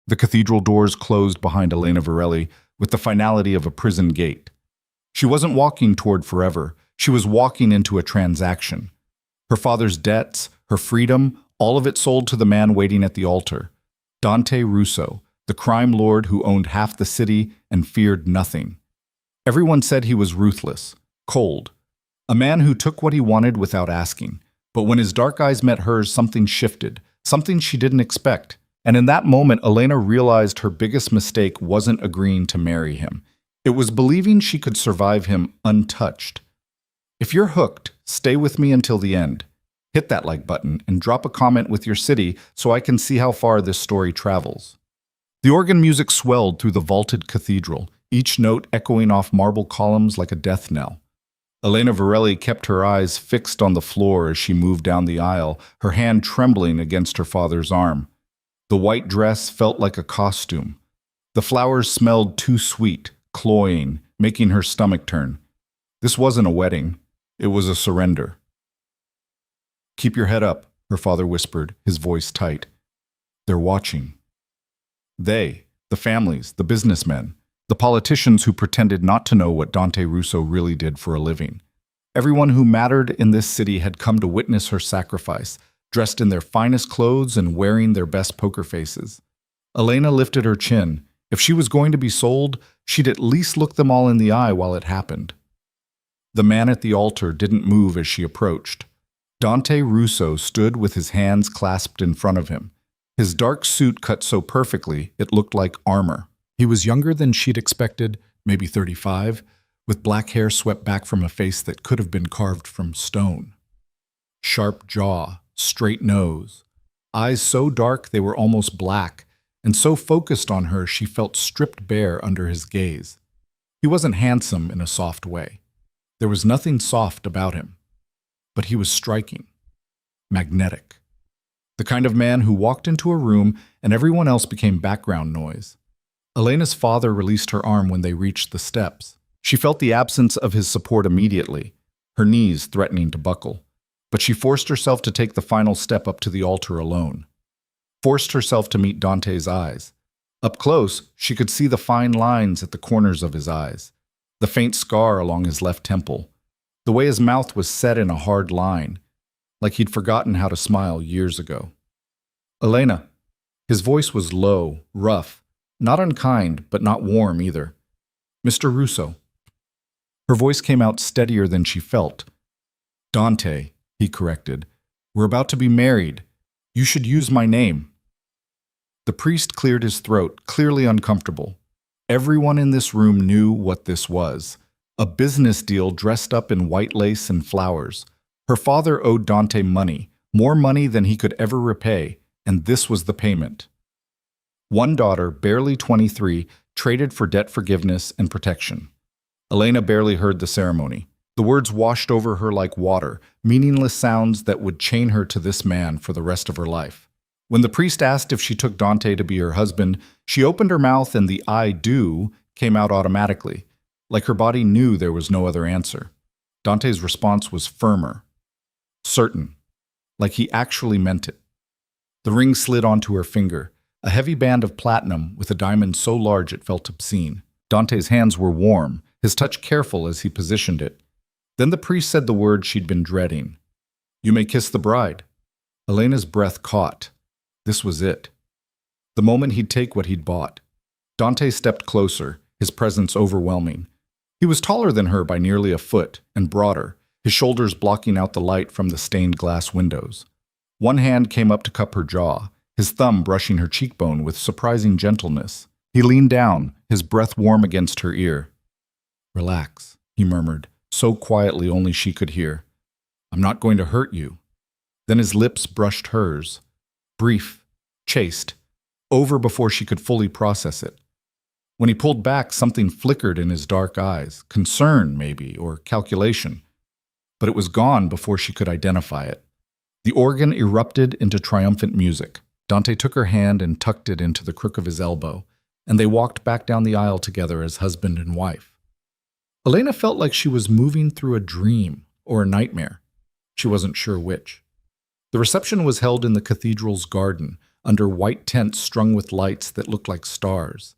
The cathedral doors closed behind Elena Varelli with the finality of a prison gate. She wasn't walking toward forever. She was walking into a transaction. Her father's debts, her freedom, all of it sold to the man waiting at the altar. Dante Russo, the crime lord who owned half the city and feared nothing. Everyone said he was ruthless, cold, a man who took what he wanted without asking. But when his dark eyes met hers, something shifted, something she didn't expect. And in that moment, Elena realized her biggest mistake wasn't agreeing to marry him. It was believing she could survive him untouched. If you're hooked, stay with me until the end. Hit that like button and drop a comment with your city so I can see how far this story travels. The organ music swelled through the vaulted cathedral, each note echoing off marble columns like a death knell. Elena Varelli kept her eyes fixed on the floor as she moved down the aisle, her hand trembling against her father's arm. The white dress felt like a costume. The flowers smelled too sweet, cloying, making her stomach turn. This wasn't a wedding. It was a surrender. "Keep your head up," her father whispered, his voice tight. "They're watching." They, the families, the businessmen, the politicians who pretended not to know what Dante Russo really did for a living. Everyone who mattered in this city had come to witness her sacrifice, dressed in their finest clothes and wearing their best poker faces. Elena lifted her chin. If she was going to be sold, she'd at least look them all in the eye while it happened. The man at the altar didn't move as she approached. Dante Russo stood with his hands clasped in front of him. His dark suit cut so perfectly it looked like armor. He was younger than she'd expected, maybe 35, with black hair swept back from a face that could have been carved from stone. Sharp jaw, straight nose, eyes so dark they were almost black, and so focused on her she felt stripped bare under his gaze. He wasn't handsome in a soft way. There was nothing soft about him. But he was striking, magnetic. The kind of man who walked into a room and everyone else became background noise. Elena's father released her arm when they reached the steps. She felt the absence of his support immediately, her knees threatening to buckle. But she forced herself to take the final step up to the altar alone. Forced herself to meet Dante's eyes. Up close, she could see the fine lines at the corners of his eyes, the faint scar along his left temple, the way his mouth was set in a hard line, like he'd forgotten how to smile years ago. "Elena." His voice was low, rough, not unkind, but not warm either. "Mr. Russo." Her voice came out steadier than she felt. "Dante," he corrected. "We're about to be married. You should use my name." The priest cleared his throat, clearly uncomfortable. Everyone in this room knew what this was. A business deal dressed up in white lace and flowers. Her father owed Dante money, more money than he could ever repay, and this was the payment. One daughter, barely 23, traded for debt forgiveness and protection. Elena barely heard the ceremony. The words washed over her like water, meaningless sounds that would chain her to this man for the rest of her life. When the priest asked if she took Dante to be her husband, she opened her mouth and the "I do" came out automatically, like her body knew there was no other answer. Dante's response was firmer, certain, like he actually meant it. The ring slid onto her finger, a heavy band of platinum with a diamond so large it felt obscene. Dante's hands were warm, his touch careful as he positioned it. Then the priest said the word she'd been dreading. "You may kiss the bride." Elena's breath caught. This was it. The moment he'd take what he'd bought. Dante stepped closer, his presence overwhelming. He was taller than her by nearly a foot, and broader, his shoulders blocking out the light from the stained glass windows. One hand came up to cup her jaw, his thumb brushing her cheekbone with surprising gentleness. He leaned down, his breath warm against her ear. "Relax," he murmured, so quietly only she could hear. "I'm not going to hurt you." Then his lips brushed hers. Brief, chaste, over before she could fully process it. When he pulled back, something flickered in his dark eyes, concern maybe, or calculation. But it was gone before she could identify it. The organ erupted into triumphant music. Dante took her hand and tucked it into the crook of his elbow, and they walked back down the aisle together as husband and wife. Elena felt like she was moving through a dream or a nightmare. She wasn't sure which. The reception was held in the cathedral's garden, under white tents strung with lights that looked like stars.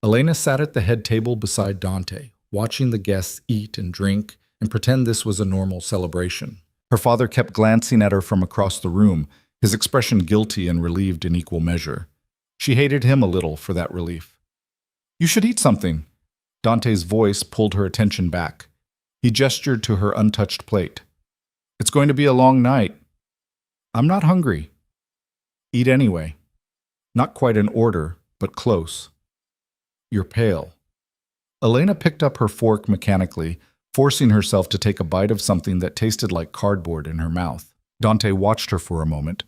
Elena sat at the head table beside Dante, watching the guests eat and drink and pretend this was a normal celebration. Her father kept glancing at her from across the room, his expression guilty and relieved in equal measure. She hated him a little for that relief. "You should eat something." Dante's voice pulled her attention back. He gestured to her untouched plate. "It's going to be a long night." "I'm not hungry." "Eat anyway." Not quite in order, but close. "You're pale." Elena picked up her fork mechanically, forcing herself to take a bite of something that tasted like cardboard in her mouth. Dante watched her for a moment,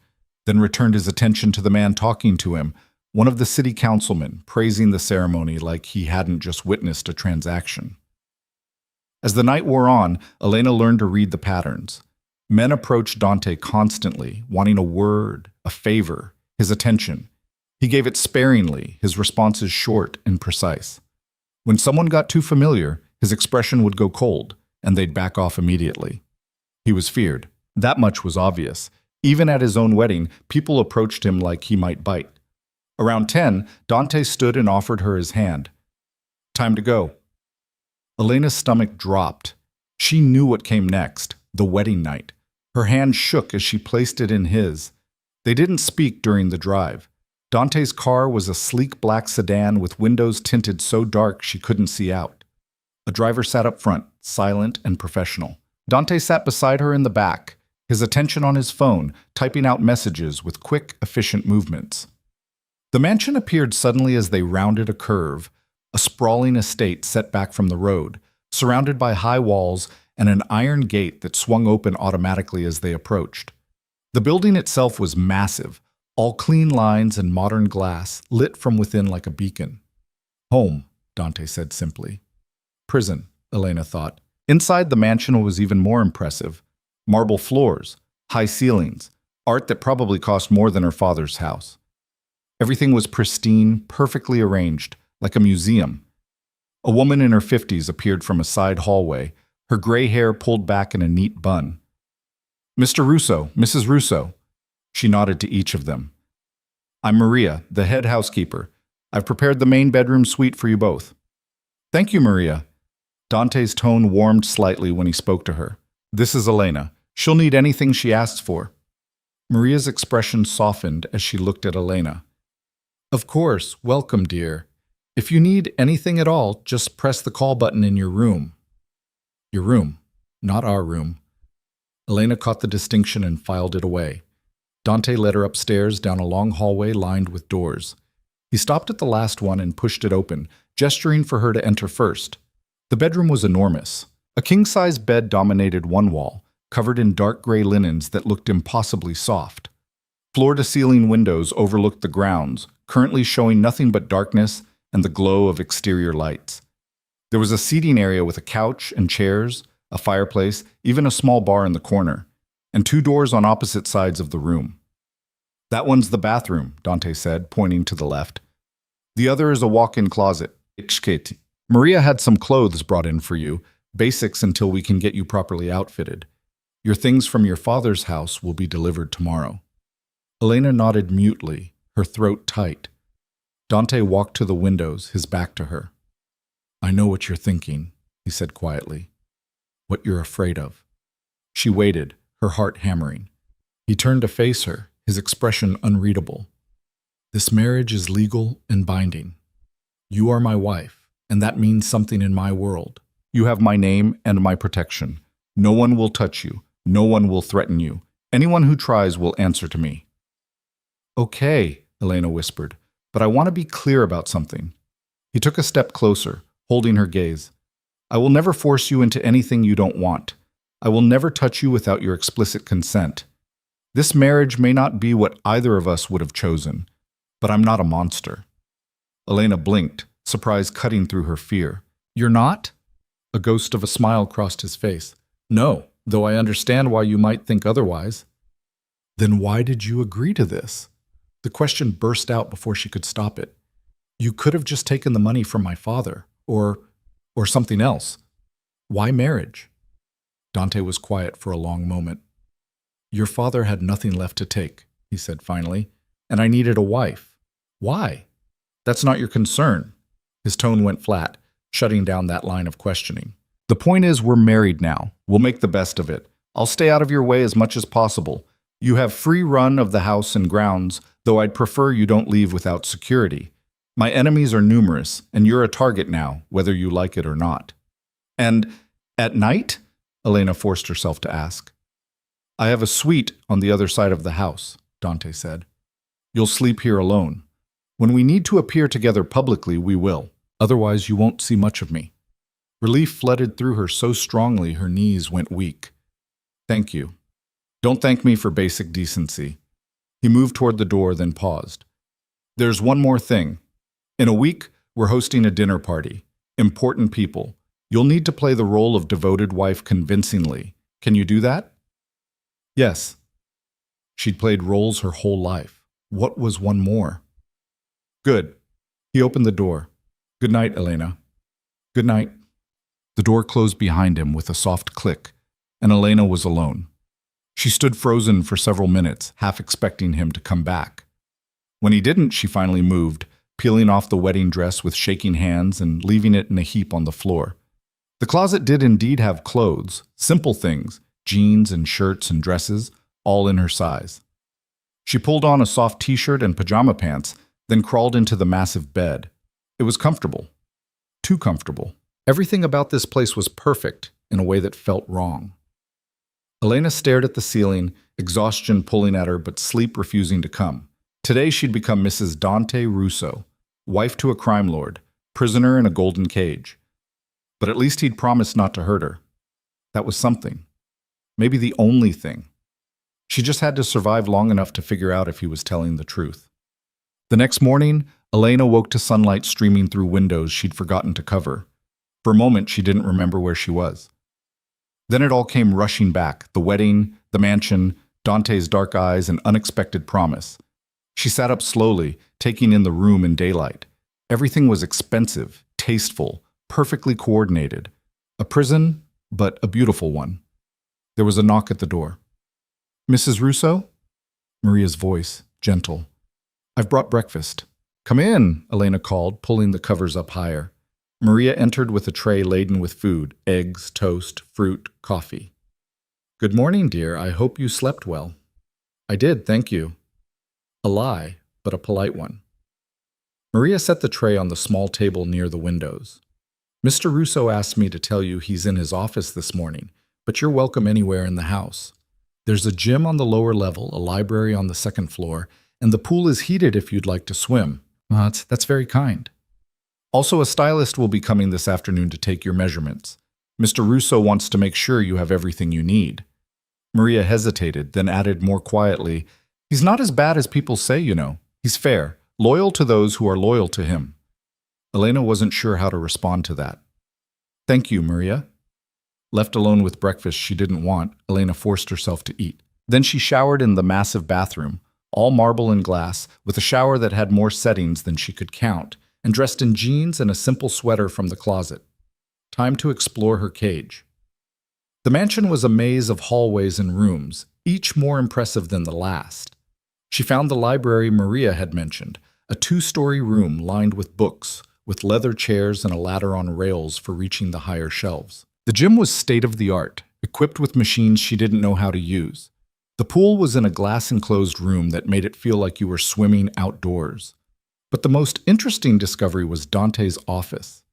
then returned his attention to the man talking to him, one of the city councilmen, praising the ceremony like he hadn't just witnessed a transaction. As the night wore on, Elena learned to read the patterns. Men approached Dante constantly, wanting a word, a favor, his attention. He gave it sparingly, his responses short and precise. When someone got too familiar, his expression would go cold, and they'd back off immediately. He was feared. That much was obvious. Even at his own wedding, people approached him like he might bite. Around 10, Dante stood and offered her his hand. "Time to go." Elena's stomach dropped. She knew what came next, the wedding night. Her hand shook as she placed it in his. They didn't speak during the drive. Dante's car was a sleek black sedan with windows tinted so dark she couldn't see out. A driver sat up front, silent and professional. Dante sat beside her in the back, his attention on his phone, typing out messages with quick, efficient movements. The mansion appeared suddenly as they rounded a curve, a sprawling estate set back from the road, surrounded by high walls and an iron gate that swung open automatically as they approached. The building itself was massive, all clean lines and modern glass, lit from within like a beacon. "Home," Dante said simply. "Prison," Elena thought. Inside the mansion was even more impressive. Marble floors, high ceilings, art that probably cost more than her father's house. Everything was pristine, perfectly arranged, like a museum. A woman in her 50s appeared from a side hallway, her gray hair pulled back in a neat bun. "Mr. Russo, Mrs. Russo." She nodded to each of them. "I'm Maria, the head housekeeper. I've prepared the main bedroom suite for you both." "Thank you, Maria." Dante's tone warmed slightly when he spoke to her. "This is Elena. She'll need anything she asks for." Maria's expression softened as she looked at Elena. "Of course, welcome, dear. If you need anything at all, just press the call button in your room." "Your room, not our room." Elena caught the distinction and filed it away. Dante led her upstairs down a long hallway lined with doors. He stopped at the last one and pushed it open, gesturing for her to enter first. The bedroom was enormous. A king-size bed dominated one wall, covered in dark gray linens that looked impossibly soft. Floor-to-ceiling windows overlooked the grounds, currently showing nothing but darkness and the glow of exterior lights. There was a seating area with a couch and chairs, a fireplace, even a small bar in the corner, and 2 doors on opposite sides of the room. "That one's the bathroom," Dante said, pointing to the left. "The other is a walk-in closet." "Maria had some clothes brought in for you, basics until we can get you properly outfitted. Your things from your father's house will be delivered tomorrow." Elena nodded mutely, her throat tight. Dante walked to the windows, his back to her. "I know what you're thinking," he said quietly. "What you're afraid of." She waited, her heart hammering. He turned to face her, his expression unreadable. "This marriage is legal and binding. You are my wife, and that means something in my world. You have my name and my protection. No one will touch you. No one will threaten you. Anyone who tries will answer to me." "Okay," Elena whispered, "but I want to be clear about something." He took a step closer, holding her gaze. "I will never force you into anything you don't want. I will never touch you without your explicit consent. This marriage may not be what either of us would have chosen, but I'm not a monster." Elena blinked, surprise cutting through her fear. "You're not?" A ghost of a smile crossed his face. "No, though I understand why you might think otherwise." "Then why did you agree to this?" The question burst out before she could stop it. "You could have just taken the money from my father, or something else. Why marriage?" Dante was quiet for a long moment. "Your father had nothing left to take," he said finally. and I needed a wife. Why? That's not your concern. His tone went flat, shutting down that line of questioning. The point is, we're married now. We'll make the best of it. I'll stay out of your way as much as possible. You have free run of the house and grounds, though I'd prefer you don't leave without security. My enemies are numerous, and you're a target now, whether you like it or not. And at night? Elena forced herself to ask. I have a suite on the other side of the house, Dante said. You'll sleep here alone. When we need to appear together publicly, we will. Otherwise, you won't see much of me. Relief flooded through her so strongly her knees went weak. Thank you. Don't thank me for basic decency. He moved toward the door, then paused. There's one more thing. In a week, we're hosting a dinner party. Important people. You'll need to play the role of devoted wife convincingly. Can you do that? Yes. She'd played roles her whole life. What was one more? Good. He opened the door. Good night, Elena. Good night. The door closed behind him with a soft click, and Elena was alone. She stood frozen for several minutes, half expecting him to come back. When he didn't, she finally moved, peeling off the wedding dress with shaking hands and leaving it in a heap on the floor. The closet did indeed have clothes, simple things, jeans and shirts and dresses, all in her size. She pulled on a soft t-shirt and pajama pants, then crawled into the massive bed. It was comfortable. Too comfortable. Everything about this place was perfect in a way that felt wrong. Elena stared at the ceiling, exhaustion pulling at her but sleep refusing to come. Today she'd become Mrs. Dante Russo, wife to a crime lord, prisoner in a golden cage. But at least he'd promised not to hurt her. That was something. Maybe the only thing. She just had to survive long enough to figure out if he was telling the truth. The next morning, Elena woke to sunlight streaming through windows she'd forgotten to cover. For a moment, she didn't remember where she was. Then it all came rushing back, the wedding, the mansion, Dante's dark eyes, and unexpected promise. She sat up slowly, taking in the room in daylight. Everything was expensive, tasteful, perfectly coordinated. A prison, but a beautiful one. There was a knock at the door. Mrs. Russo? Maria's voice, gentle. I've brought breakfast. Come in, Elena called, pulling the covers up higher. Maria entered with a tray laden with food, eggs, toast, fruit, coffee. Good morning, dear. I hope you slept well. I did, thank you. A lie, but a polite one. Maria set the tray on the small table near the windows. Mr. Russo asked me to tell you he's in his office this morning, but you're welcome anywhere in the house. There's a gym on the lower level, a library on the second floor, and the pool is heated if you'd like to swim. That's very kind. Also, a stylist will be coming this afternoon to take your measurements. Mr. Russo wants to make sure you have everything you need. Maria hesitated, then added more quietly, He's not as bad as people say, you know. He's fair, loyal to those who are loyal to him. Elena wasn't sure how to respond to that. Thank you, Maria. Left alone with breakfast she didn't want, Elena forced herself to eat. Then she showered in the massive bathroom, all marble and glass, with a shower that had more settings than she could count, and dressed in jeans and a simple sweater from the closet. Time to explore her cage. The mansion was a maze of hallways and rooms, each more impressive than the last. She found the library Maria had mentioned, a 2-story room lined with books, with leather chairs and a ladder on rails for reaching the higher shelves. The gym was state-of-the-art, equipped with machines she didn't know how to use. The pool was in a glass-enclosed room that made it feel like you were swimming outdoors. But the most interesting discovery was Dante's office.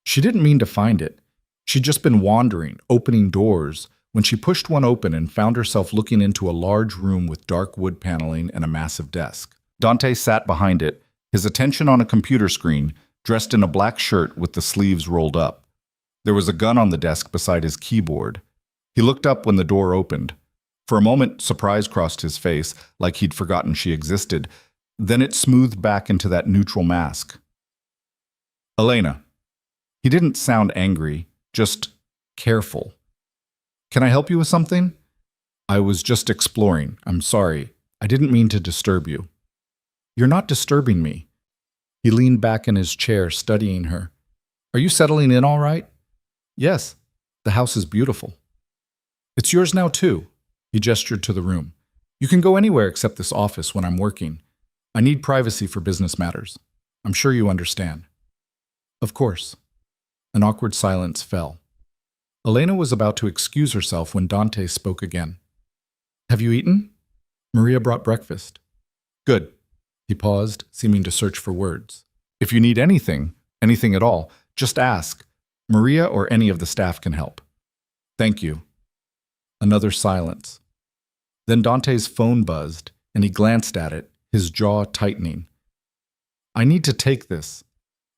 She didn't mean to find it. She'd just been wandering, opening doors, when she pushed one open and found herself looking into a large room with dark wood paneling and a massive desk. Dante sat behind it, his attention on a computer screen, dressed in a black shirt with the sleeves rolled up. There was a gun on the desk beside his keyboard. He looked up when the door opened. For a moment, surprise crossed his face, like he'd forgotten she existed. Then it smoothed back into that neutral mask. Elena. He didn't sound angry, just careful. Can I help you with something? I was just exploring. I'm sorry. I didn't mean to disturb you. You're not disturbing me. He leaned back in his chair, studying her. Are you settling in all right? Yes. The house is beautiful. It's yours now, too. He gestured to the room. You can go anywhere except this office when I'm working. I need privacy for business matters. I'm sure you understand. Of course. An awkward silence fell. Elena was about to excuse herself when Dante spoke again. Have you eaten? Maria brought breakfast. Good. He paused, seeming to search for words. If you need anything at all, just ask. Maria or any of the staff can help. Thank you. Another silence. Then Dante's phone buzzed, and he glanced at it, his jaw tightening. I need to take this.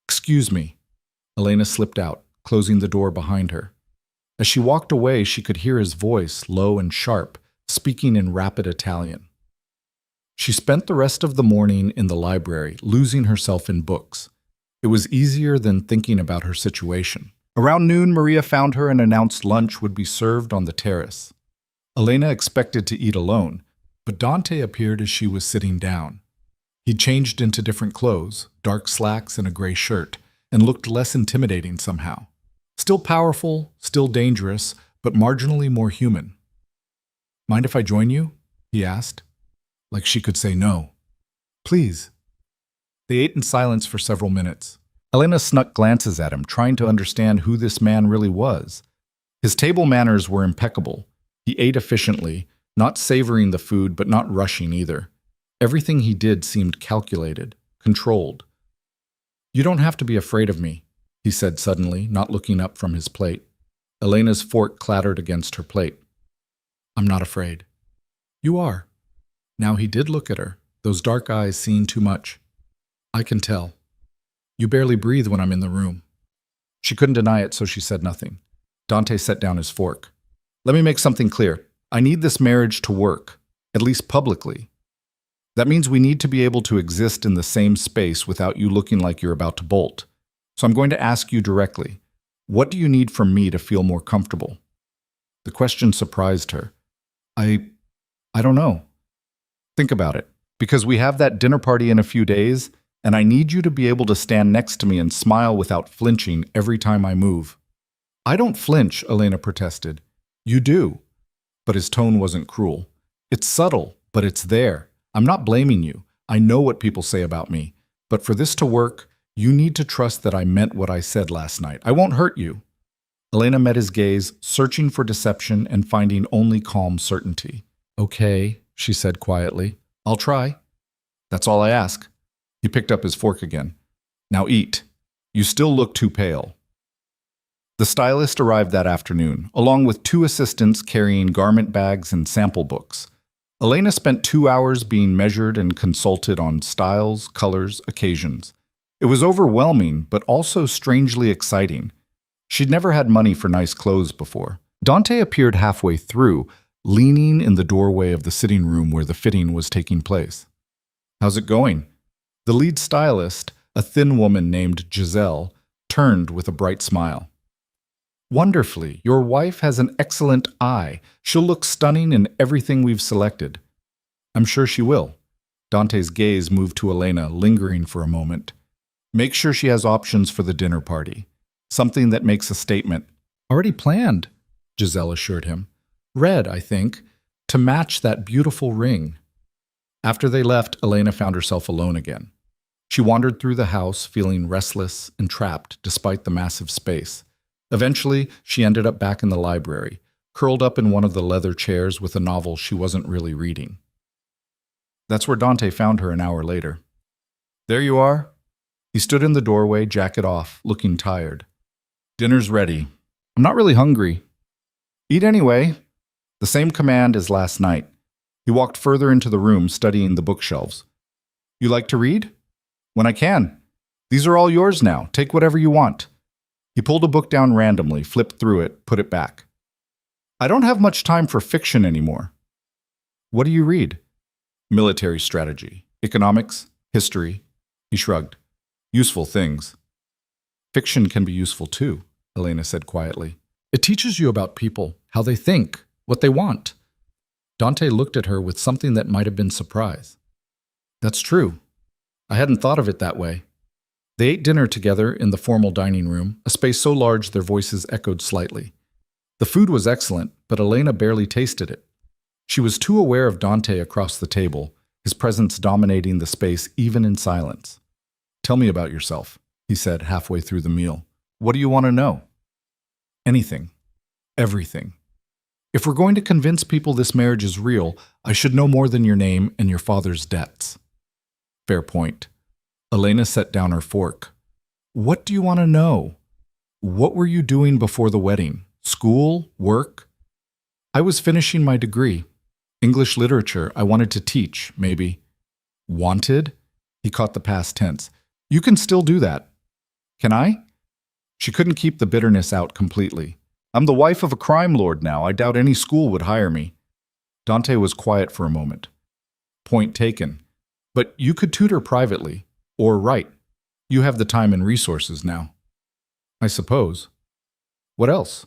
Excuse me. Elena slipped out, closing the door behind her. As she walked away, she could hear his voice, low and sharp, speaking in rapid Italian. She spent the rest of the morning in the library, losing herself in books. It was easier than thinking about her situation. Around noon, Maria found her and announced lunch would be served on the terrace. Elena expected to eat alone, but Dante appeared as she was sitting down. He changed into different clothes, dark slacks and a gray shirt, and looked less intimidating somehow. Still powerful, still dangerous, but marginally more human. Mind if I join you? He asked, like she could say no. Please. They ate in silence for several minutes. Elena snuck glances at him, trying to understand who this man really was. His table manners were impeccable. He ate efficiently, not savoring the food but not rushing either. Everything he did seemed calculated, controlled. You don't have to be afraid of me, he said suddenly, not looking up from his plate. Elena's fork clattered against her plate. I'm not afraid. You are. Now he did look at her, those dark eyes seeing too much. I can tell. You barely breathe when I'm in the room. She couldn't deny it, so she said nothing. Dante set down his fork. Let me make something clear. I need this marriage to work, at least publicly. That means we need to be able to exist in the same space without you looking like you're about to bolt. So I'm going to ask you directly, what do you need from me to feel more comfortable? The question surprised her. I don't know. Think about it, because we have that dinner party in a few days, and I need you to be able to stand next to me and smile without flinching every time I move. I don't flinch, Elena protested. You do. But his tone wasn't cruel. It's subtle, but it's there. I'm not blaming you. I know what people say about me. But for this to work, you need to trust that I meant what I said last night. I won't hurt you. Elena met his gaze, searching for deception and finding only calm certainty. Okay, she said quietly. I'll try. That's all I ask. He picked up his fork again. Now eat. You still look too pale. The stylist arrived that afternoon, along with 2 assistants carrying garment bags and sample books. Elena spent 2 hours being measured and consulted on styles, colors, occasions. It was overwhelming, but also strangely exciting. She'd never had money for nice clothes before. Dante appeared halfway through, leaning in the doorway of the sitting room where the fitting was taking place. How's it going? The lead stylist, a thin woman named Giselle, turned with a bright smile. Wonderfully. Your wife has an excellent eye. She'll look stunning in everything we've selected. I'm sure she will. Dante's gaze moved to Elena, lingering for a moment. Make sure she has options for the dinner party. Something that makes a statement. Already planned, Giselle assured him. Red, I think, to match that beautiful ring. After they left, Elena found herself alone again. She wandered through the house, feeling restless and trapped despite the massive space. Eventually, she ended up back in the library, curled up in one of the leather chairs with a novel she wasn't really reading. That's where Dante found her an hour later. There you are. He stood in the doorway, jacket off, looking tired. Dinner's ready. I'm not really hungry. Eat anyway. The same command as last night. He walked further into the room, studying the bookshelves. You like to read? When I can. These are all yours now. Take whatever you want. He pulled a book down randomly, flipped through it, put it back. I don't have much time for fiction anymore. What do you read? Military strategy, economics, history. He shrugged. Useful things. Fiction can be useful too, Elena said quietly. It teaches you about people, how they think, what they want. Dante looked at her with something that might have been surprise. That's true. I hadn't thought of it that way. They ate dinner together in the formal dining room, a space so large their voices echoed slightly. The food was excellent, but Elena barely tasted it. She was too aware of Dante across the table, his presence dominating the space even in silence. "Tell me about yourself," he said halfway through the meal. "What do you want to know?" "Anything. Everything. If we're going to convince people this marriage is real, I should know more than your name and your father's debts." "Fair point." Elena set down her fork. "What do you want to know? What were you doing before the wedding? School? Work?" "I was finishing my degree. English literature. I wanted to teach, maybe." "Wanted?" He caught the past tense. "You can still do that." "Can I?" She couldn't keep the bitterness out completely. "I'm the wife of a crime lord now. I doubt any school would hire me." Dante was quiet for a moment. "Point taken. But you could tutor privately. Or write. You have the time and resources now." "I suppose." "What else?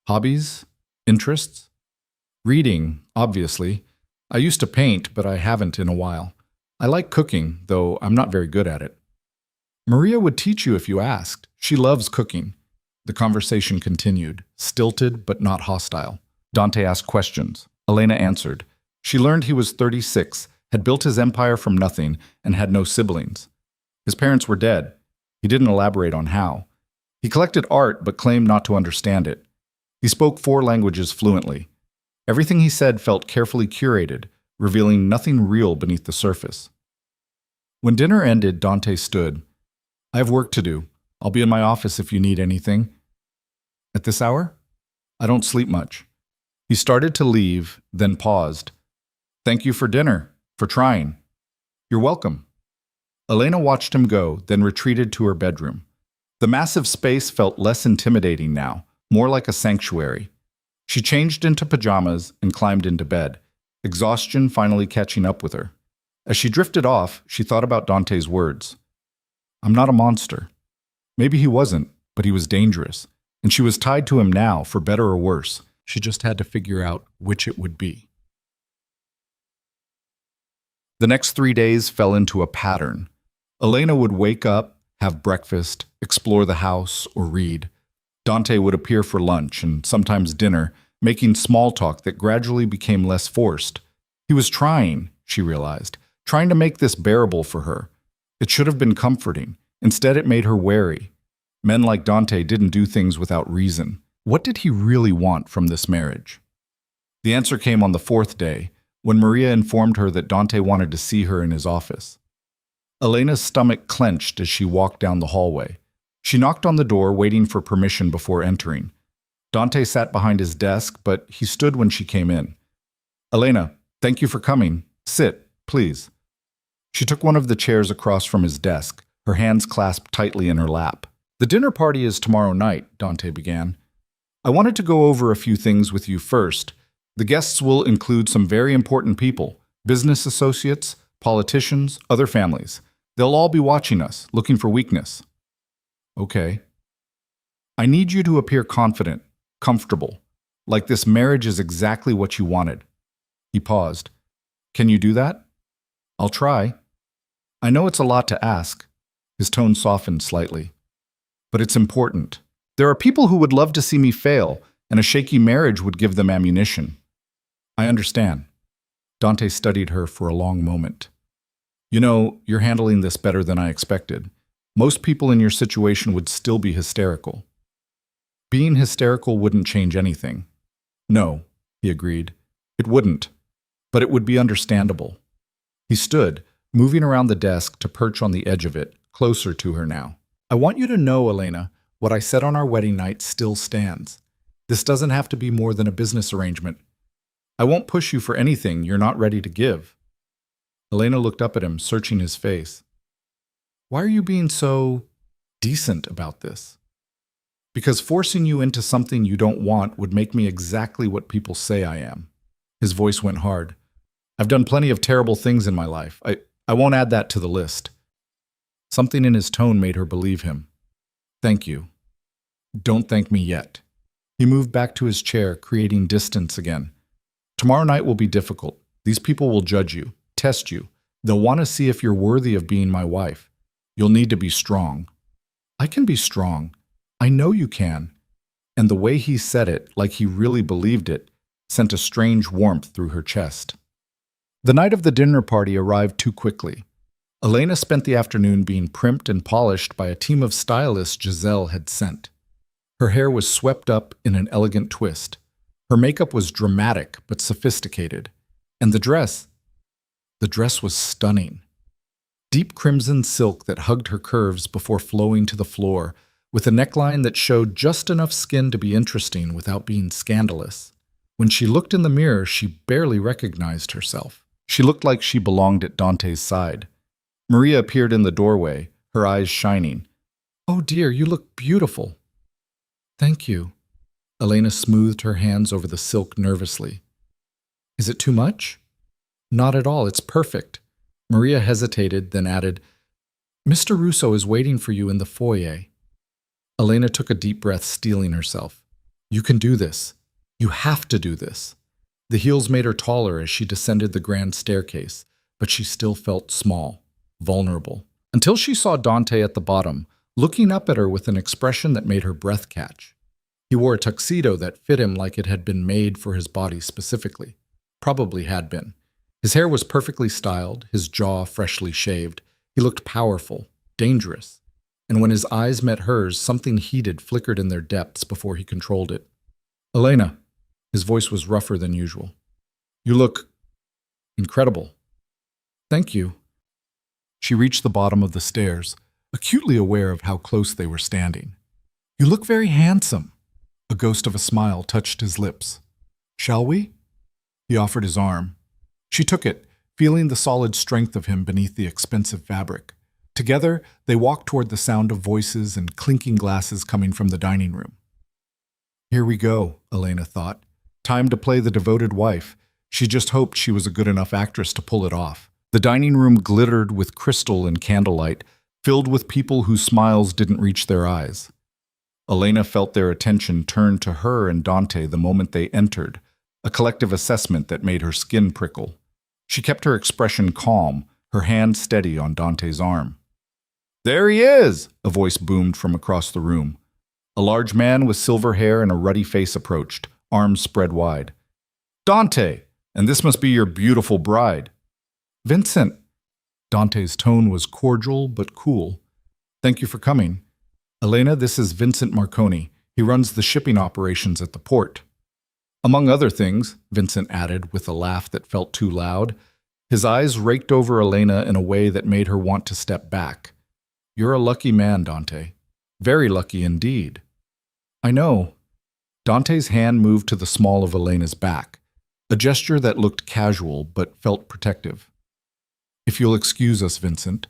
Hobbies? Interests?" "Reading, obviously. I used to paint, but I haven't in a while. I like cooking, though I'm not very good at it." "Maria would teach you if you asked. She loves cooking." The conversation continued, stilted but not hostile. Dante asked questions. Elena answered. She learned he was 36, had built his empire from nothing, and had no siblings. His parents were dead. He didn't elaborate on how. He collected art but claimed not to understand it. He spoke 4 languages fluently. Everything he said felt carefully curated, revealing nothing real beneath the surface. When dinner ended, Dante stood. "I have work to do. I'll be in my office if you need anything." "At this hour?" "I don't sleep much." He started to leave, then paused. "Thank you for dinner, for trying." "You're welcome." Elena watched him go, then retreated to her bedroom. The massive space felt less intimidating now, more like a sanctuary. She changed into pajamas and climbed into bed, exhaustion finally catching up with her. As she drifted off, she thought about Dante's words. "I'm not a monster." Maybe he wasn't, but he was dangerous, and she was tied to him now, for better or worse. She just had to figure out which it would be. The next 3 days fell into a pattern. Elena would wake up, have breakfast, explore the house, or read. Dante would appear for lunch and sometimes dinner, making small talk that gradually became less forced. He was trying, she realized, trying to make this bearable for her. It should have been comforting. Instead, it made her wary. Men like Dante didn't do things without reason. What did he really want from this marriage? The answer came on the 4th day, when Maria informed her that Dante wanted to see her in his office. Elena's stomach clenched as she walked down the hallway. She knocked on the door, waiting for permission before entering. Dante sat behind his desk, but he stood when she came in. "Elena, thank you for coming. Sit, please." She took one of the chairs across from his desk, her hands clasped tightly in her lap. "The dinner party is tomorrow night," Dante began. "I wanted to go over a few things with you first. The guests will include some very important people, business associates, politicians, other families. They'll all be watching us, looking for weakness." "Okay." "I need you to appear confident, comfortable, like this marriage is exactly what you wanted." He paused. "Can you do that?" "I'll try." "I know it's a lot to ask." His tone softened slightly. "But it's important. There are people who would love to see me fail, and a shaky marriage would give them ammunition." "I understand." Dante studied her for a long moment. "You know, you're handling this better than I expected. Most people in your situation would still be hysterical." "Being hysterical wouldn't change anything." "No," he agreed. "It wouldn't. But it would be understandable." He stood, moving around the desk to perch on the edge of it, closer to her now. "I want you to know, Elena, what I said on our wedding night still stands. This doesn't have to be more than a business arrangement. I won't push you for anything you're not ready to give." Elena looked up at him, searching his face. "Why are you being so decent about this?" "Because forcing you into something you don't want would make me exactly what people say I am." His voice went hard. "I've done plenty of terrible things in my life. I won't add that to the list." Something in his tone made her believe him. "Thank you." "Don't thank me yet." He moved back to his chair, creating distance again. "Tomorrow night will be difficult. These people will judge you, test you. They'll want to see if you're worthy of being my wife. You'll need to be strong." "I can be strong. I know you can." And the way he said it, like he really believed it, sent a strange warmth through her chest. The night of the dinner party arrived too quickly. Elena spent the afternoon being primped and polished by a team of stylists Giselle had sent. Her hair was swept up in an elegant twist. Her makeup was dramatic but sophisticated. And the dress was stunning. Deep crimson silk that hugged her curves before flowing to the floor, with a neckline that showed just enough skin to be interesting without being scandalous. When she looked in the mirror, she barely recognized herself. She looked like she belonged at Dante's side. Maria appeared in the doorway, her eyes shining. "Oh dear, you look beautiful." "Thank you." Elena smoothed her hands over the silk nervously. "Is it too much?" "Not at all, it's perfect." Maria hesitated, then added, "Mr. Russo is waiting for you in the foyer." Elena took a deep breath, steeling herself. "You can do this. You have to do this." The heels made her taller as she descended the grand staircase, but she still felt small, vulnerable, until she saw Dante at the bottom, looking up at her with an expression that made her breath catch. He wore a tuxedo that fit him like it had been made for his body specifically. Probably had been. His hair was perfectly styled, his jaw freshly shaved. He looked powerful, dangerous. And when his eyes met hers, something heated flickered in their depths before he controlled it. "Elena," his voice was rougher than usual. "You look incredible." "Thank you." She reached the bottom of the stairs, acutely aware of how close they were standing. "You look very handsome." A ghost of a smile touched his lips. "Shall we?" He offered his arm. She took it, feeling the solid strength of him beneath the expensive fabric. Together, they walked toward the sound of voices and clinking glasses coming from the dining room. Here we go, Elena thought. Time to play the devoted wife. She just hoped she was a good enough actress to pull it off. The dining room glittered with crystal and candlelight, filled with people whose smiles didn't reach their eyes. Elena felt their attention turn to her and Dante the moment they entered, a collective assessment that made her skin prickle. She kept her expression calm, her hand steady on Dante's arm. "There he is!" a voice boomed from across the room. A large man with silver hair and a ruddy face approached, arms spread wide. "Dante, and this must be your beautiful bride." "Vincent." Dante's tone was cordial but cool. "Thank you for coming. Elena, this is Vincent Marconi. He runs the shipping operations at the port." "Among other things," Vincent added with a laugh that felt too loud. His eyes raked over Elena in a way that made her want to step back. "You're a lucky man, Dante. Very lucky indeed." "I know." Dante's hand moved to the small of Elena's back, a gesture that looked casual but felt protective. "If you'll excuse us, Vincent,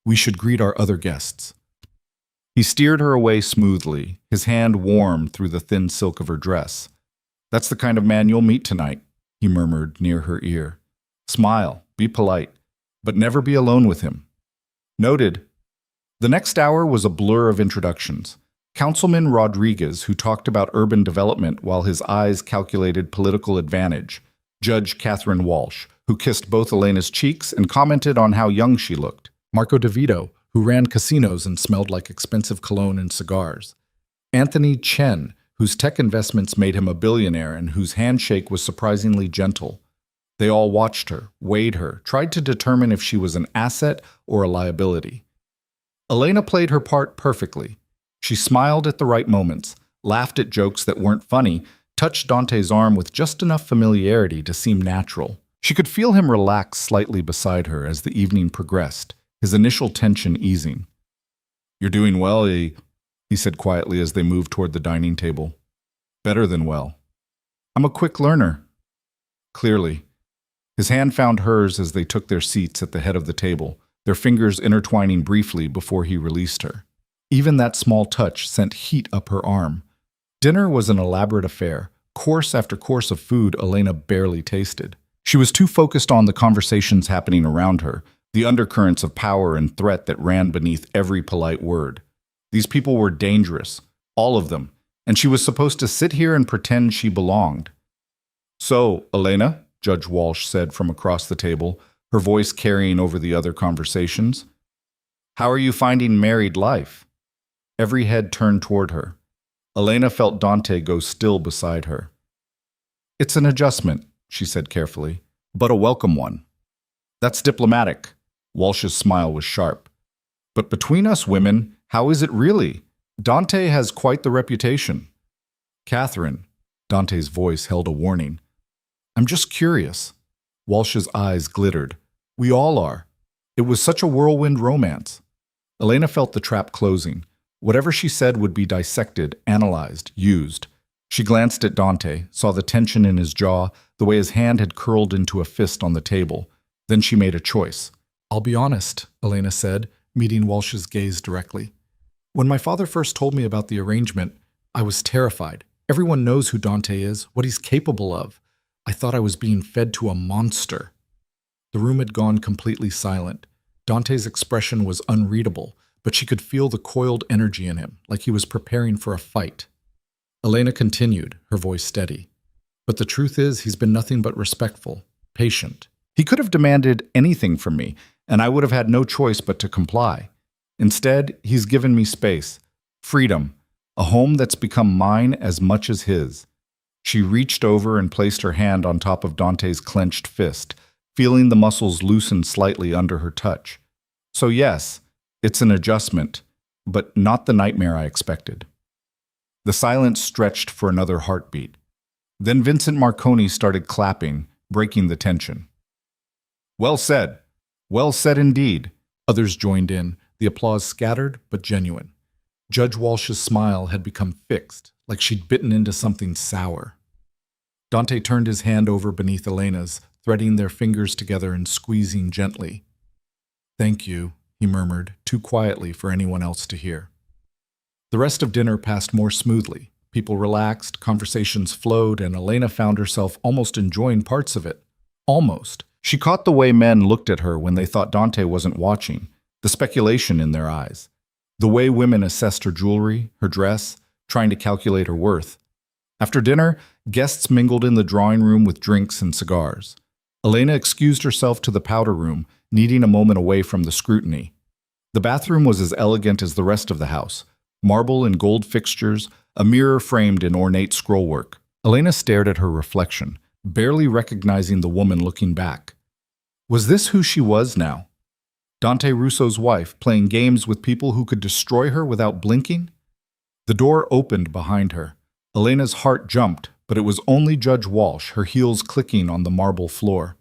we should greet our other guests." He steered her away smoothly, his hand warm through the thin silk of her dress. "That's the kind of man you'll meet tonight," he murmured near her ear. "Smile, be polite, but never be alone with him." "Noted." The next hour was a blur of introductions. Councilman Rodriguez, who talked about urban development while his eyes calculated political advantage. Judge Catherine Walsh, who kissed both Elena's cheeks and commented on how young she looked. Marco DeVito, who ran casinos and smelled like expensive cologne and cigars. Anthony Chen, whose tech investments made him a billionaire and whose handshake was surprisingly gentle. They all watched her, weighed her, tried to determine if she was an asset or a liability. Elena played her part perfectly. She smiled at the right moments, laughed at jokes that weren't funny, touched Dante's arm with just enough familiarity to seem natural. She could feel him relax slightly beside her as the evening progressed, his initial tension easing. "You're doing well, he said quietly as they moved toward the dining table. "Better than well." "I'm a quick learner." Clearly. His hand found hers as they took their seats at the head of the table, their fingers intertwining briefly before he released her. Even that small touch sent heat up her arm. Dinner was an elaborate affair, course after course of food Elena barely tasted. She was too focused on the conversations happening around her, the undercurrents of power and threat that ran beneath every polite word. These people were dangerous, all of them, and she was supposed to sit here and pretend she belonged. "So, Elena," Judge Walsh said from across the table, her voice carrying over the other conversations, "how are you finding married life?" Every head turned toward her. Elena felt Dante go still beside her. "It's an adjustment," she said carefully, "but a welcome one." That's diplomatic. Walsh's smile was sharp. But between us women, how is it really? Dante has quite the reputation. Catherine, Dante's voice held a warning. I'm just curious. Walsh's eyes glittered. We all are. It was such a whirlwind romance. Elena felt the trap closing. Whatever she said would be dissected, analyzed, used. She glanced at Dante, saw the tension in his jaw, the way his hand had curled into a fist on the table. Then she made a choice. I'll be honest, Elena said, meeting Walsh's gaze directly. When my father first told me about the arrangement, I was terrified. Everyone knows who Dante is, what he's capable of. I thought I was being fed to a monster. The room had gone completely silent. Dante's expression was unreadable, but she could feel the coiled energy in him, like he was preparing for a fight. Elena continued, her voice steady. But the truth is, he's been nothing but respectful, patient. He could have demanded anything from me, and I would have had no choice but to comply. Instead, he's given me space, freedom, a home that's become mine as much as his. She reached over and placed her hand on top of Dante's clenched fist, feeling the muscles loosen slightly under her touch. So yes, it's an adjustment, but not the nightmare I expected. The silence stretched for another heartbeat. Then Vincent Marconi started clapping, breaking the tension. Well said. Well said indeed. Others joined in, the applause scattered but genuine. Judge Walsh's smile had become fixed, like she'd bitten into something sour. Dante turned his hand over beneath Elena's, threading their fingers together and squeezing gently. Thank you, he murmured, too quietly for anyone else to hear. The rest of dinner passed more smoothly. People relaxed, conversations flowed, and Elena found herself almost enjoying parts of it. Almost. She caught the way men looked at her when they thought Dante wasn't watching, the speculation in their eyes. The way women assessed her jewelry, her dress, trying to calculate her worth. After dinner, guests mingled in the drawing room with drinks and cigars. Elena excused herself to the powder room, needing a moment away from the scrutiny. The bathroom was as elegant as the rest of the house. Marble and gold fixtures, a mirror framed in ornate scrollwork. Elena stared at her reflection, barely recognizing the woman looking back. Was this who she was now? Dante Russo's wife, playing games with people who could destroy her without blinking? The door opened behind her. Elena's heart jumped, but it was only Judge Walsh, her heels clicking on the marble floor.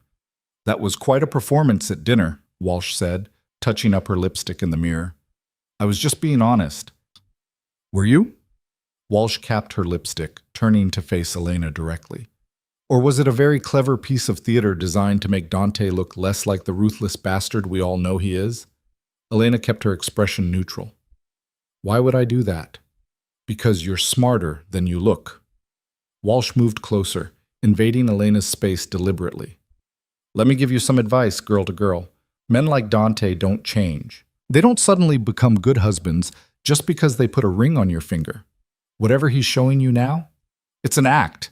That was quite a performance at dinner, Walsh said, touching up her lipstick in the mirror. I was just being honest. Were you? Walsh capped her lipstick, turning to face Elena directly. Or was it a very clever piece of theater designed to make Dante look less like the ruthless bastard we all know he is? Elena kept her expression neutral. Why would I do that? Because you're smarter than you look. Walsh moved closer, invading Elena's space deliberately. Let me give you some advice, girl to girl. Men like Dante don't change. They don't suddenly become good husbands just because they put a ring on your finger. Whatever he's showing you now, it's an act.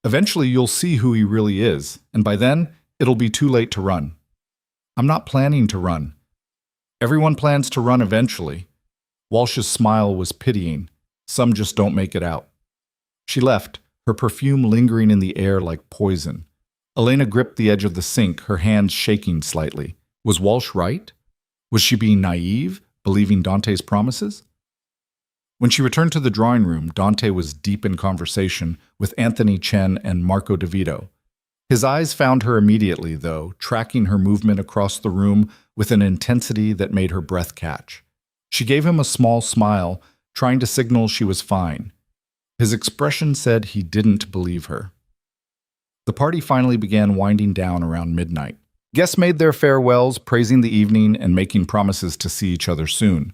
Eventually you'll see who he really is, and by then, it'll be too late to run. I'm not planning to run. Everyone plans to run eventually. Walsh's smile was pitying. Some just don't make it out. She left, her perfume lingering in the air like poison. Elena gripped the edge of the sink, her hands shaking slightly. Was Walsh right? Was she being naive, believing Dante's promises? When she returned to the drawing room, Dante was deep in conversation with Anthony Chen and Marco DeVito. His eyes found her immediately, though, tracking her movement across the room with an intensity that made her breath catch. She gave him a small smile, trying to signal she was fine. His expression said he didn't believe her. The party finally began winding down around midnight. Guests made their farewells, praising the evening and making promises to see each other soon.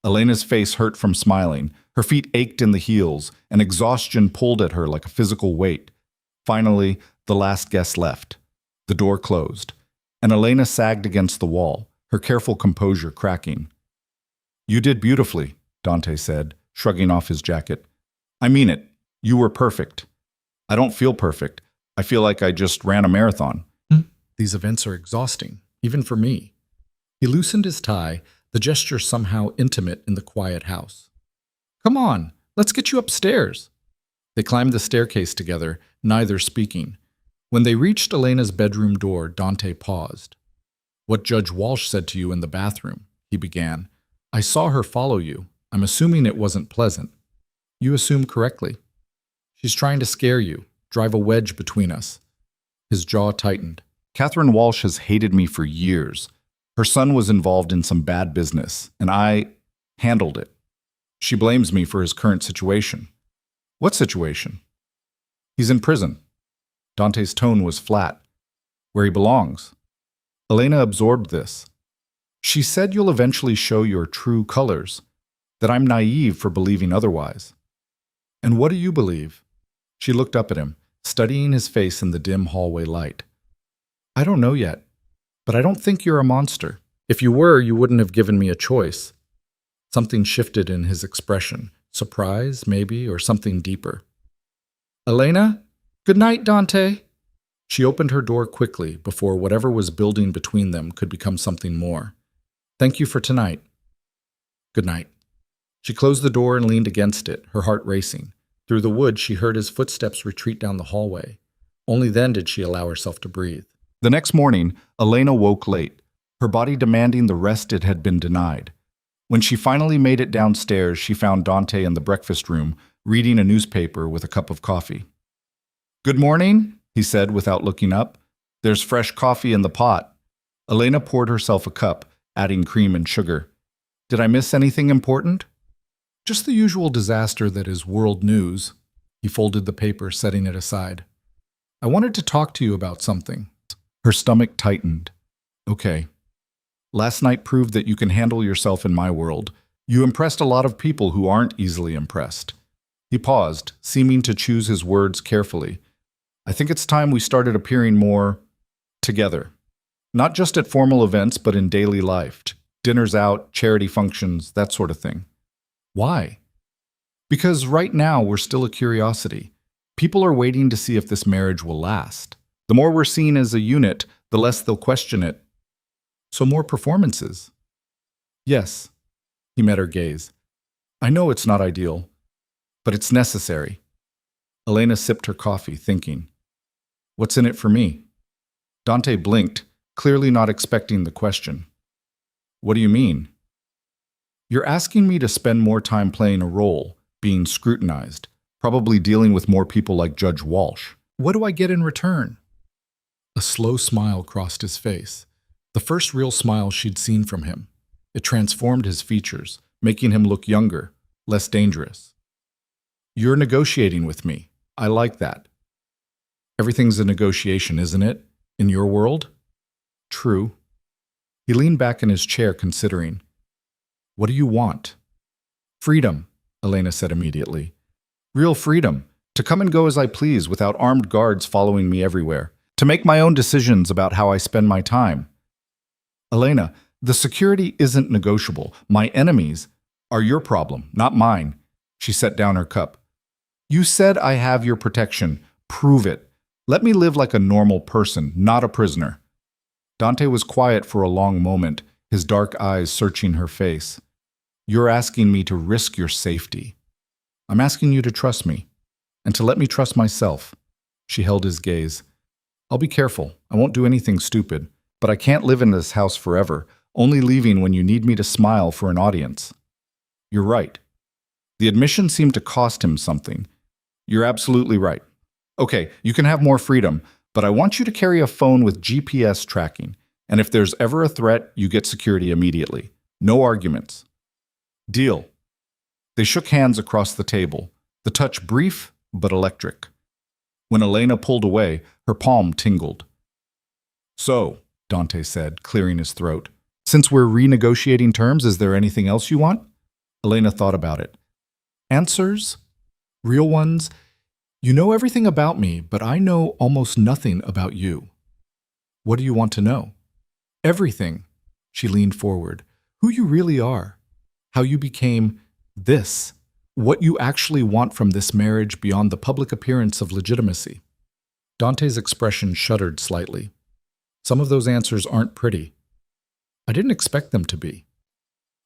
Elena's face hurt from smiling. Her feet ached in the heels, and exhaustion pulled at her like a physical weight. Finally, the last guest left. The door closed, and Elena sagged against the wall, her careful composure cracking. You did beautifully, Dante said, shrugging off his jacket. I mean it. You were perfect. I don't feel perfect. I feel like I just ran a marathon. These events are exhausting, even for me. He loosened his tie, the gesture somehow intimate in the quiet house. Come on, let's get you upstairs. They climbed the staircase together, neither speaking. When they reached Elena's bedroom door, Dante paused. What Judge Walsh said to you in the bathroom, he began. I saw her follow you. I'm assuming it wasn't pleasant. You assume correctly. She's trying to scare you, drive a wedge between us. His jaw tightened. Catherine Walsh has hated me for years. Her son was involved in some bad business, and I handled it. She blames me for his current situation. What situation? He's in prison. Dante's tone was flat. Where he belongs. Elena absorbed this. She said you'll eventually show your true colors, that I'm naive for believing otherwise. And what do you believe? She looked up at him, studying his face in the dim hallway light. I don't know yet, but I don't think you're a monster. If you were, you wouldn't have given me a choice. Something shifted in his expression. Surprise, maybe, or something deeper. Elena? Good night, Dante. She opened her door quickly before whatever was building between them could become something more. Thank you for tonight. Good night. She closed the door and leaned against it, her heart racing. Through the wood, she heard his footsteps retreat down the hallway. Only then did she allow herself to breathe. The next morning, Elena woke late, her body demanding the rest it had been denied. When she finally made it downstairs, she found Dante in the breakfast room, reading a newspaper with a cup of coffee. Good morning, he said without looking up. There's fresh coffee in the pot. Elena poured herself a cup, adding cream and sugar. Did I miss anything important? Just the usual disaster that is world news. He folded the paper, setting it aside. I wanted to talk to you about something. Her stomach tightened. Okay. Last night proved that you can handle yourself in my world. You impressed a lot of people who aren't easily impressed. He paused, seeming to choose his words carefully. I think it's time we started appearing more together. Not just at formal events, but in daily life. Dinners out, charity functions, that sort of thing. Why? Because right now we're still a curiosity. People are waiting to see if this marriage will last. The more we're seen as a unit, the less they'll question it. So more performances. Yes. He met her gaze. I know it's not ideal, but it's necessary. Elena sipped her coffee, thinking. What's in it for me? Dante blinked, clearly not expecting the question. What do you mean? You're asking me to spend more time playing a role, being scrutinized, probably dealing with more people like Judge Walsh. What do I get in return? A slow smile crossed his face, the first real smile she'd seen from him. It transformed his features, making him look younger, less dangerous. You're negotiating with me. I like that. Everything's a negotiation, isn't it? In your world? True. He leaned back in his chair, considering. What do you want? Freedom, Elena said immediately. Real freedom, to come and go as I please without armed guards following me everywhere, to make my own decisions about how I spend my time. Elena, the security isn't negotiable. My enemies are your problem, not mine. She set down her cup. You said I have your protection. Prove it. Let me live like a normal person, not a prisoner. Dante was quiet for a long moment, his dark eyes searching her face. You're asking me to risk your safety. I'm asking you to trust me, and to let me trust myself. She held his gaze. I'll be careful. I won't do anything stupid, but I can't live in this house forever, only leaving when you need me to smile for an audience. You're right. The admission seemed to cost him something. You're absolutely right. Okay, you can have more freedom, but I want you to carry a phone with GPS tracking, and if there's ever a threat, you get security immediately. No arguments. Deal. They shook hands across the table, the touch brief but electric. When Elena pulled away, her palm tingled. So, Dante said, clearing his throat, since we're renegotiating terms, is there anything else you want? Elena thought about it. Answers? Real ones? You know everything about me, but I know almost nothing about you. What do you want to know? Everything. She leaned forward. Who you really are. How you became this. What you actually want from this marriage beyond the public appearance of legitimacy. Dante's expression shuddered slightly. Some of those answers aren't pretty. I didn't expect them to be.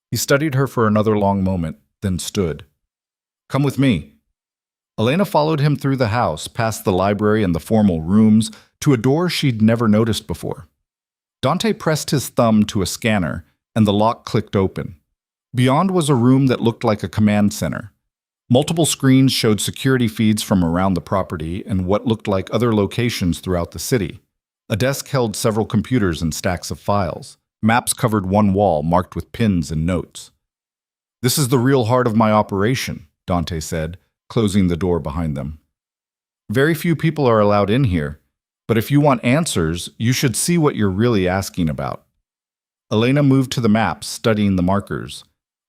He studied her for another long moment, then stood. Come with me. Elena followed him through the house, past the library and the formal rooms, to a door she'd never noticed before. Dante pressed his thumb to a scanner, and the lock clicked open. Beyond was a room that looked like a command center. Multiple screens showed security feeds from around the property and what looked like other locations throughout the city. A desk held several computers and stacks of files. Maps covered one wall, marked with pins and notes. "This is the real heart of my operation," Dante said, closing the door behind them. "Very few people are allowed in here, but if you want answers, you should see what you're really asking about." Elena moved to the maps, studying the markers.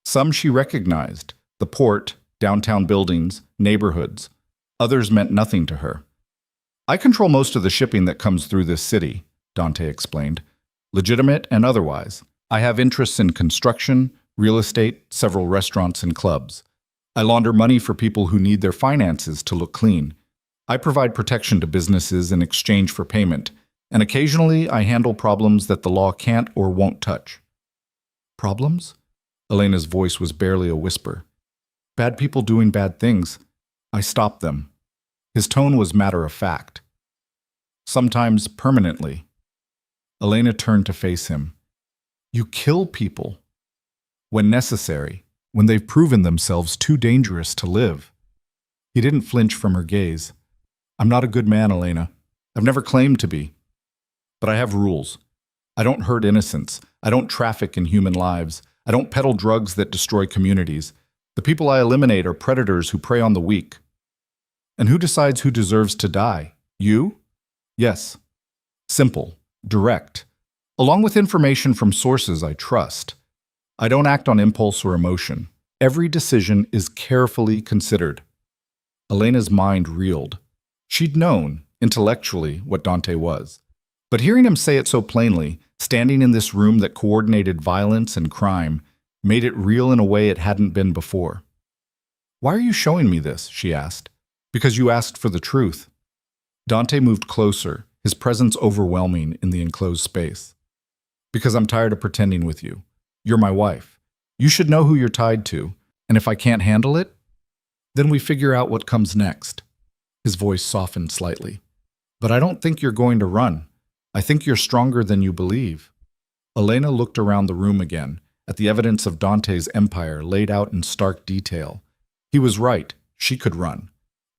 Some she recognized: the port, downtown buildings, neighborhoods. Others meant nothing to her. "I control most of the shipping that comes through this city," Dante explained. "Legitimate and otherwise. I have interests in construction, real estate, several restaurants and clubs. I launder money for people who need their finances to look clean. I provide protection to businesses in exchange for payment, and occasionally I handle problems that the law can't or won't touch." "Problems?" Elena's voice was barely a whisper. "Bad people doing bad things. I stop them." His tone was matter of fact. "Sometimes permanently." Elena turned to face him. "You kill people." "When necessary, when they've proven themselves too dangerous to live." He didn't flinch from her gaze. "I'm not a good man, Elena. I've never claimed to be. But I have rules. I don't hurt innocents. I don't traffic in human lives. I don't peddle drugs that destroy communities. The people I eliminate are predators who prey on the weak." "And who decides who deserves to die? You?" "Yes. Simple, direct, along with information from sources I trust. I don't act on impulse or emotion. Every decision is carefully considered." Elena's mind reeled. She'd known, intellectually, what Dante was. But hearing him say it so plainly, standing in this room that coordinated violence and crime, made it real in a way it hadn't been before. "Why are you showing me this?" she asked. "Because you asked for the truth." Dante moved closer, his presence overwhelming in the enclosed space. "Because I'm tired of pretending with you. You're my wife. You should know who you're tied to, and if I can't handle it, then we figure out what comes next." His voice softened slightly. "But I don't think you're going to run. I think you're stronger than you believe." Elena looked around the room again, at the evidence of Dante's empire laid out in stark detail. He was right. She could run.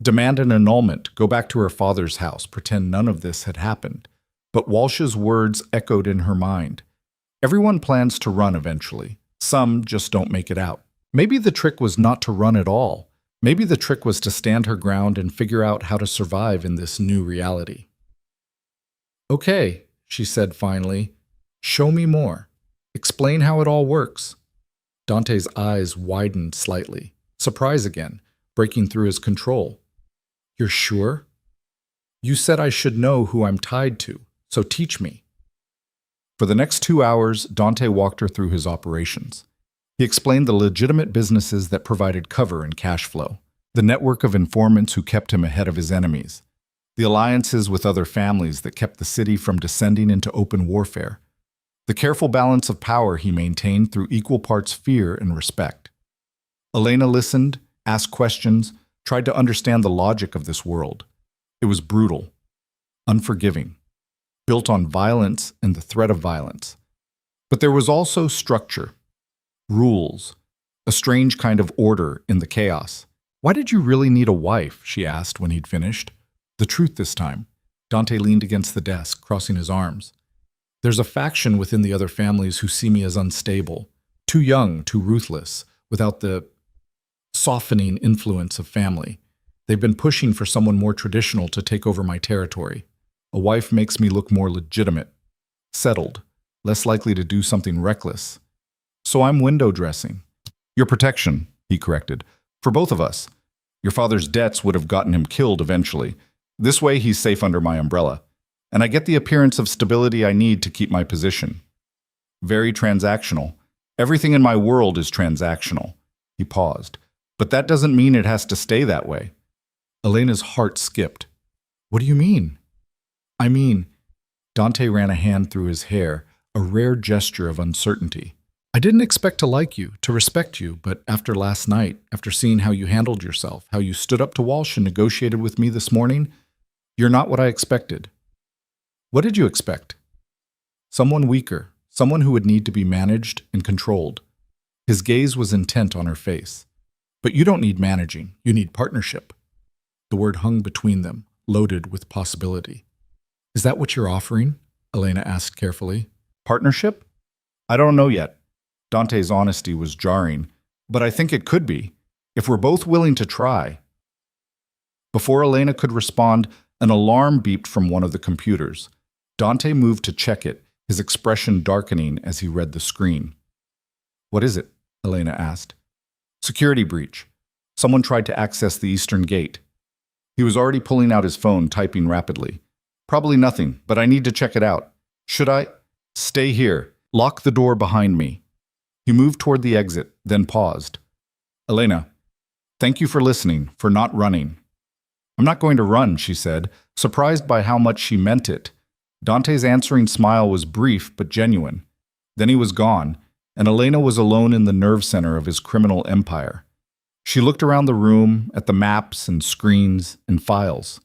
Demand an annulment, go back to her father's house, pretend none of this had happened. But Walsh's words echoed in her mind. Everyone plans to run eventually. Some just don't make it out. Maybe the trick was not to run at all. Maybe the trick was to stand her ground and figure out how to survive in this new reality. "Okay," she said finally. "Show me more. Explain how it all works." Dante's eyes widened slightly. Surprise again, breaking through his control. "You're sure? You said I should know who I'm tied to, so teach me." For the next 2 hours, Dante walked her through his operations. He explained the legitimate businesses that provided cover and cash flow, the network of informants who kept him ahead of his enemies, the alliances with other families that kept the city from descending into open warfare, the careful balance of power he maintained through equal parts fear and respect. Elena listened, asked questions, tried to understand the logic of this world. It was brutal, unforgiving, built on violence and the threat of violence. But there was also structure, rules, a strange kind of order in the chaos. "Why did you really need a wife?" she asked when he'd finished. "The truth this time." Dante leaned against the desk, crossing his arms. "There's a faction within the other families who see me as unstable, too young, too ruthless, without the softening influence of family. They've been pushing for someone more traditional to take over my territory. A wife makes me look more legitimate, settled, less likely to do something reckless. So I'm window dressing." "Your protection," he corrected. "For both of us. Your father's debts would have gotten him killed eventually. This way he's safe under my umbrella. And I get the appearance of stability I need to keep my position." "Very transactional. Everything in my world is transactional." He paused. "But that doesn't mean it has to stay that way." Elena's heart skipped. "What do you mean?" "I mean," Dante ran a hand through his hair, a rare gesture of uncertainty. "I didn't expect to like you, to respect you, but after last night, after seeing how you handled yourself, how you stood up to Walsh and negotiated with me this morning, you're not what I expected." "What did you expect?" Someone weaker, someone who would need to be managed and controlled. His gaze was intent on her face. But you don't need managing, you need partnership. The word hung between them, loaded with possibility. Is that what you're offering? Elena asked carefully. Partnership? I don't know yet. Dante's honesty was jarring, but I think it could be, if we're both willing to try. Before Elena could respond, an alarm beeped from one of the computers. Dante moved to check it, his expression darkening as he read the screen. What is it? Elena asked. Security breach. Someone tried to access the eastern gate. He was already pulling out his phone, typing rapidly. Probably nothing, but I need to check it out. Should I? Stay here. Lock the door behind me. He moved toward the exit, then paused. Elena, thank you for listening, for not running. I'm not going to run, she said, surprised by how much she meant it. Dante's answering smile was brief but genuine. Then he was gone, and Elena was alone in the nerve center of his criminal empire. She looked around the room, at the maps and screens and files.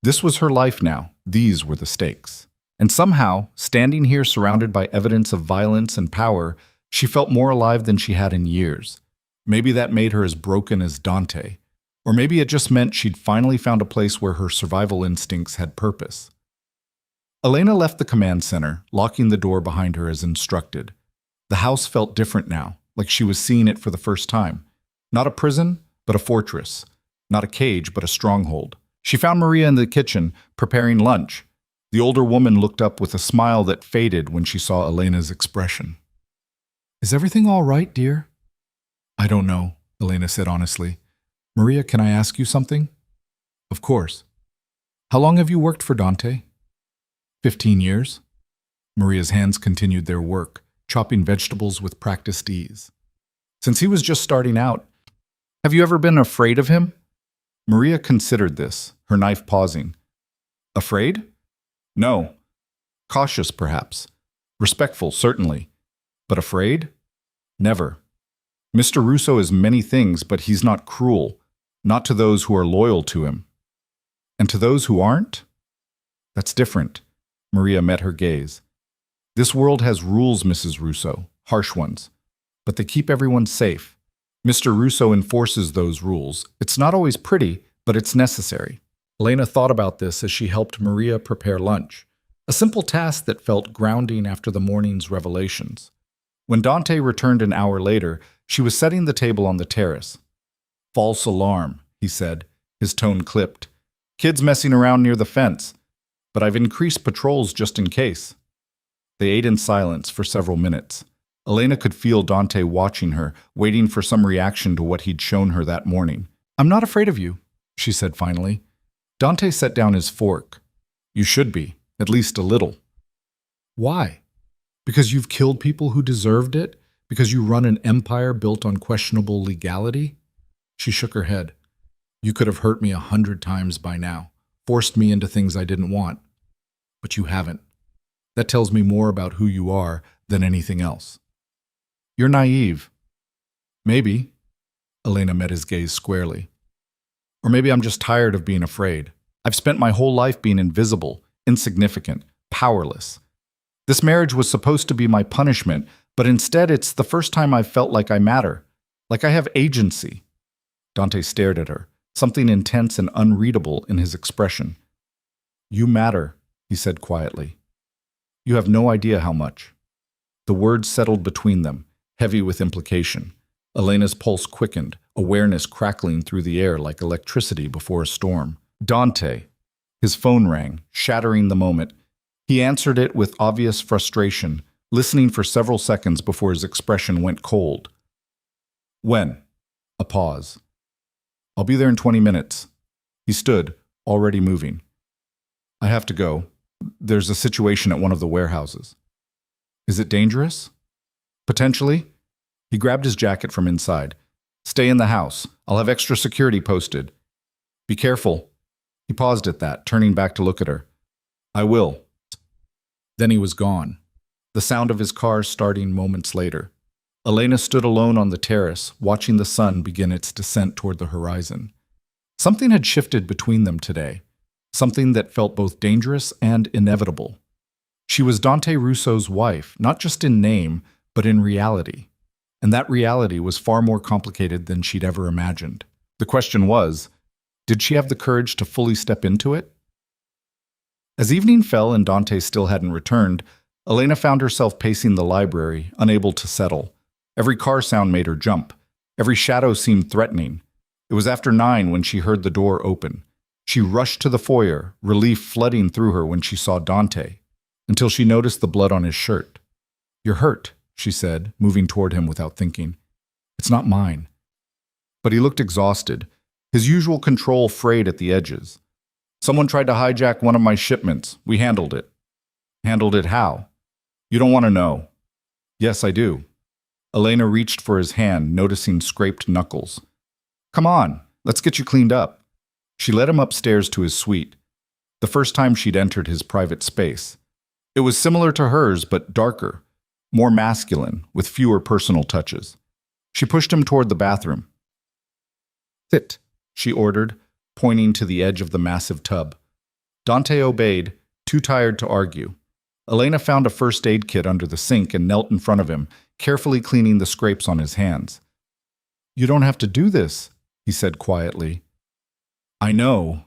This was her life now. These were the stakes. And somehow, standing here surrounded by evidence of violence and power, she felt more alive than she had in years. Maybe that made her as broken as Dante. Or maybe it just meant she'd finally found a place where her survival instincts had purpose. Elena left the command center, locking the door behind her as instructed. The house felt different now, like she was seeing it for the first time. Not a prison, but a fortress. Not a cage, but a stronghold. She found Maria in the kitchen, preparing lunch. The older woman looked up with a smile that faded when she saw Elena's expression. Is everything all right, dear? I don't know, Elena said honestly. Maria, can I ask you something? Of course. How long have you worked for Dante? 15 years. Maria's hands continued their work, chopping vegetables with practiced ease. Since he was just starting out, have you ever been afraid of him? Maria considered this, her knife pausing. Afraid? No. Cautious, perhaps. Respectful, certainly. But afraid? Never. Mr. Russo is many things, but he's not cruel, not to those who are loyal to him. And to those who aren't? That's different. Maria met her gaze. This world has rules, Mrs. Russo, harsh ones. But they keep everyone safe. Mr. Russo enforces those rules. It's not always pretty, but it's necessary. Elena thought about this as she helped Maria prepare lunch, a simple task that felt grounding after the morning's revelations. When Dante returned an hour later, she was setting the table on the terrace. False alarm, he said, his tone clipped. Kids messing around near the fence. But I've increased patrols just in case. They ate in silence for several minutes. Elena could feel Dante watching her, waiting for some reaction to what he'd shown her that morning. I'm not afraid of you, she said finally. Dante set down his fork. You should be, at least a little. Why? Because you've killed people who deserved it? Because you run an empire built on questionable legality? She shook her head. You could have hurt me 100 times by now, forced me into things I didn't want. But you haven't. That tells me more about who you are than anything else. You're naive. Maybe. Elena met his gaze squarely. Or maybe I'm just tired of being afraid. I've spent my whole life being invisible, insignificant, powerless. This marriage was supposed to be my punishment, but instead it's the first time I've felt like I matter, like I have agency. Dante stared at her, something intense and unreadable in his expression. You matter, he said quietly. You have no idea how much. The words settled between them, heavy with implication. Elena's pulse quickened, awareness crackling through the air like electricity before a storm. Dante. His phone rang, shattering the moment. He answered it with obvious frustration, listening for several seconds before his expression went cold. When? A pause. I'll be there in 20 minutes. He stood, already moving. I have to go. There's a situation at one of the warehouses. Is it dangerous? Potentially. He grabbed his jacket from inside. Stay in the house. I'll have extra security posted. Be careful. He paused at that, turning back to look at her. I will. Then he was gone, the sound of his car starting moments later. Elena stood alone on the terrace, watching the sun begin its descent toward the horizon. Something had shifted between them today, something that felt both dangerous and inevitable. She was Dante Russo's wife, not just in name, but in reality. And that reality was far more complicated than she'd ever imagined. The question was, did she have the courage to fully step into it? As evening fell and Dante still hadn't returned, Elena found herself pacing the library, unable to settle. Every car sound made her jump. Every shadow seemed threatening. It was after 9 when she heard the door open. She rushed to the foyer, relief flooding through her when she saw Dante, until she noticed the blood on his shirt. "You're hurt," she said, moving toward him without thinking. "It's not mine." But he looked exhausted, his usual control frayed at the edges. "Someone tried to hijack one of my shipments. We handled it." "Handled it how?" "You don't want to know." "Yes, I do." Elena reached for his hand, noticing scraped knuckles. "Come on, let's get you cleaned up." She led him upstairs to his suite, the first time she'd entered his private space. It was similar to hers, but darker, more masculine, with fewer personal touches. She pushed him toward the bathroom. "Sit," she ordered, pointing to the edge of the massive tub. Dante obeyed, too tired to argue. Elena found a first aid kit under the sink and knelt in front of him, carefully cleaning the scrapes on his hands. "You don't have to do this," he said quietly. "I know."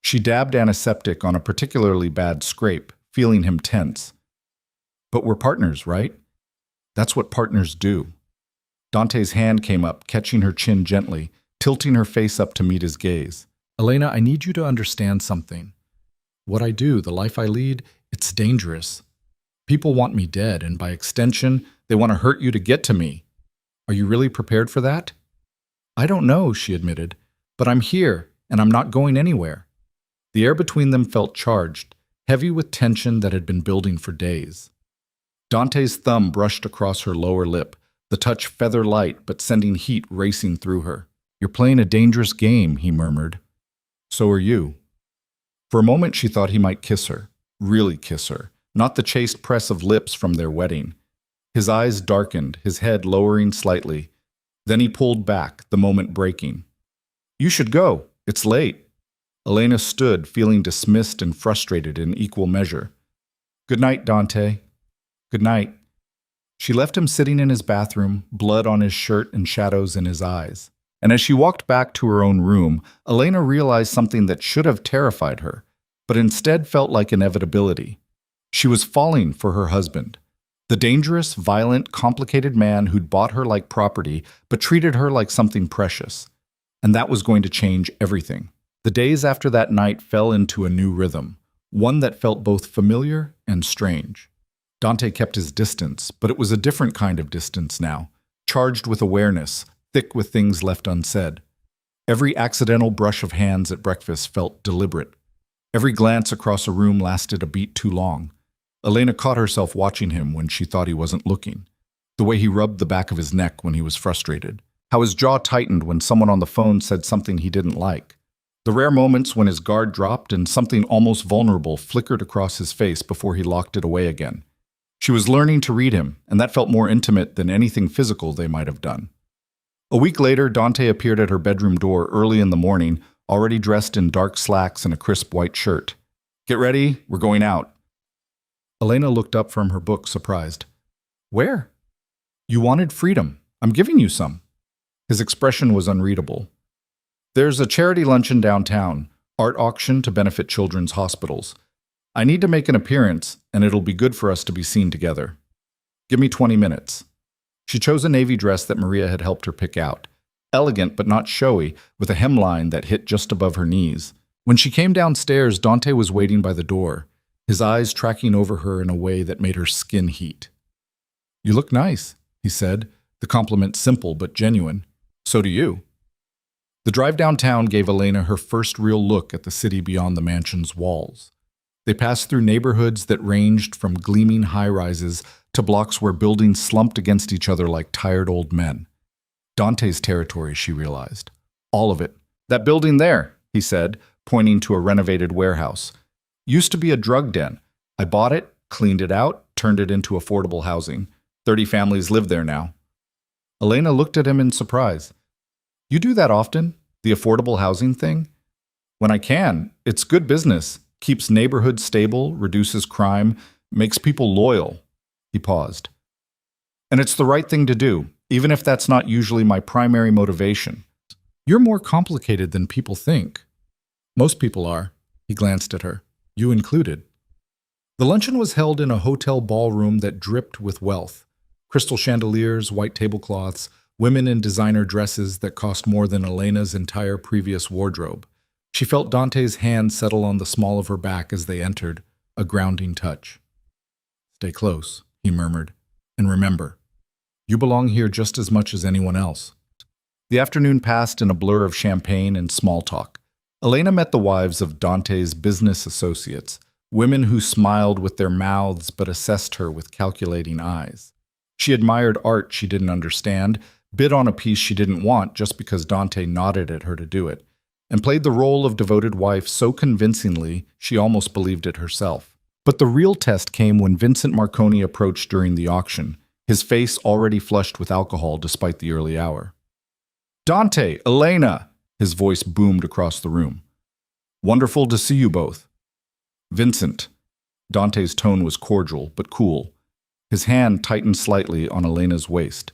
She dabbed antiseptic on a particularly bad scrape, feeling him tense. "But we're partners, right? That's what partners do." Dante's hand came up, catching her chin gently, tilting her face up to meet his gaze. "Elena, I need you to understand something. What I do, the life I lead, it's dangerous. People want me dead, and by extension, they want to hurt you to get to me. Are you really prepared for that?" "I don't know," she admitted, "but I'm here, and I'm not going anywhere." The air between them felt charged, heavy with tension that had been building for days. Dante's thumb brushed across her lower lip, the touch feather light but sending heat racing through her. "You're playing a dangerous game," he murmured. "So are you." For a moment she thought he might kiss her, really kiss her, not the chaste press of lips from their wedding. His eyes darkened, his head lowering slightly. Then he pulled back, the moment breaking. "You should go. It's late." Elena stood, feeling dismissed and frustrated in equal measure. "Good night, Dante." "Good night." She left him sitting in his bathroom, blood on his shirt and shadows in his eyes. And as she walked back to her own room, Elena realized something that should have terrified her, but instead felt like inevitability. She was falling for her husband. The dangerous, violent, complicated man who'd bought her like property, but treated her like something precious. And that was going to change everything. The days after that night fell into a new rhythm, one that felt both familiar and strange. Dante kept his distance, but it was a different kind of distance now, charged with awareness, thick with things left unsaid. Every accidental brush of hands at breakfast felt deliberate. Every glance across a room lasted a beat too long. Elena caught herself watching him when she thought he wasn't looking. The way he rubbed the back of his neck when he was frustrated. How his jaw tightened when someone on the phone said something he didn't like. The rare moments when his guard dropped and something almost vulnerable flickered across his face before he locked it away again. She was learning to read him, and that felt more intimate than anything physical they might have done. A week later, Dante appeared at her bedroom door early in the morning, already dressed in dark slacks and a crisp white shirt. "Get ready, we're going out." Elena looked up from her book, surprised. "Where?" "You wanted freedom. I'm giving you some." His expression was unreadable. "There's a charity luncheon downtown, art auction to benefit children's hospitals. I need to make an appearance, and it'll be good for us to be seen together. Give me 20 minutes. She chose a navy dress that Maria had helped her pick out. Elegant but not showy, with a hemline that hit just above her knees. When she came downstairs, Dante was waiting by the door, his eyes tracking over her in a way that made her skin heat. "You look nice," he said, the compliment simple but genuine. "So do you." The drive downtown gave Elena her first real look at the city beyond the mansion's walls. They passed through neighborhoods that ranged from gleaming high-rises to blocks where buildings slumped against each other like tired old men. Dante's territory, she realized. All of it. "That building there," he said, pointing to a renovated warehouse. "Used to be a drug den. I bought it, cleaned it out, turned it into affordable housing. 30 families live there now." Elena looked at him in surprise. "You do that often? The affordable housing thing?" "When I can. It's good business. Keeps neighborhoods stable, reduces crime, makes people loyal. He paused. And it's the right thing to do, even if that's not usually my primary motivation. You're more complicated than people think. Most people are. He glanced at her. You included. The luncheon was held in a hotel ballroom that dripped with wealth. Crystal chandeliers, white tablecloths, women in designer dresses that cost more than Elena's entire previous wardrobe. She felt Dante's hand settle on the small of her back as they entered, a grounding touch. Stay close, he murmured, and remember, you belong here just as much as anyone else. The afternoon passed in a blur of champagne and small talk. Elena met the wives of Dante's business associates, women who smiled with their mouths but assessed her with calculating eyes. She admired art she didn't understand, bid on a piece she didn't want just because Dante nodded at her to do it, and played the role of devoted wife so convincingly she almost believed it herself. But the real test came when Vincent Marconi approached during the auction, his face already flushed with alcohol despite the early hour. Dante, Elena! His voice boomed across the room. Wonderful to see you both. Vincent. Dante's tone was cordial, but cool. His hand tightened slightly on Elena's waist.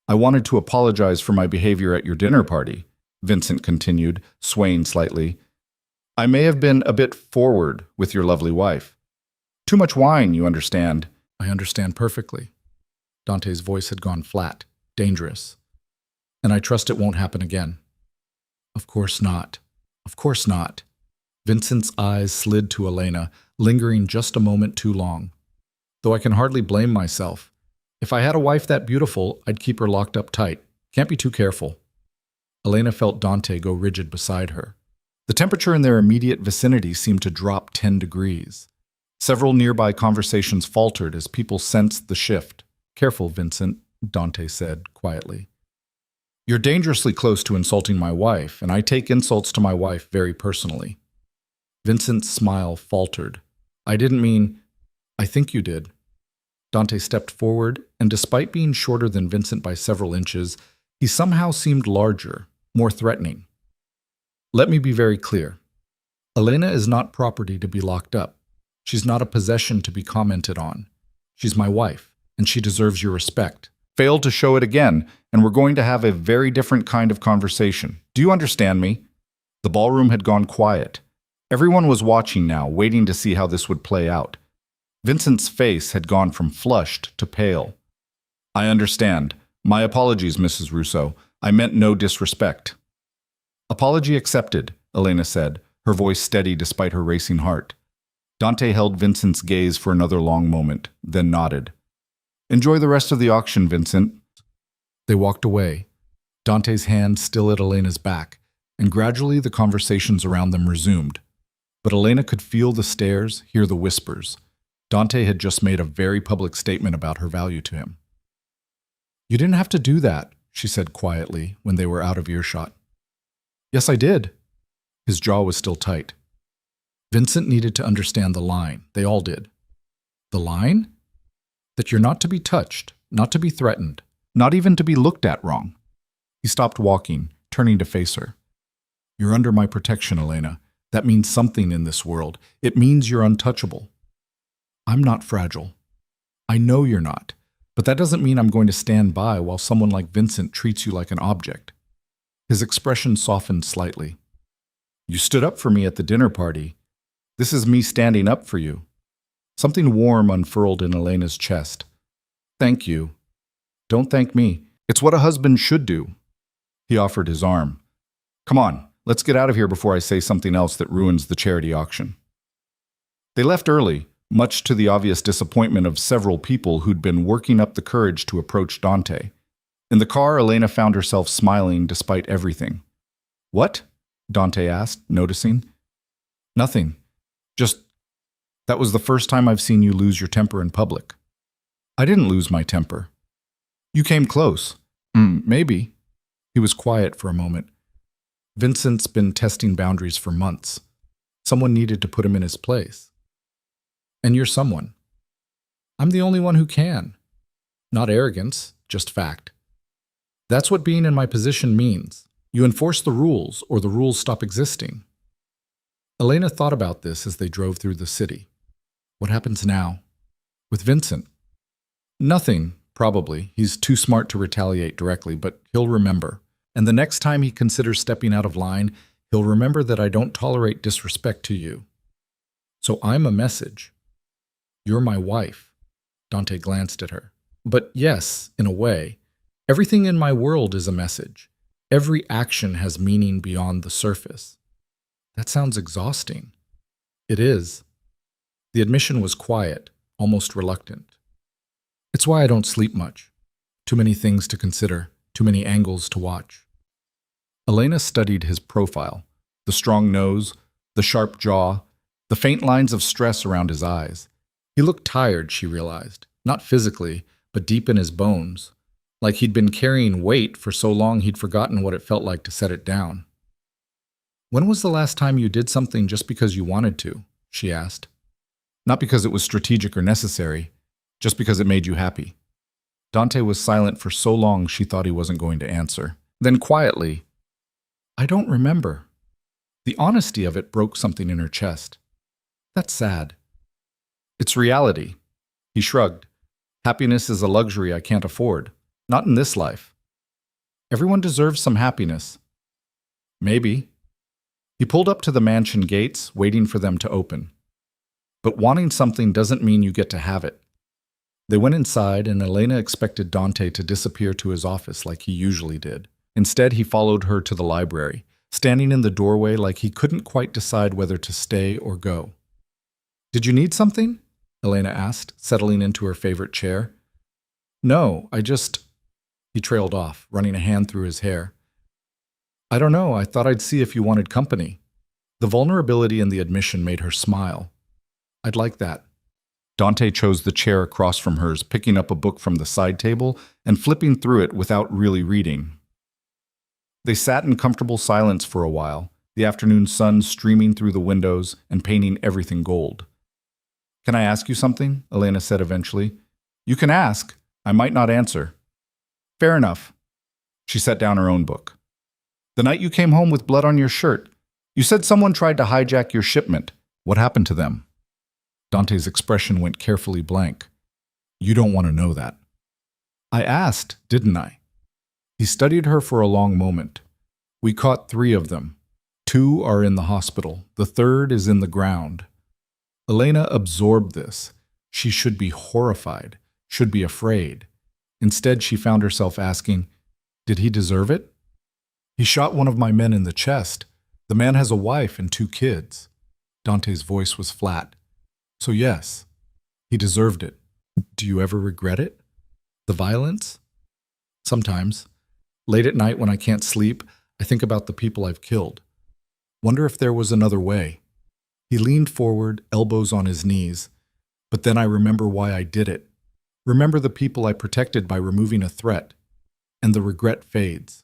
I wanted to apologize for my behavior at your dinner party, Vincent continued, swaying slightly. I may have been a bit forward with your lovely wife. Too much wine, you understand. I understand perfectly. Dante's voice had gone flat, dangerous. And I trust it won't happen again. Of course not. Of course not. Vincent's eyes slid to Elena, lingering just a moment too long. Though I can hardly blame myself. If I had a wife that beautiful, I'd keep her locked up tight. Can't be too careful. Elena felt Dante go rigid beside her. The temperature in their immediate vicinity seemed to drop 10 degrees. Several nearby conversations faltered as people sensed the shift. Careful, Vincent, Dante said quietly. You're dangerously close to insulting my wife, and I take insults to my wife very personally. Vincent's smile faltered. I didn't mean, I think you did. Dante stepped forward, and despite being shorter than Vincent by several inches, he somehow seemed larger, more threatening. Let me be very clear. Elena is not property to be locked up. She's not a possession to be commented on. She's my wife, and she deserves your respect. Failed to show it again, and we're going to have a very different kind of conversation. Do you understand me? The ballroom had gone quiet. Everyone was watching now, waiting to see how this would play out. Vincent's face had gone from flushed to pale. I understand. My apologies, Mrs. Russo. I meant no disrespect. Apology accepted, Elena said, her voice steady despite her racing heart. Dante held Vincent's gaze for another long moment, then nodded. Enjoy the rest of the auction, Vincent. They walked away, Dante's hand still at Elena's back, and gradually the conversations around them resumed. But Elena could feel the stares, hear the whispers. Dante had just made a very public statement about her value to him. You didn't have to do that, she said quietly when they were out of earshot. Yes, I did. His jaw was still tight. Vincent needed to understand the line. They all did. The line? That you're not to be touched, not to be threatened, not even to be looked at wrong. He stopped walking, turning to face her. You're under my protection, Elena. That means something in this world. It means you're untouchable. I'm not fragile. I know you're not, but that doesn't mean I'm going to stand by while someone like Vincent treats you like an object. His expression softened slightly. You stood up for me at the dinner party. This is me standing up for you. Something warm unfurled in Elena's chest. Thank you. Don't thank me. It's what a husband should do. He offered his arm. Come on, let's get out of here before I say something else that ruins the charity auction. They left early, much to the obvious disappointment of several people who'd been working up the courage to approach Dante. In the car, Elena found herself smiling despite everything. What? Dante asked, noticing. Nothing. Just, that was the first time I've seen you lose your temper in public. I didn't lose my temper. You came close. Maybe. He was quiet for a moment. Vincent's been testing boundaries for months. Someone needed to put him in his place. And you're someone. I'm the only one who can. Not arrogance, just fact. That's what being in my position means. You enforce the rules, or the rules stop existing. Elena thought about this as they drove through the city. What happens now? With Vincent? Nothing, probably. He's too smart to retaliate directly, but he'll remember. And the next time he considers stepping out of line, he'll remember that I don't tolerate disrespect to you. So I'm a message. You're my wife. Dante glanced at her. But yes, in a way. Everything in my world is a message. Every action has meaning beyond the surface. That sounds exhausting. It is. The admission was quiet, almost reluctant. It's why I don't sleep much. Too many things to consider, too many angles to watch. Elena studied his profile, the strong nose, the sharp jaw, the faint lines of stress around his eyes. He looked tired, she realized, not physically, but deep in his bones, like he'd been carrying weight for so long he'd forgotten what it felt like to set it down. When was the last time you did something just because you wanted to? She asked. Not because it was strategic or necessary, just because it made you happy. Dante was silent for so long she thought he wasn't going to answer. Then quietly, I don't remember. The honesty of it broke something in her chest. That's sad. It's reality. He shrugged. Happiness is a luxury I can't afford. Not in this life. Everyone deserves some happiness. Maybe. He pulled up to the mansion gates, waiting for them to open. But wanting something doesn't mean you get to have it. They went inside, and Elena expected Dante to disappear to his office like he usually did. Instead, he followed her to the library, standing in the doorway like he couldn't quite decide whether to stay or go. Did you need something? Elena asked, settling into her favorite chair. No, I just... He trailed off, running a hand through his hair. I don't know, I thought I'd see if you wanted company. The vulnerability in the admission made her smile. I'd like that. Dante chose the chair across from hers, picking up a book from the side table and flipping through it without really reading. They sat in comfortable silence for a while, the afternoon sun streaming through the windows and painting everything gold. Can I ask you something? Elena said eventually. You can ask. I might not answer. Fair enough. She set down her own book. The night you came home with blood on your shirt, you said someone tried to hijack your shipment. What happened to them? Dante's expression went carefully blank. You don't want to know that. I asked, didn't I? He studied her for a long moment. We caught 3 of them. 2 are in the hospital. The 3rd is in the ground. Elena absorbed this. She should be horrified, should be afraid. Instead, she found herself asking, did he deserve it? He shot one of my men in the chest. The man has a wife and 2 kids. Dante's voice was flat. So yes, he deserved it. Do you ever regret it? The violence? Sometimes. Late at night when I can't sleep, I think about the people I've killed. Wonder if there was another way. He leaned forward, elbows on his knees. But then I remember why I did it. Remember the people I protected by removing a threat. And the regret fades.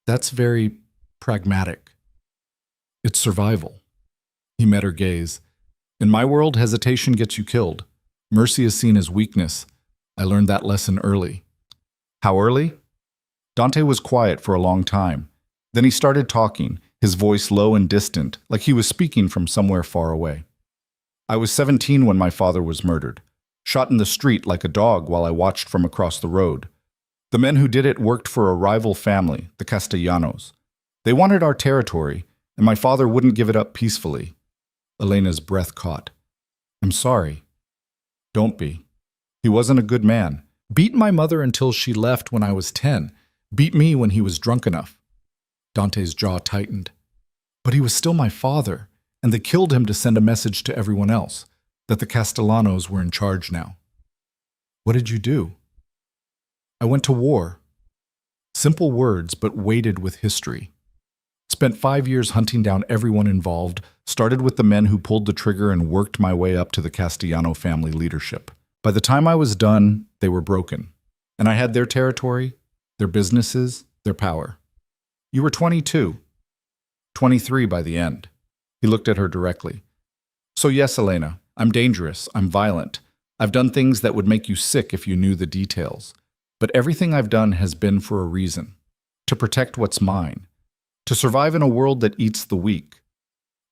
That's very pragmatic. It's survival. He met her gaze. In my world, hesitation gets you killed. Mercy is seen as weakness. I learned that lesson early. How early? Dante was quiet for a long time. Then he started talking, his voice low and distant, like he was speaking from somewhere far away. I was 17 when my father was murdered, shot in the street like a dog while I watched from across the road. The men who did it worked for a rival family, the Castellanos. They wanted our territory, and my father wouldn't give it up peacefully. Elena's breath caught. I'm sorry. Don't be. He wasn't a good man. Beat my mother until she left when I was 10. Beat me when he was drunk enough. Dante's jaw tightened. But he was still my father, and they killed him to send a message to everyone else, that the Castellanos were in charge now. What did you do? I went to war. Simple words, but weighted with history. Spent 5 years hunting down everyone involved, started with the men who pulled the trigger and worked my way up to the Castellano family leadership. By the time I was done, they were broken. And I had their territory, their businesses, their power. You were 22. 23 by the end. He looked at her directly. So yes, Elena, I'm dangerous, I'm violent. I've done things that would make you sick if you knew the details. But everything I've done has been for a reason. To protect what's mine. To survive in a world that eats the weak.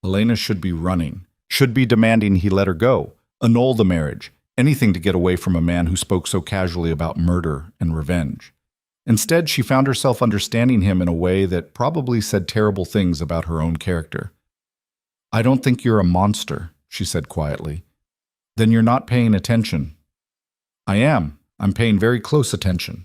Elena should be running, should be demanding he let her go, annul the marriage, anything to get away from a man who spoke so casually about murder and revenge. Instead, she found herself understanding him in a way that probably said terrible things about her own character. "I don't think you're a monster," she said quietly. "Then you're not paying attention." "I am. I'm paying very close attention."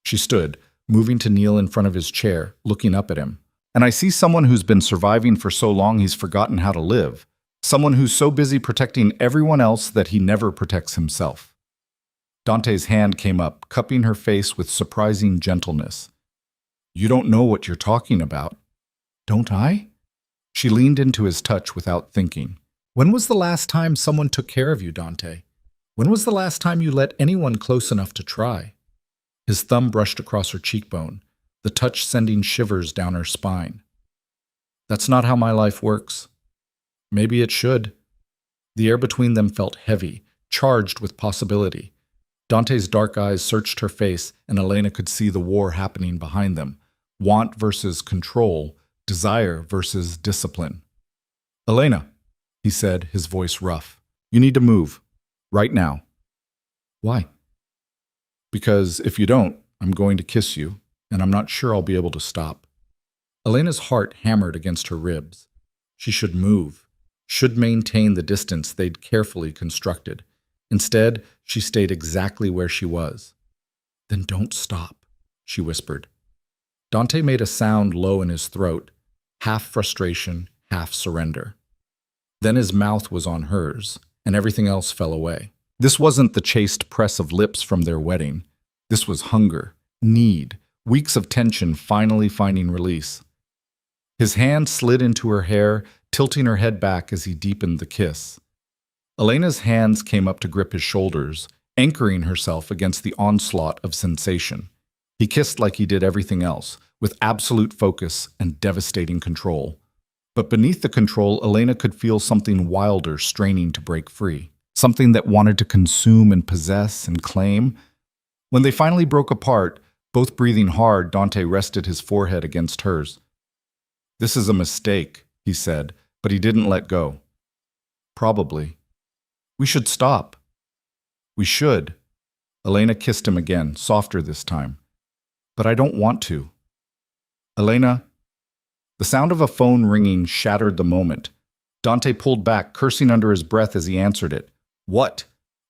She stood, moving to kneel in front of his chair, looking up at him. "And I see someone who's been surviving for so long he's forgotten how to live. Someone who's so busy protecting everyone else that he never protects himself." Dante's hand came up, cupping her face with surprising gentleness. "You don't know what you're talking about." "Don't I?" She leaned into his touch without thinking. "When was the last time someone took care of you, Dante? When was the last time you let anyone close enough to try?" His thumb brushed across her cheekbone, the touch sending shivers down her spine. "That's not how my life works." Maybe it should. The air between them felt heavy, charged with possibility. Dante's dark eyes searched her face, and Elena could see the war happening behind them. Want versus control, desire versus discipline. "Elena," he said, his voice rough, "you need to move. Right now." "Why?" "Because if you don't, I'm going to kiss you, and I'm not sure I'll be able to stop." Elena's heart hammered against her ribs. She should move, should maintain the distance they'd carefully constructed. Instead, she stayed exactly where she was. "Then don't stop," she whispered. Dante made a sound low in his throat, half frustration, half surrender. Then his mouth was on hers, and everything else fell away. This wasn't the chaste press of lips from their wedding. This was hunger, need, weeks of tension finally finding release. His hand slid into her hair, tilting her head back as he deepened the kiss. Elena's hands came up to grip his shoulders, anchoring herself against the onslaught of sensation. He kissed like he did everything else, with absolute focus and devastating control. But beneath the control, Elena could feel something wilder straining to break free, something that wanted to consume and possess and claim. When they finally broke apart, both breathing hard, Dante rested his forehead against hers. "This is a mistake," he said, but he didn't let go. "Probably. We should stop." "We should." Elena kissed him again, softer this time. "But I don't want to." "Elena." The sound of a phone ringing shattered the moment. Dante pulled back, cursing under his breath as he answered it. "What?"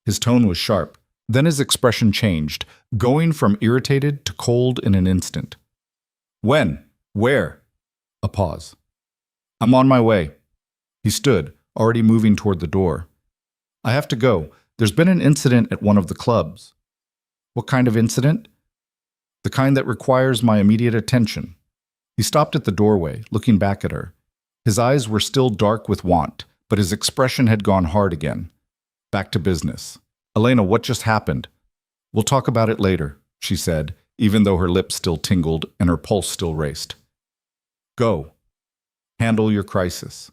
His tone was sharp. Then his expression changed, going from irritated to cold in an instant. "When? Where?" A pause. "I'm on my way." He stood, already moving toward the door. "I have to go. There's been an incident at one of the clubs." "What kind of incident?" "The kind that requires my immediate attention." He stopped at the doorway, looking back at her. His eyes were still dark with want, but his expression had gone hard again. Back to business. "Elena, what just happened?" "We'll talk about it later," she said, even though her lips still tingled and her pulse still raced. "Go. Handle your crisis."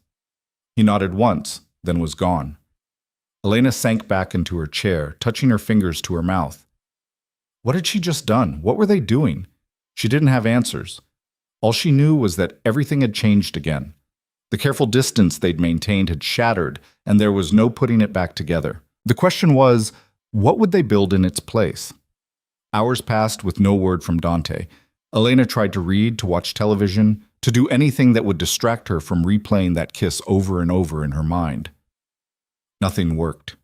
He nodded once, then was gone. Elena sank back into her chair, touching her fingers to her mouth. What had she just done? What were they doing? She didn't have answers. All she knew was that everything had changed again. The careful distance they'd maintained had shattered, and there was no putting it back together. The question was, what would they build in its place? Hours passed with no word from Dante. Elena tried to read, to watch television, to do anything that would distract her from replaying that kiss over and over in her mind. Nothing worked.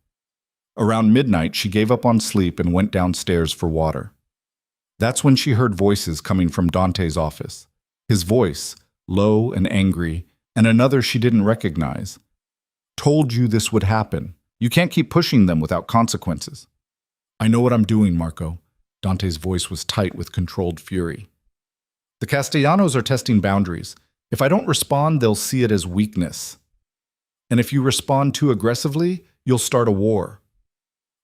Around midnight, she gave up on sleep and went downstairs for water. That's when she heard voices coming from Dante's office. His voice, low and angry, and another she didn't recognize. "Told you this would happen. You can't keep pushing them without consequences." "I know what I'm doing, Marco." Dante's voice was tight with controlled fury. "The Castellanos are testing boundaries. If I don't respond, they'll see it as weakness. And if you respond too aggressively, you'll start a war.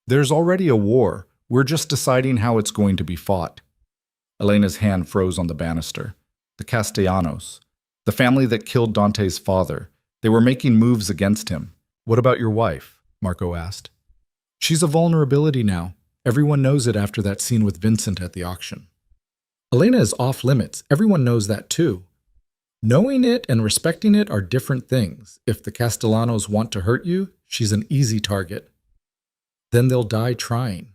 There's already a war. We're just deciding how it's going to be fought." Elena's hand froze on the banister. The Castellanos. The family that killed Dante's father. They were making moves against him. "What about your wife?" Marco asked. "She's a vulnerability now. Everyone knows it after that scene with Vincent at the auction." "Elena is off limits. Everyone knows that too. Knowing it and respecting it are different things. If the Castellanos want to hurt you, she's an easy target." Then they'll die trying.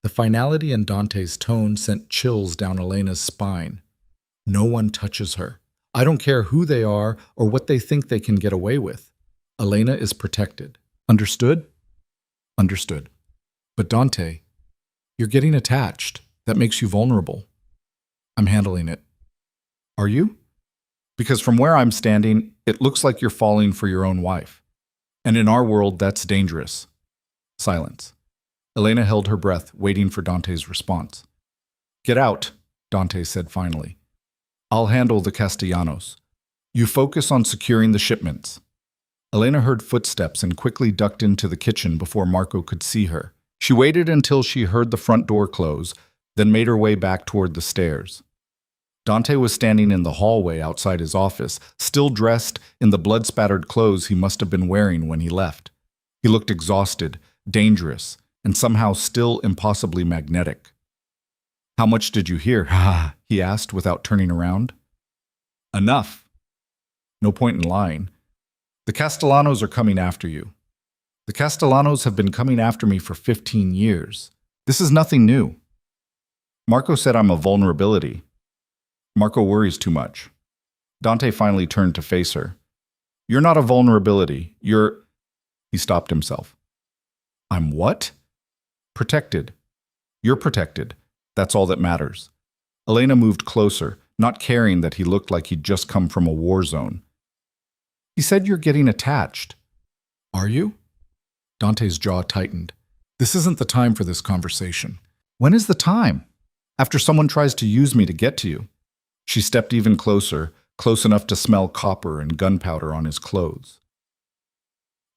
The finality in Dante's tone sent chills down Elena's spine. No one touches her. I don't care who they are or what they think they can get away with. Elena is protected. Understood? Understood. But Dante, you're getting attached. That makes you vulnerable. I'm handling it. Are you? Because from where I'm standing, it looks like you're falling for your own wife. And in our world, that's dangerous. Silence. Elena held her breath, waiting for Dante's response. Get out, Dante said finally. I'll handle the Castellanos. You focus on securing the shipments. Elena heard footsteps and quickly ducked into the kitchen before Marco could see her. She waited until she heard the front door close, then made her way back toward the stairs. Dante was standing in the hallway outside his office, still dressed in the blood-spattered clothes he must have been wearing when he left. He looked exhausted, dangerous, and somehow still impossibly magnetic. How much did you hear? He asked without turning around. Enough. No point in lying. The Castellanos are coming after you. The Castellanos have been coming after me for 15 years. This is nothing new. Marco said I'm a vulnerability. Marco worries too much. Dante finally turned to face her. You're not a vulnerability. You're... He stopped himself. I'm what? Protected. You're protected. That's all that matters. Elena moved closer, not caring that he looked like he'd just come from a war zone. He said you're getting attached. Are you? Dante's jaw tightened. This isn't the time for this conversation. When is the time? After someone tries to use me to get to you. She stepped even closer, close enough to smell copper and gunpowder on his clothes.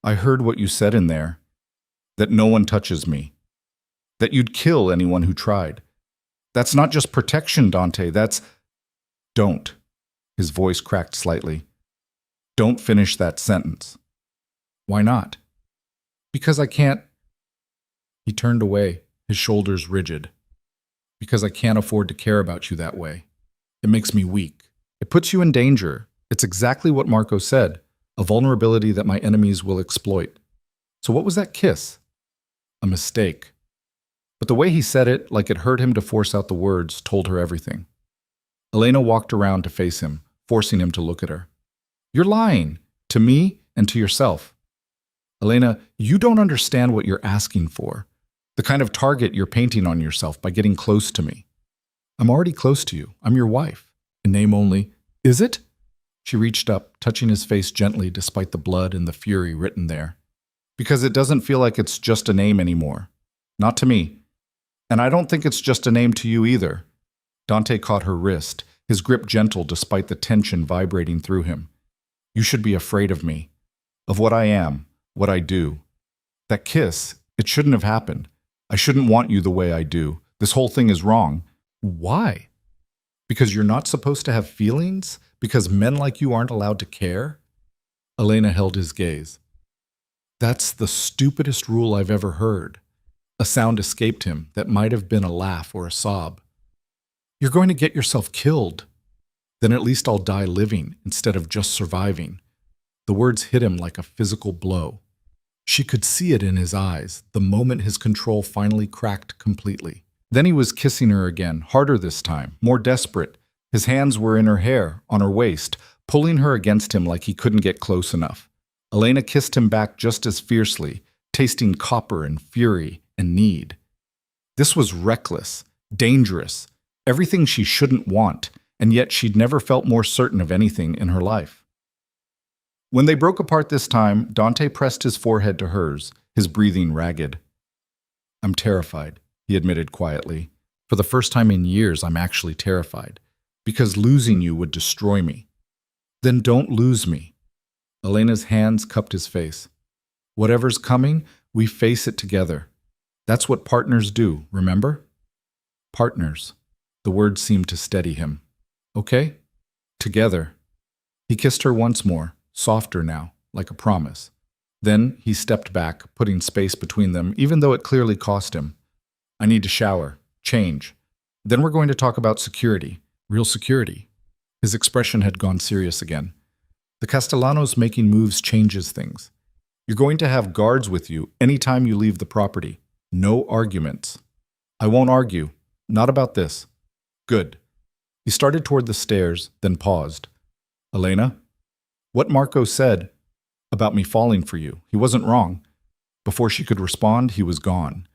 I heard what you said in there, that no one touches me, that you'd kill anyone who tried. That's not just protection, Dante, that's... Don't. His voice cracked slightly. Don't finish that sentence. Why not? Because I can't... He turned away, his shoulders rigid. Because I can't afford to care about you that way. It makes me weak. It puts you in danger. It's exactly what Marco said, a vulnerability that my enemies will exploit. So what was that kiss? A mistake. But the way he said it, like it hurt him to force out the words, told her everything. Elena walked around to face him, forcing him to look at her. You're lying, to me and to yourself. Elena, you don't understand what you're asking for, the kind of target you're painting on yourself by getting close to me. I'm already close to you. I'm your wife. In name only. Is it? She reached up, touching his face gently despite the blood and the fury written there. Because it doesn't feel like it's just a name anymore. Not to me. And I don't think it's just a name to you either. Dante caught her wrist, his grip gentle despite the tension vibrating through him. You should be afraid of me. Of what I am, what I do. That kiss, it shouldn't have happened. I shouldn't want you the way I do. This whole thing is wrong. Why? Because you're not supposed to have feelings? Because men like you aren't allowed to care? Elena held his gaze. That's the stupidest rule I've ever heard. A sound escaped him that might have been a laugh or a sob. You're going to get yourself killed. Then at least I'll die living instead of just surviving. The words hit him like a physical blow. She could see it in his eyes, the moment his control finally cracked completely. Then he was kissing her again, harder this time, more desperate. His hands were in her hair, on her waist, pulling her against him like he couldn't get close enough. Elena kissed him back just as fiercely, tasting copper and fury and need. This was reckless, dangerous, everything she shouldn't want, and yet she'd never felt more certain of anything in her life. When they broke apart this time, Dante pressed his forehead to hers, his breathing ragged. I'm terrified, he admitted quietly. For the first time in years, I'm actually terrified, because losing you would destroy me. Then don't lose me. Elena's hands cupped his face. Whatever's coming, we face it together. That's what partners do, remember? Partners. The words seemed to steady him. Okay? Together. He kissed her once more, softer now, like a promise. Then he stepped back, putting space between them, even though it clearly cost him. I need to shower, change. Then we're going to talk about security, real security. His expression had gone serious again. The Castellanos making moves changes things. You're going to have guards with you anytime you leave the property. No arguments. I won't argue. Not about this. Good. He started toward the stairs, then paused. Elena? What Marco said about me falling for you, he wasn't wrong. Before she could respond, he was gone,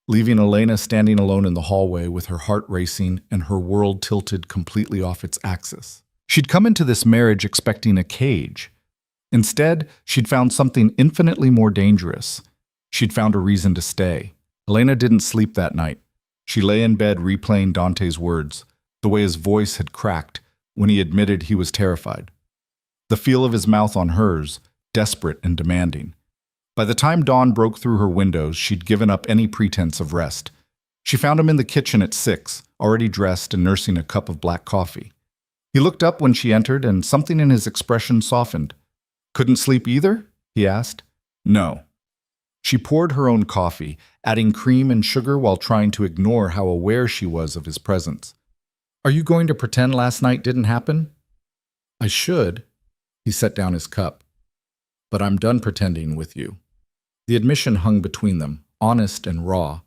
leaving Elena standing alone in the hallway with her heart racing and her world tilted completely off its axis. She'd come into this marriage expecting a cage. Instead, she'd found something infinitely more dangerous. She'd found a reason to stay. Elena didn't sleep that night. She lay in bed replaying Dante's words, the way his voice had cracked when he admitted he was terrified. The feel of his mouth on hers, desperate and demanding. By the time dawn broke through her windows, she'd given up any pretense of rest. She found him in the kitchen at 6, already dressed and nursing a cup of black coffee. He looked up when she entered, and something in his expression softened. Couldn't sleep either? He asked. No. She poured her own coffee, adding cream and sugar while trying to ignore how aware she was of his presence. Are you going to pretend last night didn't happen? I should. He set down his cup. But I'm done pretending with you. The admission hung between them, honest and raw.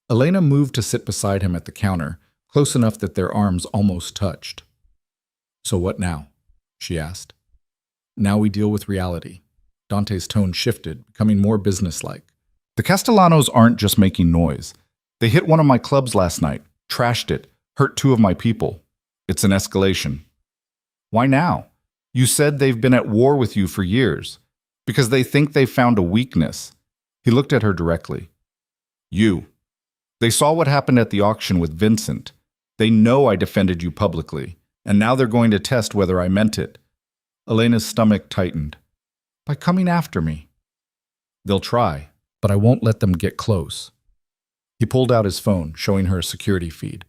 Elena moved to sit beside him at the counter, close enough that their arms almost touched. So what now? She asked. Now we deal with reality. Dante's tone shifted, becoming more businesslike. The Castellanos aren't just making noise. They hit one of my clubs last night, trashed it, hurt 2 of my people. It's an escalation. Why now? You said they've been at war with you for years. Because they think they've found a weakness. He looked at her directly. You. They saw what happened at the auction with Vincent. They know I defended you publicly, and now they're going to test whether I meant it. Elena's stomach tightened. By coming after me. They'll try, but I won't let them get close. He pulled out his phone, showing her a security feed.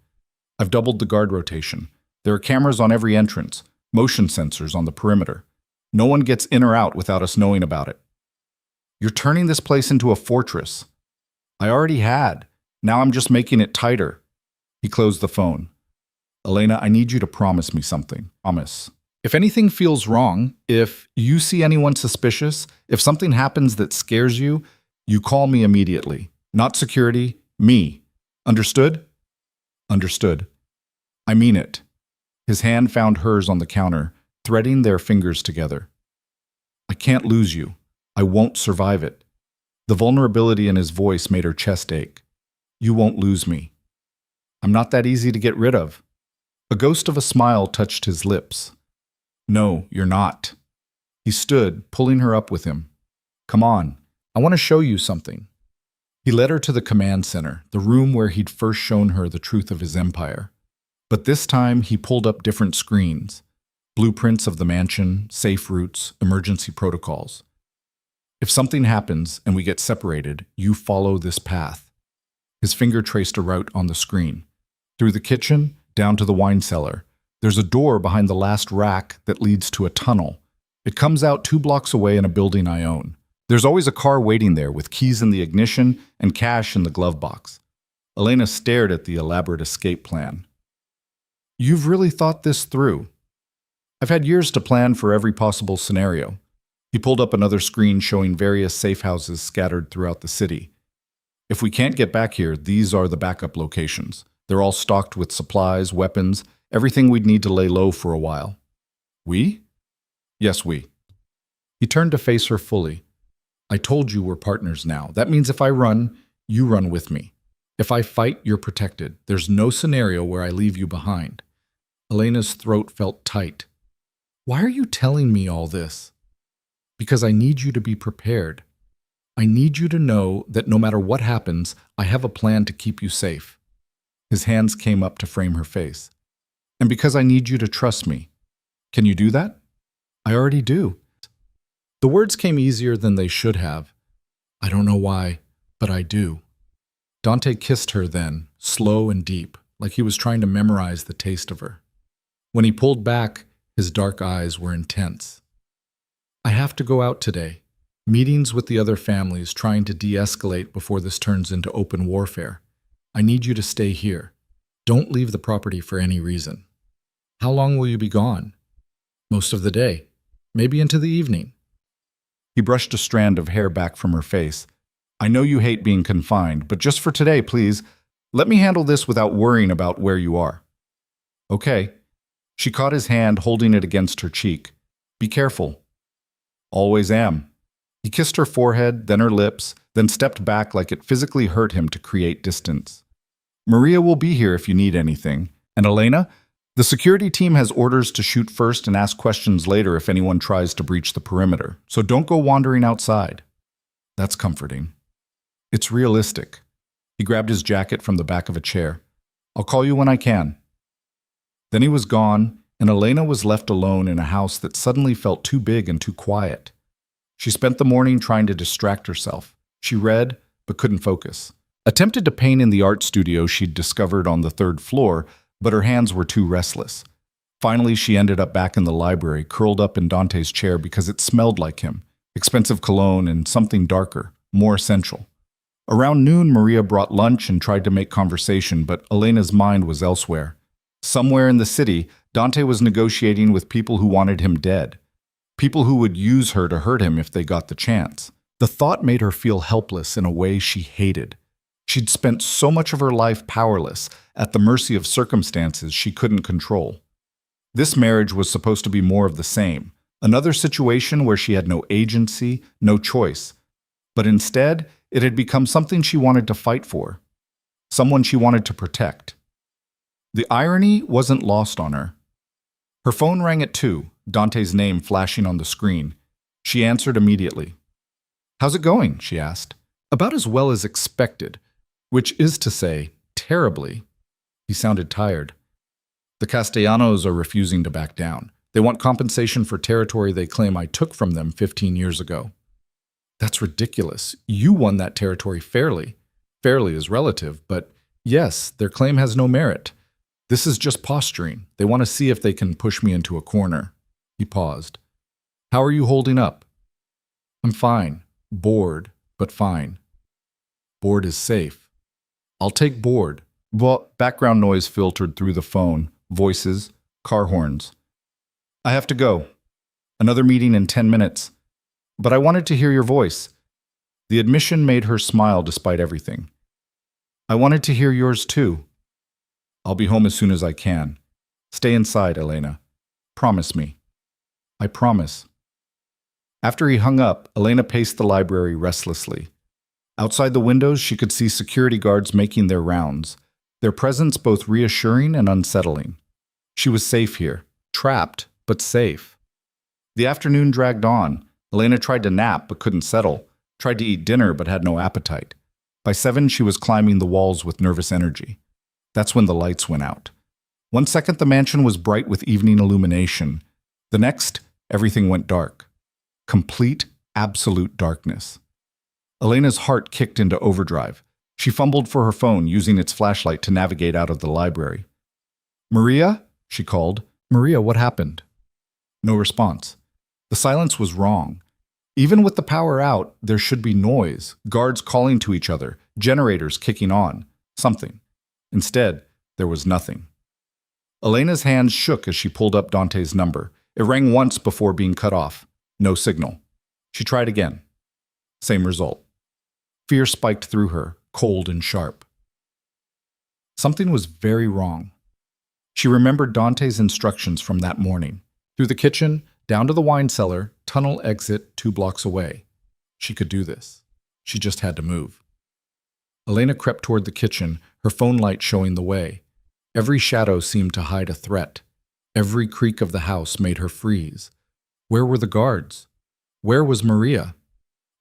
I've doubled the guard rotation. There are cameras on every entrance, motion sensors on the perimeter. No one gets in or out without us knowing about it. You're turning this place into a fortress. I already had. Now I'm just making it tighter. He closed the phone. Elena, I need you to promise me something. Promise. If anything feels wrong, if you see anyone suspicious, if something happens that scares you, you call me immediately. Not security, me. Understood? Understood. I mean it. His hand found hers on the counter, threading their fingers together. I can't lose you. I won't survive it. The vulnerability in his voice made her chest ache. You won't lose me. I'm not that easy to get rid of. A ghost of a smile touched his lips. No, you're not. He stood, pulling her up with him. Come on, I want to show you something. He led her to the command center, the room where he'd first shown her the truth of his empire. But this time he pulled up different screens. Blueprints of the mansion, safe routes, emergency protocols. If something happens and we get separated, you follow this path. His finger traced a route on the screen. Through the kitchen, down to the wine cellar. There's a door behind the last rack that leads to a tunnel. It comes out 2 blocks away in a building I own. There's always a car waiting there with keys in the ignition and cash in the glove box. Elena stared at the elaborate escape plan. You've really thought this through. I've had years to plan for every possible scenario. He pulled up another screen showing various safe houses scattered throughout the city. If we can't get back here, these are the backup locations. They're all stocked with supplies, weapons, everything we'd need to lay low for a while. We? Yes, we. He turned to face her fully. I told you we're partners now. That means if I run, you run with me. If I fight, you're protected. There's no scenario where I leave you behind. Elena's throat felt tight. Why are you telling me all this? Because I need you to be prepared. I need you to know that no matter what happens, I have a plan to keep you safe. His hands came up to frame her face. And because I need you to trust me. Can you do that? I already do. The words came easier than they should have. I don't know why, but I do. Dante kissed her then, slow and deep, like he was trying to memorize the taste of her. When he pulled back, his dark eyes were intense. I have to go out today. Meetings with the other families trying to de-escalate before this turns into open warfare. I need you to stay here. Don't leave the property for any reason. How long will you be gone? Most of the day. Maybe into the evening. He brushed a strand of hair back from her face. I know you hate being confined, but just for today, please, let me handle this without worrying about where you are. Okay. She caught his hand, holding it against her cheek. Be careful. Always am. He kissed her forehead, then her lips, then stepped back like it physically hurt him to create distance. Maria will be here if you need anything. And Elena, the security team has orders to shoot first and ask questions later if anyone tries to breach the perimeter, so don't go wandering outside. That's comforting. It's realistic. He grabbed his jacket from the back of a chair. I'll call you when I can. Then he was gone, and Elena was left alone in a house that suddenly felt too big and too quiet. She spent the morning trying to distract herself. She read, but couldn't focus. Attempted to paint in the art studio she'd discovered on the third floor, but her hands were too restless. Finally, she ended up back in the library, curled up in Dante's chair because it smelled like him, expensive cologne and something darker, more essential. Around noon, Maria brought lunch and tried to make conversation, but Elena's mind was elsewhere. Somewhere in the city, Dante was negotiating with people who wanted him dead. People who would use her to hurt him if they got the chance. The thought made her feel helpless in a way she hated. She'd spent so much of her life powerless, at the mercy of circumstances she couldn't control. This marriage was supposed to be more of the same, another situation where she had no agency, no choice. But instead, it had become something she wanted to fight for, someone she wanted to protect. The irony wasn't lost on her. Her phone rang at 2, Dante's name flashing on the screen. She answered immediately. How's it going? She asked. About as well as expected, which is to say, terribly. He sounded tired. The Castellanos are refusing to back down. They want compensation for territory they claim I took from them 15 years ago. That's ridiculous. You won that territory fairly. Fairly is relative, but yes, their claim has no merit. This is just posturing. They want to see if they can push me into a corner. He paused. How are you holding up? I'm fine. Bored, but fine. Bored is safe. I'll take bored. Background noise filtered through the phone. Voices, car horns. I have to go. Another meeting in 10 minutes. But I wanted to hear your voice. The admission made her smile despite everything. I wanted to hear yours too. I'll be home as soon as I can. Stay inside, Elena. Promise me. I promise. After he hung up, Elena paced the library restlessly. Outside the windows, she could see security guards making their rounds, their presence both reassuring and unsettling. She was safe here, trapped, but safe. The afternoon dragged on. Elena tried to nap but couldn't settle, tried to eat dinner but had no appetite. By 7, she was climbing the walls with nervous energy. That's when the lights went out. 1 second, the mansion was bright with evening illumination. The next, everything went dark. Complete, absolute darkness. Elena's heart kicked into overdrive. She fumbled for her phone, using its flashlight to navigate out of the library. Maria? She called. Maria, what happened? No response. The silence was wrong. Even with the power out, there should be noise, guards calling to each other, generators kicking on, something. Instead, there was nothing. Elena's hands shook as she pulled up Dante's number. It rang once before being cut off. No signal. She tried again. Same result. Fear spiked through her, cold and sharp. Something was very wrong. She remembered Dante's instructions from that morning. Through the kitchen, down to the wine cellar, tunnel exit 2 blocks away. She could do this. She just had to move. Elena crept toward the kitchen, her phone light showing the way. Every shadow seemed to hide a threat. Every creak of the house made her freeze. Where were the guards? Where was Maria?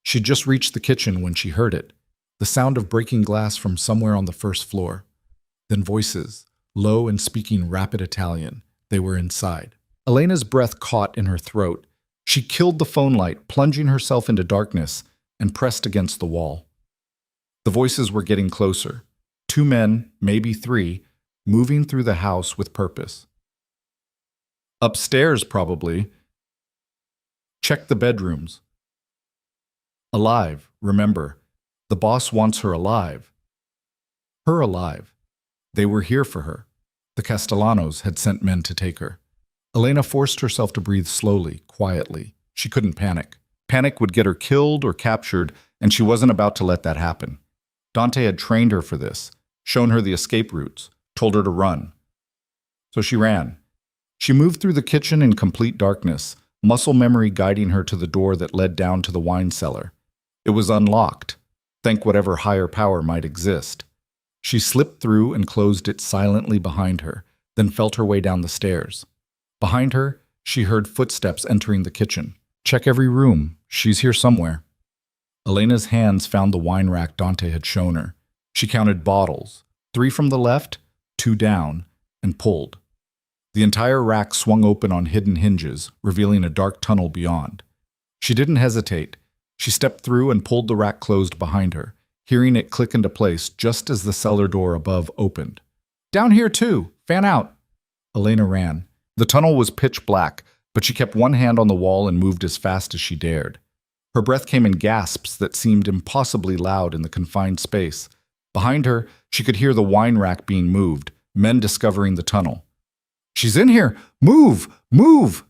She'd just reached the kitchen when she heard it, the sound of breaking glass from somewhere on the first floor. Then voices, low and speaking rapid Italian. They were inside. Elena's breath caught in her throat. She killed the phone light, plunging herself into darkness, and pressed against the wall. The voices were getting closer. 2 men, maybe 3, moving through the house with purpose. Upstairs, probably. Check the bedrooms. Alive, remember. The boss wants her alive. Her alive. They were here for her. The Castellanos had sent men to take her. Elena forced herself to breathe slowly, quietly. She couldn't panic. Panic would get her killed or captured, and she wasn't about to let that happen. Dante had trained her for this, shown her the escape routes, told her to run. So she ran. She moved through the kitchen in complete darkness, muscle memory guiding her to the door that led down to the wine cellar. It was unlocked, thank whatever higher power might exist. She slipped through and closed it silently behind her, then felt her way down the stairs. Behind her, she heard footsteps entering the kitchen. Check every room. She's here somewhere. Elena's hands found the wine rack Dante had shown her. She counted bottles, 3 from the left, 2 down, and pulled. The entire rack swung open on hidden hinges, revealing a dark tunnel beyond. She didn't hesitate. She stepped through and pulled the rack closed behind her, hearing it click into place just as the cellar door above opened. Down here too! Fan out! Elena ran. The tunnel was pitch black, but she kept one hand on the wall and moved as fast as she dared. Her breath came in gasps that seemed impossibly loud in the confined space. Behind her, she could hear the wine rack being moved, men discovering the tunnel. She's in here! Move! Move!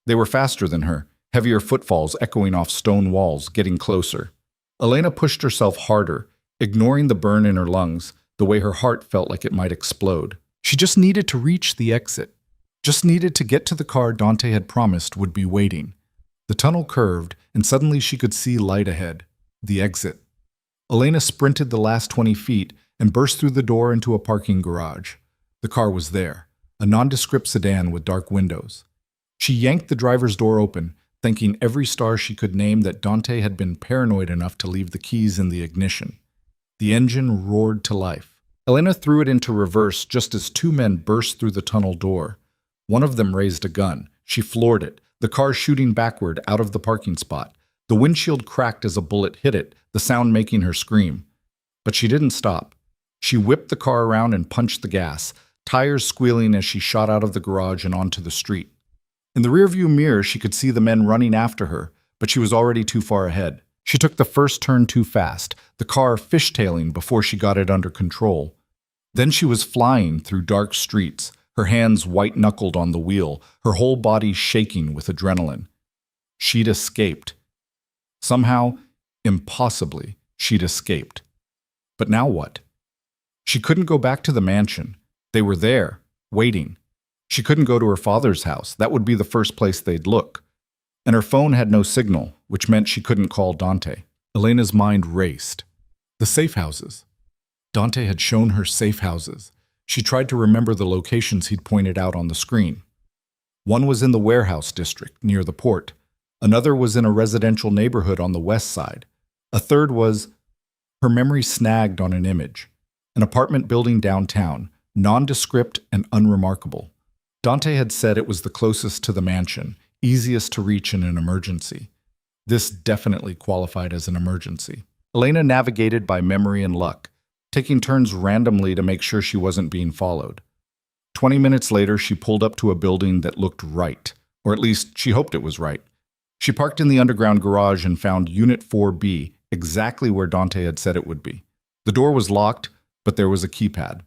They were faster than her, heavier footfalls echoing off stone walls, getting closer. Elena pushed herself harder, ignoring the burn in her lungs, the way her heart felt like it might explode. She just needed to reach the exit. Just needed to get to the car Dante had promised would be waiting. The tunnel curved, and suddenly she could see light ahead. The exit. Elena sprinted the last 20 feet and burst through the door into a parking garage. The car was there, a nondescript sedan with dark windows. She yanked the driver's door open, thanking every star she could name that Dante had been paranoid enough to leave the keys in the ignition. The engine roared to life. Elena threw it into reverse just as 2 men burst through the tunnel door. One of them raised a gun. She floored it, the car shooting backward out of the parking spot. The windshield cracked as a bullet hit it, the sound making her scream. But she didn't stop. She whipped the car around and punched the gas, tires squealing as she shot out of the garage and onto the street. In the rearview mirror, she could see the men running after her, but she was already too far ahead. She took the first turn too fast, the car fishtailing before she got it under control. Then she was flying through dark streets, her hands white-knuckled on the wheel, her whole body shaking with adrenaline. She'd escaped. Somehow, impossibly, she'd escaped. But now what? She couldn't go back to the mansion. They were there, waiting. She couldn't go to her father's house. That would be the first place they'd look. And her phone had no signal, which meant she couldn't call Dante. Elena's mind raced. The safe houses. Dante had shown her safe houses. She tried to remember the locations he'd pointed out on the screen. One was in the warehouse district, near the port. Another was in a residential neighborhood on the west side. A third was... Her memory snagged on an image. An apartment building downtown, nondescript and unremarkable. Dante had said it was the closest to the mansion, easiest to reach in an emergency. This definitely qualified as an emergency. Elena navigated by memory and luck, taking turns randomly to make sure she wasn't being followed. 20 minutes later, she pulled up to a building that looked right, or at least she hoped it was right. She parked in the underground garage and found Unit 4B, exactly where Dante had said it would be. The door was locked, but there was a keypad.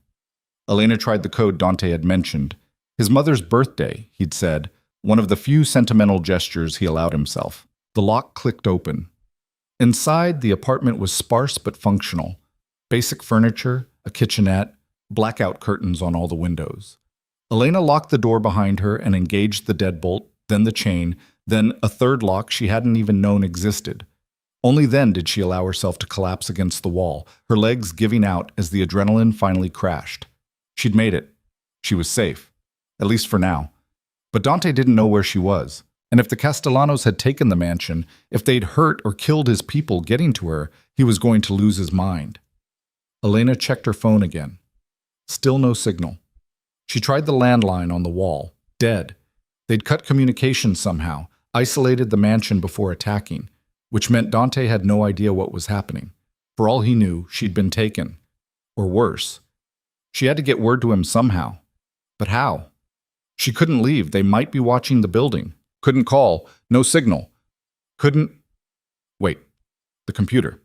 Elena tried the code Dante had mentioned. His mother's birthday, he'd said, one of the few sentimental gestures he allowed himself. The lock clicked open. Inside, the apartment was sparse but functional. Basic furniture, a kitchenette, blackout curtains on all the windows. Elena locked the door behind her and engaged the deadbolt, then the chain, then a third lock she hadn't even known existed. Only then did she allow herself to collapse against the wall, her legs giving out as the adrenaline finally crashed. She'd made it. She was safe. At least for now. But Dante didn't know where she was. And if the Castellanos had taken the mansion, if they'd hurt or killed his people getting to her, he was going to lose his mind. Elena checked her phone again. Still no signal. She tried the landline on the wall. Dead. They'd cut communication somehow, isolated the mansion before attacking, which meant Dante had no idea what was happening. For all he knew, she'd been taken. Or worse. She had to get word to him somehow. But how? She couldn't leave. They might be watching the building. Couldn't call. No signal. Couldn't... Wait. The computer.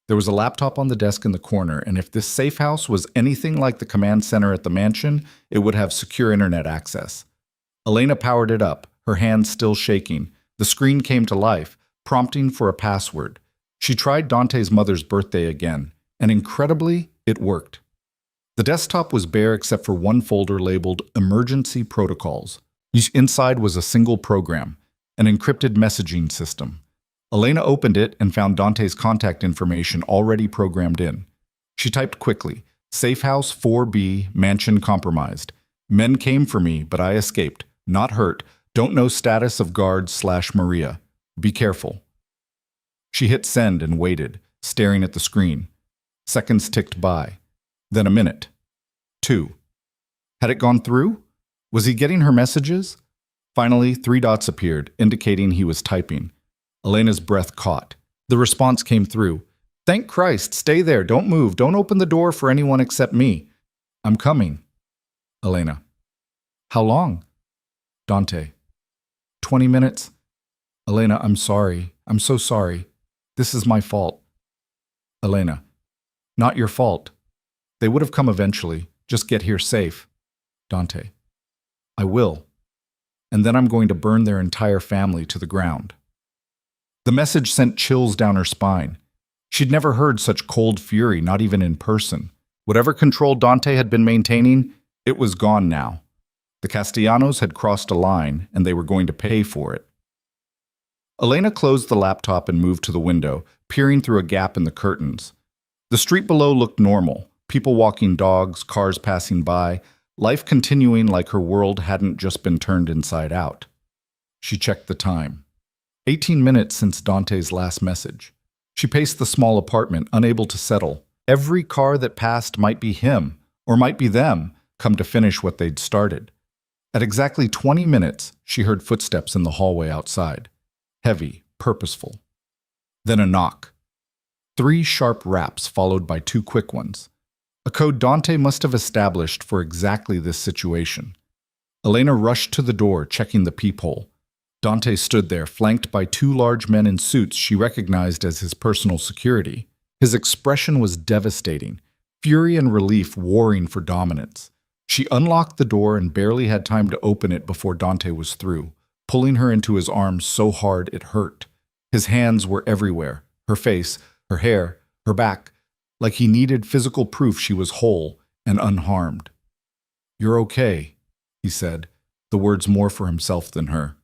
There was a laptop on the desk in the corner, and if this safe house was anything like the command center at the mansion, it would have secure internet access. Elena powered it up, her hands still shaking. The screen came to life, prompting for a password. She tried Dante's mother's birthday again, and incredibly, it worked. The desktop was bare except for one folder labeled Emergency Protocols. Inside was a single program, an encrypted messaging system. Elena opened it and found Dante's contact information already programmed in. She typed quickly, Safe House 4B, Mansion Compromised. Men came for me, but I escaped. Not hurt. Don't know status of guard/Maria. Be careful. She hit send and waited, staring at the screen. Seconds ticked by. Then a minute. 2. Had it gone through? Was he getting her messages? Finally, 3 dots appeared, indicating he was typing. Elena's breath caught. The response came through. Thank Christ, stay there, don't move, don't open the door for anyone except me. I'm coming. Elena. How long? Dante. 20 minutes. Elena, I'm sorry. I'm so sorry. This is my fault. Elena. Not your fault. They would have come eventually. Just get here safe. Dante. I will. And then I'm going to burn their entire family to the ground. The message sent chills down her spine. She'd never heard such cold fury, not even in person. Whatever control Dante had been maintaining, it was gone now. The Castellanos had crossed a line, and they were going to pay for it. Elena closed the laptop and moved to the window, peering through a gap in the curtains. The street below looked normal, people walking dogs, cars passing by, life continuing like her world hadn't just been turned inside out. She checked the time. 18 minutes since Dante's last message. She paced the small apartment, unable to settle. Every car that passed might be him, or might be them, come to finish what they'd started. At exactly 20 minutes, she heard footsteps in the hallway outside. Heavy, purposeful. Then a knock. 3 sharp raps followed by 2 quick ones. A code Dante must have established for exactly this situation. Elena rushed to the door, checking the peephole. Dante stood there, flanked by 2 large men in suits she recognized as his personal security. His expression was devastating, fury and relief warring for dominance. She unlocked the door and barely had time to open it before Dante was through, pulling her into his arms so hard it hurt. His hands were everywhere, her face, her hair, her back, like he needed physical proof she was whole and unharmed. You're okay, he said, the words more for himself than her.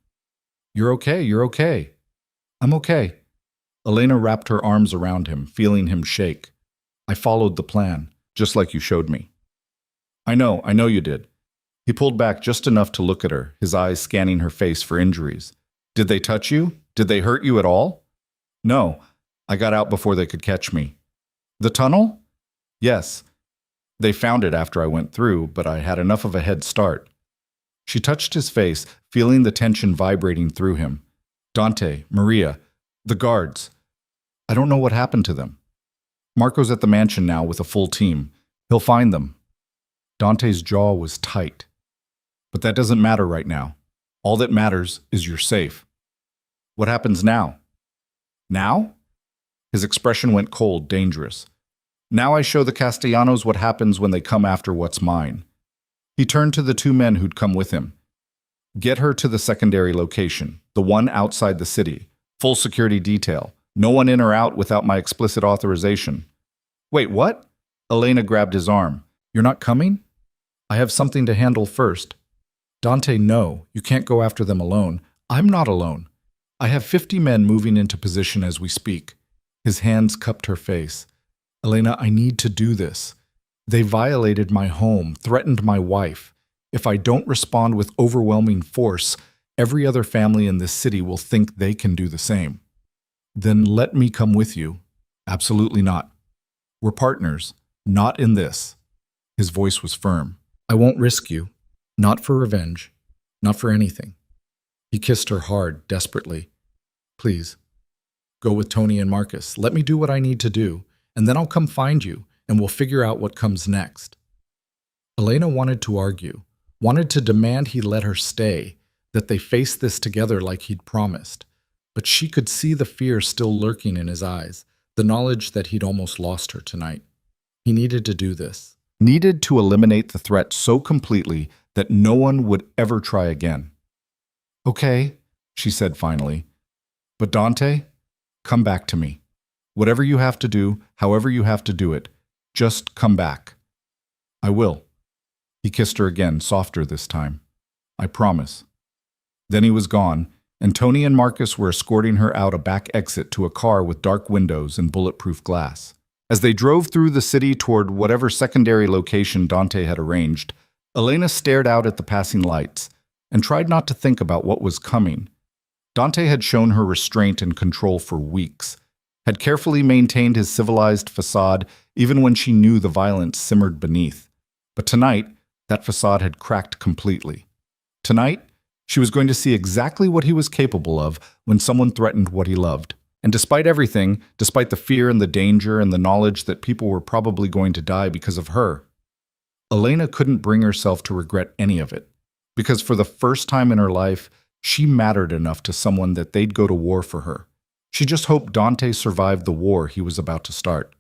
You're okay, you're okay. I'm okay. Elena wrapped her arms around him, feeling him shake. I followed the plan, just like you showed me. I know you did. He pulled back just enough to look at her, his eyes scanning her face for injuries. Did they touch you? Did they hurt you at all? No, I got out before they could catch me. The tunnel? Yes. They found it after I went through, but I had enough of a head start. She touched his face, feeling the tension vibrating through him. Dante, Maria, the guards. I don't know what happened to them. Marco's at the mansion now with a full team. He'll find them. Dante's jaw was tight. But that doesn't matter right now. All that matters is you're safe. What happens now? Now? His expression went cold, dangerous. Now I show the Castellanos what happens when they come after what's mine. He turned to the 2 men who'd come with him. Get her to the secondary location, the one outside the city. Full security detail. No one in or out without my explicit authorization. Wait, what? Elena grabbed his arm. You're not coming? I have something to handle first. Dante, no, you can't go after them alone. I'm not alone. I have 50 men moving into position as we speak. His hands cupped her face. Elena, I need to do this. They violated my home, threatened my wife. If I don't respond with overwhelming force, every other family in this city will think they can do the same. Then let me come with you. Absolutely not. We're partners, not in this. His voice was firm. I won't risk you. Not for revenge. Not for anything. He kissed her hard, desperately. Please, go with Tony and Marcus. Let me do what I need to do, and then I'll come find you, and we'll figure out what comes next. Elena wanted to argue, wanted to demand he let her stay, that they face this together like he'd promised. But she could see the fear still lurking in his eyes, the knowledge that he'd almost lost her tonight. He needed to do this. Needed to eliminate the threat so completely that no one would ever try again. Okay, she said finally. But Dante, Come back to me. Whatever you have to do, however you have to do it, just come back. I will. He kissed her again, softer this time. I promise. Then he was gone, and Tony and Marcus were escorting her out a back exit to a car with dark windows and bulletproof glass. As they drove through the city toward whatever secondary location Dante had arranged, Elena stared out at the passing lights and tried not to think about what was coming. Dante had shown her restraint and control for weeks, had carefully maintained his civilized facade even when she knew the violence simmered beneath. But tonight, that facade had cracked completely. Tonight, she was going to see exactly what he was capable of when someone threatened what he loved. And despite everything, despite the fear and the danger and the knowledge that people were probably going to die because of her, Elena couldn't bring herself to regret any of it. Because for the first time in her life, she mattered enough to someone that they'd go to war for her. She just hoped Dante survived the war he was about to start.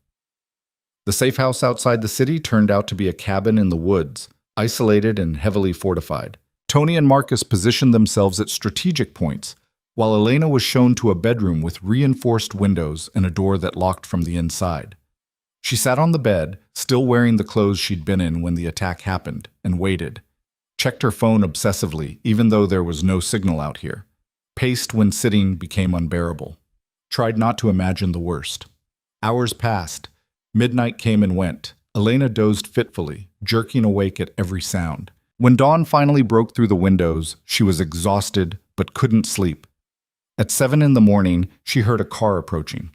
The safe house outside the city turned out to be a cabin in the woods, isolated and heavily fortified. Tony and Marcus positioned themselves at strategic points, while Elena was shown to a bedroom with reinforced windows and a door that locked from the inside. She sat on the bed, still wearing the clothes she'd been in when the attack happened, and waited. Checked her phone obsessively, even though there was no signal out here. Paced when sitting became unbearable. Tried not to imagine the worst. Hours passed. Midnight came and went. Elena dozed fitfully, jerking awake at every sound. When dawn finally broke through the windows, she was exhausted but couldn't sleep. At 7 in the morning, she heard a car approaching.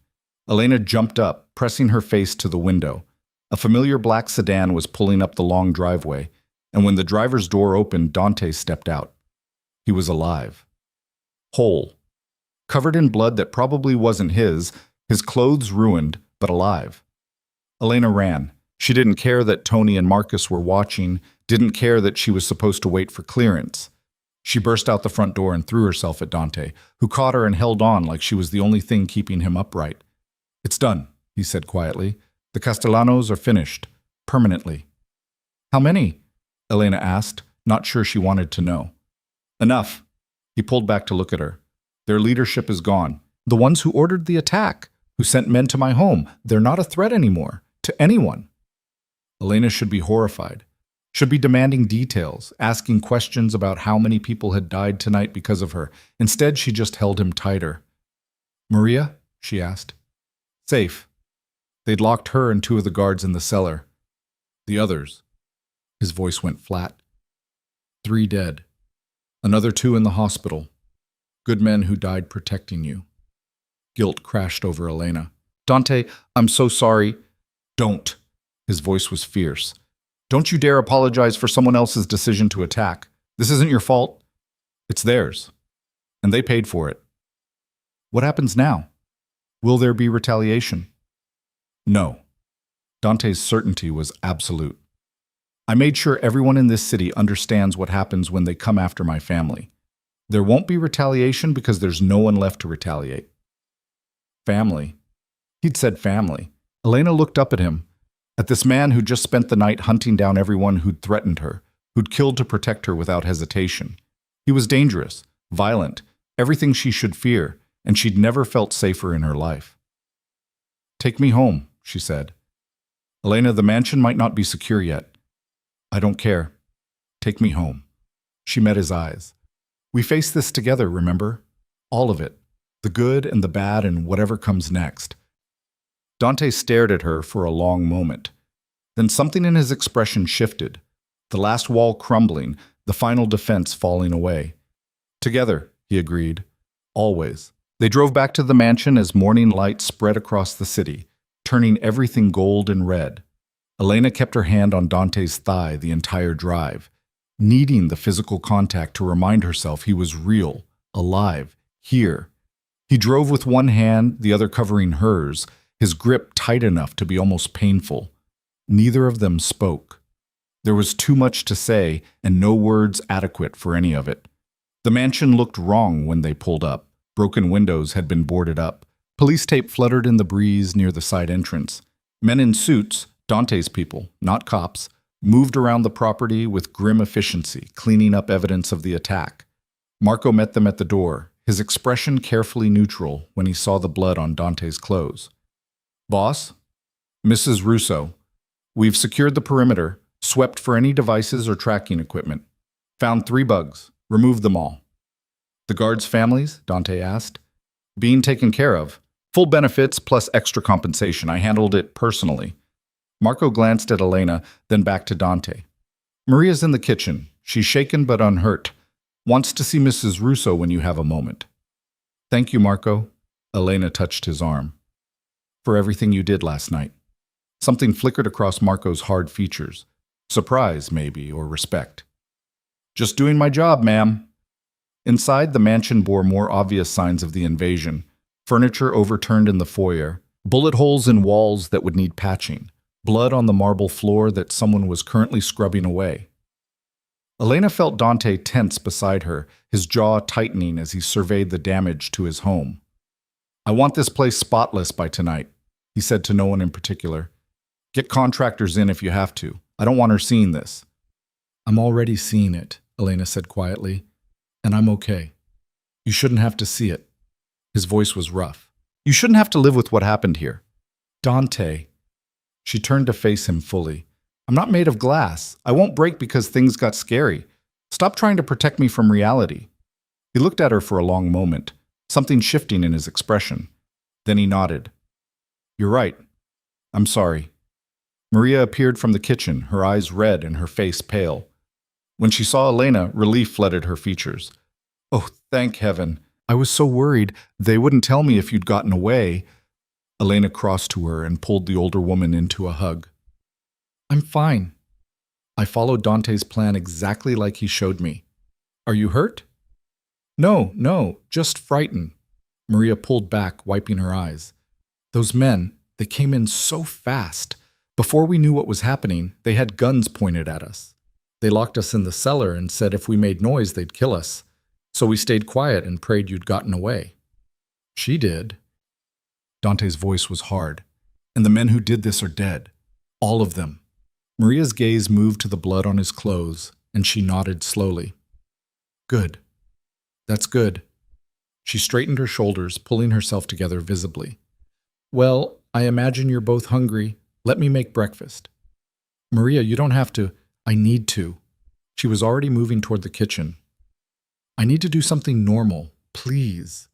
Elena jumped up, pressing her face to the window. A familiar black sedan was pulling up the long driveway, and when the driver's door opened, Dante stepped out. He was alive. Whole. Covered in blood that probably wasn't his clothes ruined, but alive. Elena ran. She didn't care that Tony and Marcus were watching, didn't care that she was supposed to wait for clearance. She burst out the front door and threw herself at Dante, who caught her and held on like she was the only thing keeping him upright. It's done, he said quietly. The Castellanos are finished. Permanently. How many? Elena asked, not sure she wanted to know. Enough. He pulled back to look at her. Their leadership is gone. The ones who ordered the attack, who sent men to my home, they're not a threat anymore. To anyone. Elena should be horrified. Should be demanding details, asking questions about how many people had died tonight because of her. Instead, she just held him tighter. Maria? She asked. Safe. They'd locked her and 2 of the guards in the cellar. The others. His voice went flat. 3 dead. Another 2 in the hospital. Good men who died protecting you. Guilt crashed over Elena. Dante, I'm so sorry. Don't. His voice was fierce. Don't you dare apologize for someone else's decision to attack. This isn't your fault. It's theirs. And they paid for it. What happens now? Will there be retaliation? No. Dante's certainty was absolute. I made sure everyone in this city understands what happens when they come after my family. There won't be retaliation because there's no one left to retaliate. Family. He'd said family. Elena looked up at him, at this man who just spent the night hunting down everyone who'd threatened her, who'd killed to protect her without hesitation. He was dangerous, violent, everything she should fear, and she'd never felt safer in her life. Take me home, she said. Elena, the mansion might not be secure yet. I don't care. Take me home. She met his eyes. We face this together, remember? All of it. The good and the bad and whatever comes next. Dante stared at her for a long moment. Then something in his expression shifted. The last wall crumbling, the final defense falling away. Together, he agreed. Always. They drove back to the mansion as morning light spread across the city, turning everything gold and red. Elena kept her hand on Dante's thigh the entire drive, needing the physical contact to remind herself he was real, alive, here. He drove with one hand, the other covering hers, his grip tight enough to be almost painful. Neither of them spoke. There was too much to say, and no words adequate for any of it. The mansion looked wrong when they pulled up. Broken windows had been boarded up. Police tape fluttered in the breeze near the side entrance. Men in suits, Dante's people, not cops, moved around the property with grim efficiency, cleaning up evidence of the attack. Marco met them at the door, his expression carefully neutral when he saw the blood on Dante's clothes. "Boss? Mrs. Russo, we've secured the perimeter, swept for any devices or tracking equipment. Found 3 bugs. Removed them all." "The guards' families?" Dante asked. "Being taken care of. Full benefits plus extra compensation. I handled it personally." Marco glanced at Elena, then back to Dante. "Maria's in the kitchen. She's shaken but unhurt. Wants to see Mrs. Russo when you have a moment." "Thank you, Marco." Elena touched his arm. "For everything you did last night." Something flickered across Marco's hard features. Surprise, maybe, or respect. "Just doing my job, ma'am." Inside, the mansion bore more obvious signs of the invasion. Furniture overturned in the foyer, bullet holes in walls that would need patching, blood on the marble floor that someone was currently scrubbing away. Elena felt Dante tense beside her, his jaw tightening as he surveyed the damage to his home. "I want this place spotless by tonight," he said to no one in particular. "Get contractors in if you have to. I don't want her seeing this." "I'm already seeing it," Elena said quietly, "and I'm okay. You shouldn't have to see it." His voice was rough. "You shouldn't have to live with what happened here." "Dante." She turned to face him fully. "I'm not made of glass. I won't break because things got scary. Stop trying to protect me from reality." He looked at her for a long moment, something shifting in his expression. Then he nodded. "You're right. I'm sorry." Maria appeared from the kitchen, her eyes red and her face pale. When she saw Elena, relief flooded her features. "Oh, thank heaven. I was so worried they wouldn't tell me if you'd gotten away." Elena crossed to her and pulled the older woman into a hug. "I'm fine. I followed Dante's plan exactly like he showed me. Are you hurt?" No, just frightened." Maria pulled back, wiping her eyes. "Those men, they came in so fast. Before we knew what was happening, they had guns pointed at us. They locked us in the cellar and said if we made noise, they'd kill us. So we stayed quiet and prayed you'd gotten away." "She did." Dante's voice was hard. "And the men who did this are dead. All of them." Maria's gaze moved to the blood on his clothes, and she nodded slowly. "Good. That's good." She straightened her shoulders, pulling herself together visibly. "Well, I imagine you're both hungry. Let me make breakfast." "Maria, you don't have to." "I need to." She was already moving toward the kitchen. "I need to do something normal, please."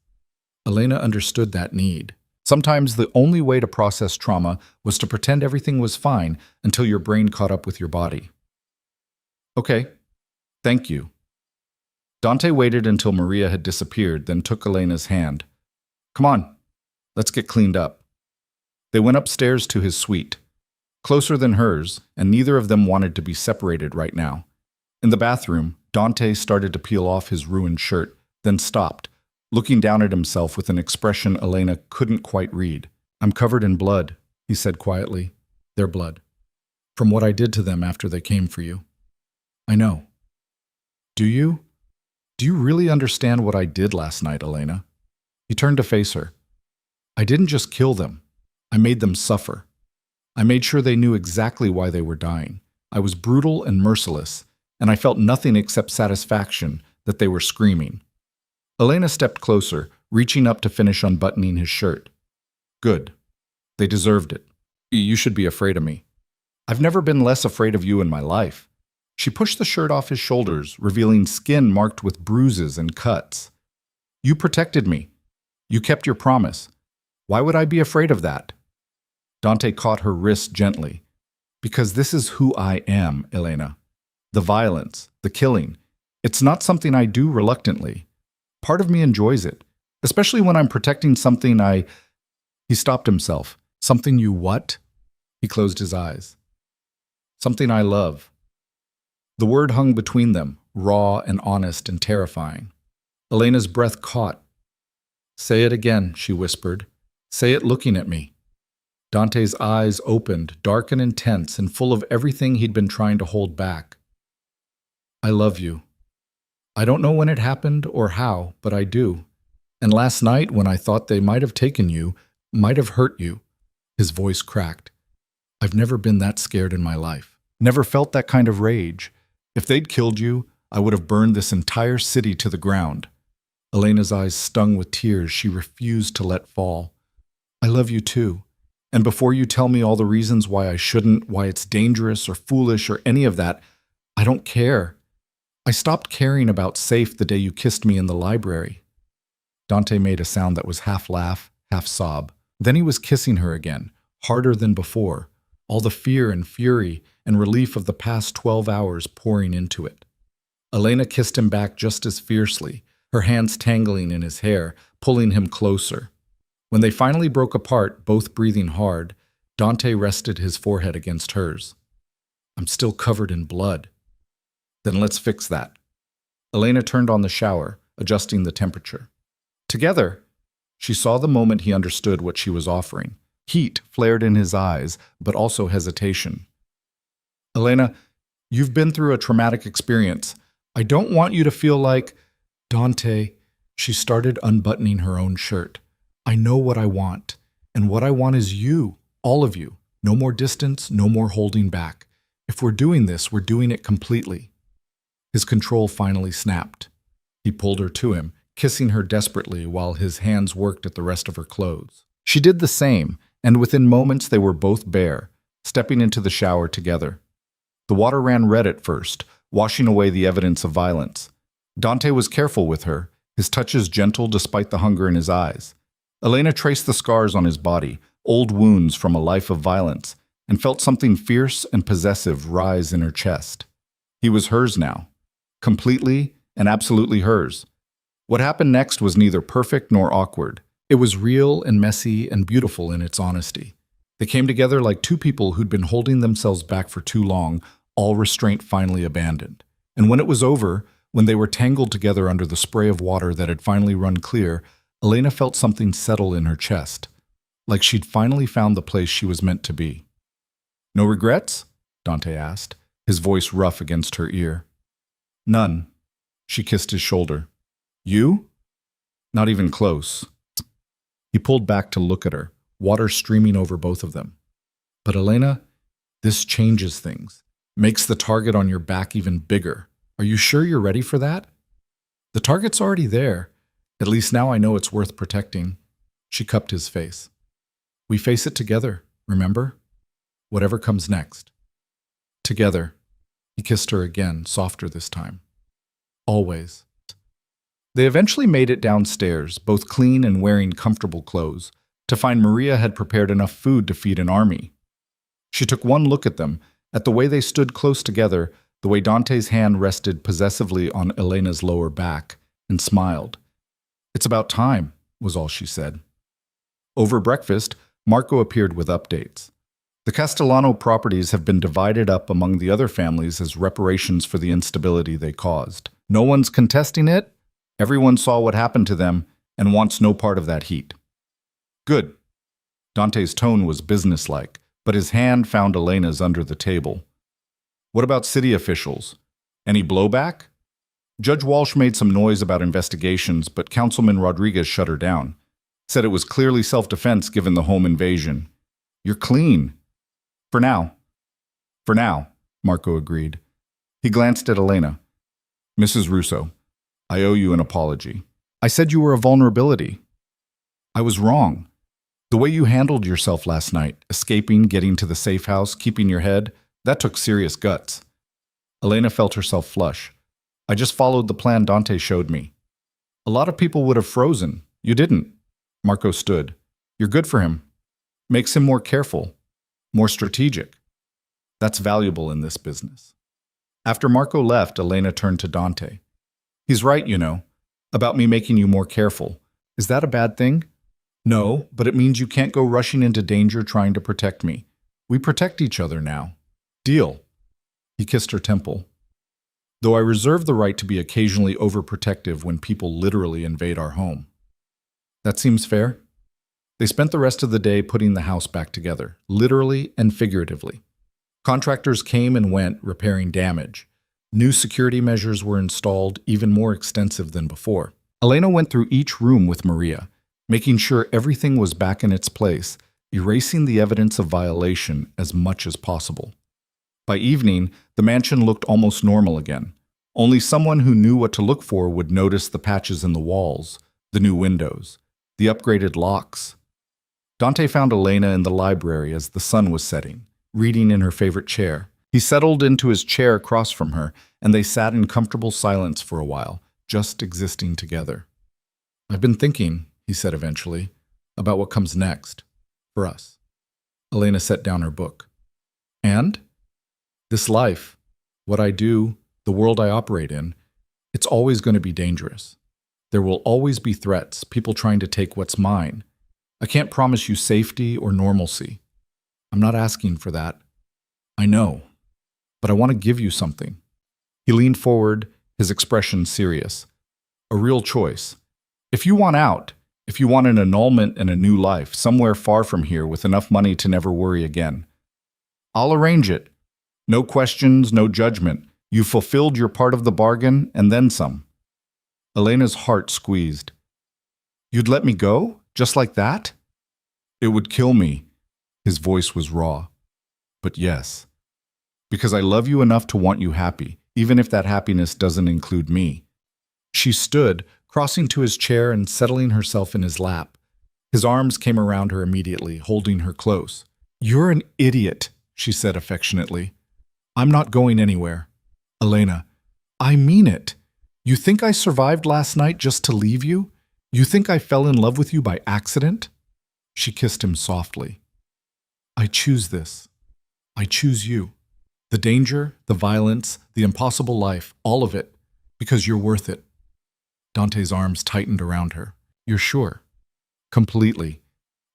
Elena understood that need. Sometimes the only way to process trauma was to pretend everything was fine until your brain caught up with your body. "Okay, thank you." Dante waited until Maria had disappeared, then took Elena's hand. "Come on, let's get cleaned up." They went upstairs to his suite, closer than hers, and neither of them wanted to be separated right now. In the bathroom, Dante started to peel off his ruined shirt, then stopped, looking down at himself with an expression Elena couldn't quite read. "I'm covered in blood," he said quietly. "Their blood. From what I did to them after they came for you." "I know." "Do you? Do you really understand what I did last night, Elena?" He turned to face her. "I didn't just kill them. I made them suffer. I made sure they knew exactly why they were dying. I was brutal and merciless, and I felt nothing except satisfaction that they were screaming." Elena stepped closer, reaching up to finish unbuttoning his shirt. "Good. They deserved it. You should be afraid of me. I've never been less afraid of you in my life." She pushed the shirt off his shoulders, revealing skin marked with bruises and cuts. "You protected me. You kept your promise. Why would I be afraid of that?" Dante caught her wrist gently. "Because this is who I am, Elena. The violence, the killing. It's not something I do reluctantly. Part of me enjoys it, especially when I'm protecting something I—" He stopped himself. "Something you what?" He closed his eyes. "Something I love." The word hung between them, raw and honest and terrifying. Elena's breath caught. "Say it again," she whispered. "Say it looking at me." Dante's eyes opened, dark and intense, and full of everything he'd been trying to hold back. "I love you. I don't know when it happened or how, but I do. And last night, when I thought they might have taken you, might have hurt you," his voice cracked. "I've never been that scared in my life. Never felt that kind of rage. If they'd killed you, I would have burned this entire city to the ground. Elena's eyes stung with tears she refused to let fall. I love you too. And before you tell me all the reasons why I shouldn't, why it's dangerous or foolish or any of that, I don't care. I stopped caring about safe the day you kissed me in the library. Dante made a sound that was half laugh, half sob. Then he was kissing her again, harder than before, all the fear and fury and relief of the past 12 hours pouring into it. Elena kissed him back just as fiercely, her hands tangling in his hair, pulling him closer. When they finally broke apart, both breathing hard, Dante rested his forehead against hers. I'm still covered in blood. Then let's fix that. Elena turned on the shower, adjusting the temperature. Together, she saw the moment he understood what she was offering. Heat flared in his eyes, but also hesitation. Elena, you've been through a traumatic experience. I don't want you to feel like… Dante, she started unbuttoning her own shirt. I know what I want, and what I want is you, all of you. No more distance, no more holding back. If we're doing this, we're doing it completely. His control finally snapped. He pulled her to him, kissing her desperately while his hands worked at the rest of her clothes. She did the same, and within moments they were both bare, stepping into the shower together. The water ran red at first, washing away the evidence of violence. Dante was careful with her, his touches gentle despite the hunger in his eyes. Elena traced the scars on his body, old wounds from a life of violence, and felt something fierce and possessive rise in her chest. He was hers now, completely and absolutely hers. What happened next was neither perfect nor awkward. It was real and messy and beautiful in its honesty. They came together like two people who'd been holding themselves back for too long, all restraint finally abandoned. And when it was over, when they were tangled together under the spray of water that had finally run clear, Elena felt something settle in her chest, like she'd finally found the place she was meant to be. No regrets? Dante asked, his voice rough against her ear. None. She kissed his shoulder. You? Not even close. He pulled back to look at her, water streaming over both of them. But Elena, this changes things, makes the target on your back even bigger. Are you sure you're ready for that? The target's already there. At least now I know it's worth protecting. She cupped his face. We face it together, remember? Whatever comes next. Together. He kissed her again, softer this time. Always. They eventually made it downstairs, both clean and wearing comfortable clothes, to find Maria had prepared enough food to feed an army. She took one look at them, at the way they stood close together, the way Dante's hand rested possessively on Elena's lower back, and smiled. It's about time, was all she said. Over breakfast, Marco appeared with updates. The Castellano properties have been divided up among the other families as reparations for the instability they caused. No one's contesting it. Everyone saw what happened to them and wants no part of that heat. Good. Dante's tone was businesslike, but his hand found Elena's under the table. What about city officials? Any blowback? Judge Walsh made some noise about investigations, but Councilman Rodriguez shut her down. Said it was clearly self-defense given the home invasion. You're clean. For now. For now, Marco agreed. He glanced at Elena. Mrs. Russo, I owe you an apology. I said you were a vulnerability. I was wrong. The way you handled yourself last night, escaping, getting to the safe house, keeping your head, that took serious guts. Elena felt herself flush. I just followed the plan Dante showed me. A lot of people would have frozen. You didn't. Marco stood. You're good for him. Makes him more careful, more strategic. That's valuable in this business. After Marco left, Elena turned to Dante. He's right, you know, about me making you more careful. Is that a bad thing? No, but it means you can't go rushing into danger trying to protect me. We protect each other now. Deal. He kissed her temple. Though I reserve the right to be occasionally overprotective when people literally invade our home. That seems fair? They spent the rest of the day putting the house back together, literally and figuratively. Contractors came and went, repairing damage. New security measures were installed, even more extensive than before. Elena went through each room with Maria, making sure everything was back in its place, erasing the evidence of violation as much as possible. By evening, the mansion looked almost normal again. Only someone who knew what to look for would notice the patches in the walls, the new windows, the upgraded locks. Dante found Elena in the library as the sun was setting, reading in her favorite chair. He settled into his chair across from her, and they sat in comfortable silence for a while, just existing together. "I've been thinking," he said eventually, "about what comes next, for us." Elena set down her book. "And? This life, what I do, the world I operate in, it's always going to be dangerous. There will always be threats, people trying to take what's mine. I can't promise you safety or normalcy. I'm not asking for that. I know, but I want to give you something." He leaned forward, his expression serious. "A real choice. If you want out, if you want an annulment and a new life, somewhere far from here with enough money to never worry again, I'll arrange it. No questions, no judgment. You fulfilled your part of the bargain, and then some." Elena's heart squeezed. "You'd let me go? Just like that?" "It would kill me." His voice was raw. "But yes. Because I love you enough to want you happy, even if that happiness doesn't include me." She stood, crossing to his chair and settling herself in his lap. His arms came around her immediately, holding her close. "You're an idiot," she said affectionately. "I'm not going anywhere." "Elena, I mean it. You think I survived last night just to leave you? You think I fell in love with you by accident?" She kissed him softly. "I choose this. I choose you. The danger, the violence, the impossible life, all of it, because you're worth it." Dante's arms tightened around her. "You're sure?" "Completely."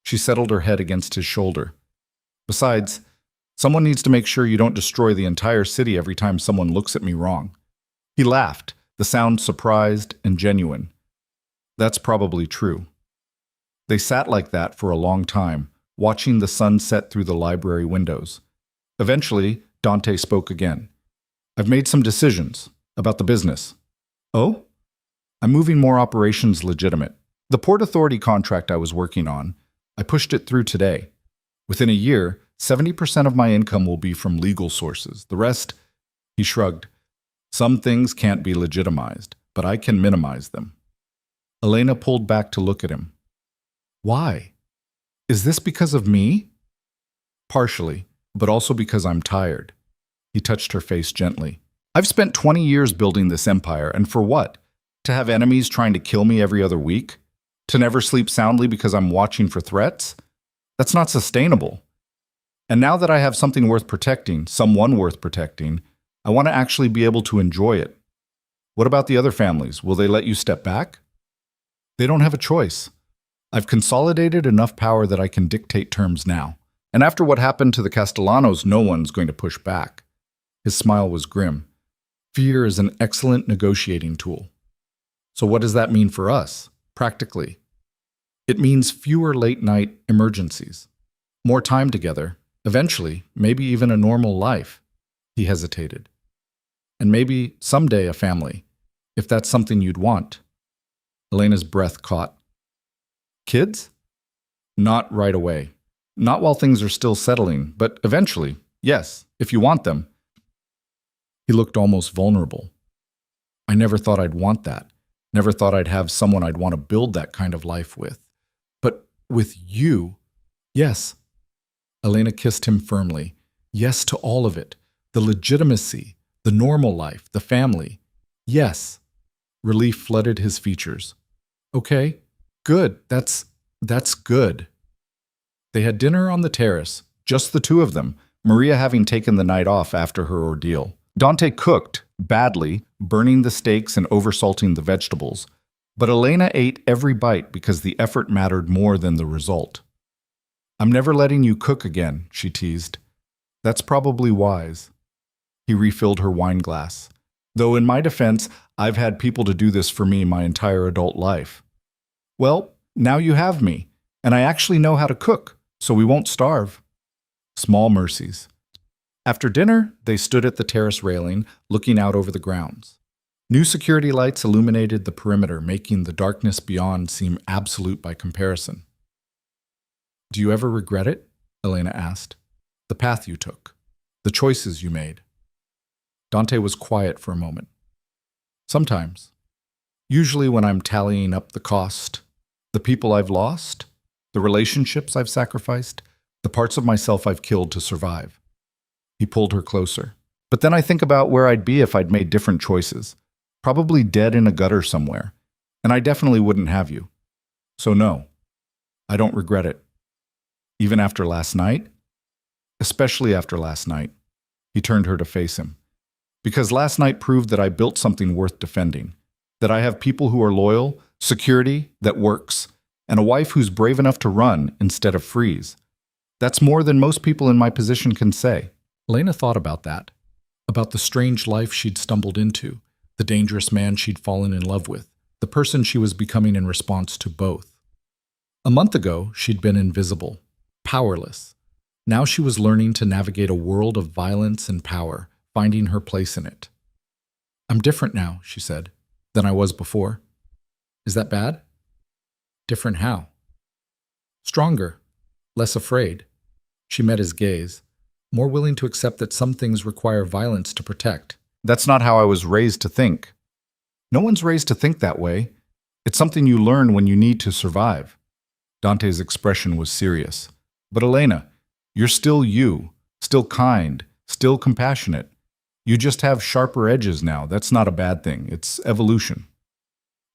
She settled her head against his shoulder. "Besides, someone needs to make sure you don't destroy the entire city every time someone looks at me wrong." He laughed, the sound surprised and genuine. "That's probably true." They sat like that for a long time, watching the sun set through the library windows. Eventually, Dante spoke again. "I've made some decisions about the business." "Oh?" "I'm moving more operations legitimate. The Port Authority contract I was working on, I pushed it through today. Within a year, 70% of my income will be from legal sources. The rest," he shrugged. "Some things can't be legitimized, but I can minimize them." Elena pulled back to look at him. "Why? Is this because of me?" "Partially, but also because I'm tired." He touched her face gently. "I've spent 20 years building this empire, and for what? To have enemies trying to kill me every other week? To never sleep soundly because I'm watching for threats? That's not sustainable. And now that I have something worth protecting, someone worth protecting, I want to actually be able to enjoy it. What about the other families? Will they let you step back?" "They don't have a choice. I've consolidated enough power that I can dictate terms now. And after what happened to the Castellanos, no one's going to push back." His smile was grim. "Fear is an excellent negotiating tool." "So what does that mean for us, practically?" "It means fewer late-night emergencies. More time together. Eventually, maybe even a normal life." He hesitated. "And maybe, someday, a family, if that's something you'd want." Elena's breath caught. "Kids?" "Not right away. Not while things are still settling, but eventually, yes, if you want them." He looked almost vulnerable. "I never thought I'd want that. Never thought I'd have someone I'd want to build that kind of life with. But with you, yes." Elena kissed him firmly. "Yes to all of it. The legitimacy, the normal life, the family. Yes." Relief flooded his features. "Okay, good. That's good." They had dinner on the terrace, just the two of them, Maria having taken the night off after her ordeal. Dante cooked, badly, burning the steaks and oversalting the vegetables, but Elena ate every bite because the effort mattered more than the result. "I'm never letting you cook again," she teased. "That's probably wise." He refilled her wine glass. "Though in my defense, I've had people to do this for me my entire adult life." "Well, now you have me, and I actually know how to cook, so we won't starve." Small mercies. After dinner, they stood at the terrace railing, looking out over the grounds. New security lights illuminated the perimeter, making the darkness beyond seem absolute by comparison. "Do you ever regret it?" Elena asked. "The path you took, the choices you made." Dante was quiet for a moment. Sometimes. Usually when I'm tallying up the cost, the people I've lost, the relationships I've sacrificed, the parts of myself I've killed to survive. He pulled her closer. But then I think about where I'd be if I'd made different choices. Probably dead in a gutter somewhere. And I definitely wouldn't have you. So no, I don't regret it. Even after last night? Especially after last night. He turned her to face him. Because last night proved that I built something worth defending. That I have people who are loyal, security that works, and a wife who's brave enough to run instead of freeze. That's more than most people in my position can say. Elena thought about that. About the strange life she'd stumbled into, the dangerous man she'd fallen in love with, the person she was becoming in response to both. A month ago, she'd been invisible, powerless. Now she was learning to navigate a world of violence and power, finding her place in it. I'm different now, she said, than I was before. Is that bad? Different how? Stronger, less afraid. She met his gaze, more willing to accept that some things require violence to protect. That's not how I was raised to think. No one's raised to think that way. It's something you learn when you need to survive. Dante's expression was serious. But Elena, you're still you, still kind, still compassionate. You just have sharper edges now. That's not a bad thing. It's evolution.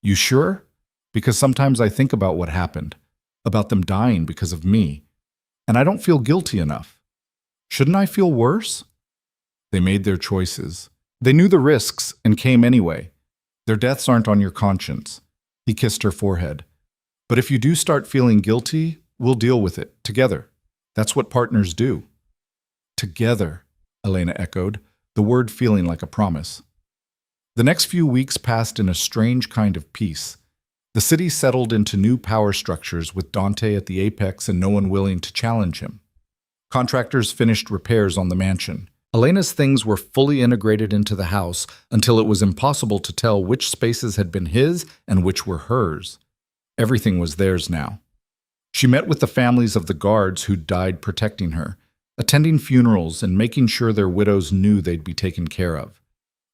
You sure? Because sometimes I think about what happened, about them dying because of me, and I don't feel guilty enough. Shouldn't I feel worse? They made their choices. They knew the risks and came anyway. Their deaths aren't on your conscience. He kissed her forehead. But if you do start feeling guilty, we'll deal with it, together. That's what partners do. Together, Elena echoed, the word feeling like a promise. The next few weeks passed in a strange kind of peace. The city settled into new power structures with Dante at the apex and no one willing to challenge him. Contractors finished repairs on the mansion. Elena's things were fully integrated into the house until it was impossible to tell which spaces had been his and which were hers. Everything was theirs now. She met with the families of the guards who'd died protecting her, attending funerals and making sure their widows knew they'd be taken care of.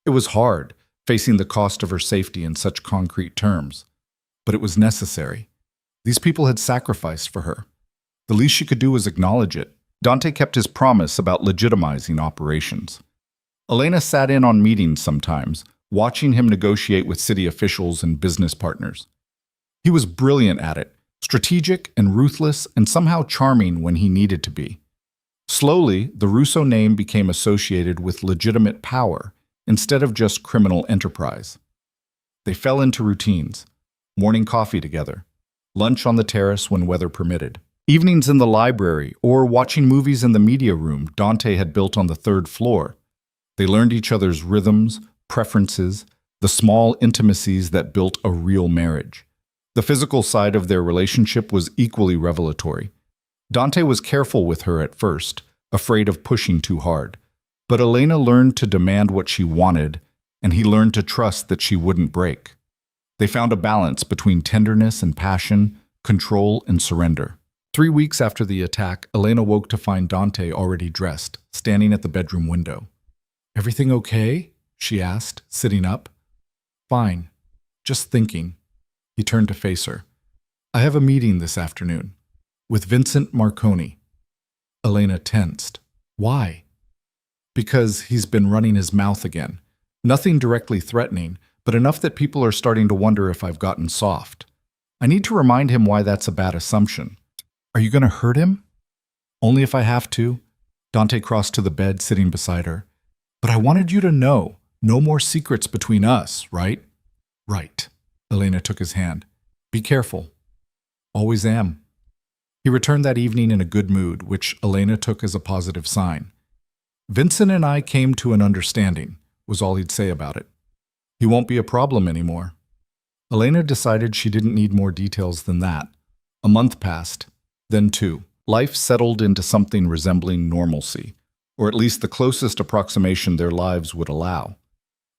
It was hard, facing the cost of her safety in such concrete terms. But it was necessary. These people had sacrificed for her. The least she could do was acknowledge it. Dante kept his promise about legitimizing operations. Elena sat in on meetings sometimes, watching him negotiate with city officials and business partners. He was brilliant at it, strategic and ruthless and somehow charming when he needed to be. Slowly, the Russo name became associated with legitimate power instead of just criminal enterprise. They fell into routines. Morning coffee together, lunch on the terrace when weather permitted, evenings in the library, or watching movies in the media room Dante had built on the third floor. They learned each other's rhythms, preferences, the small intimacies that built a real marriage. The physical side of their relationship was equally revelatory. Dante was careful with her at first, afraid of pushing too hard. But Elena learned to demand what she wanted, and he learned to trust that she wouldn't break. They found a balance between tenderness and passion, control and surrender. 3 weeks after the attack, Elena woke to find Dante already dressed, standing at the bedroom window. "Everything okay?" she asked, sitting up. "Fine. Just thinking." He turned to face her. "I have a meeting this afternoon. With Vincent Marconi." Elena tensed. "Why?" "Because he's been running his mouth again. Nothing directly threatening, but enough that people are starting to wonder if I've gotten soft. I need to remind him why that's a bad assumption." "Are you going to hurt him?" "Only if I have to." Dante crossed to the bed, sitting beside her. "But I wanted you to know. No more secrets between us, right?" "Right." Elena took his hand. "Be careful." "Always am." He returned that evening in a good mood, which Elena took as a positive sign. "Vincent and I came to an understanding," was all he'd say about it. "He won't be a problem anymore." Elena decided she didn't need more details than that. A month passed, then 2. Life settled into something resembling normalcy, or at least the closest approximation their lives would allow.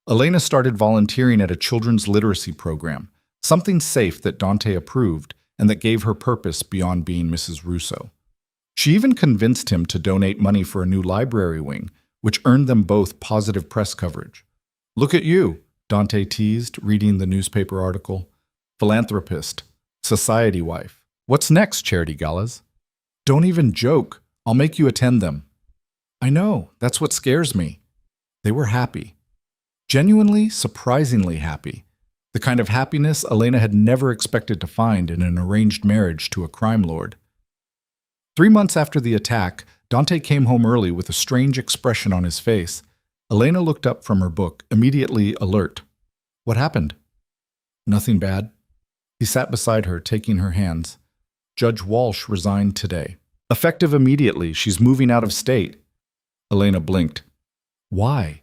Elena started volunteering at a children's literacy program, something safe that Dante approved and that gave her purpose beyond being Mrs. Russo. She even convinced him to donate money for a new library wing, which earned them both positive press coverage. "Look at you," Dante teased, reading the newspaper article. Philanthropist, society wife. What's next, charity galas? Don't even joke. I'll make you attend them. I know, that's what scares me. They were happy. Genuinely, surprisingly happy. The kind of happiness Elena had never expected to find in an arranged marriage to a crime lord. 3 months after the attack, Dante came home early with a strange expression on his face. Elena looked up from her book, immediately alert. What happened? Nothing bad. He sat beside her, taking her hands. Judge Walsh resigned today. Effective immediately, she's moving out of state. Elena blinked. Why?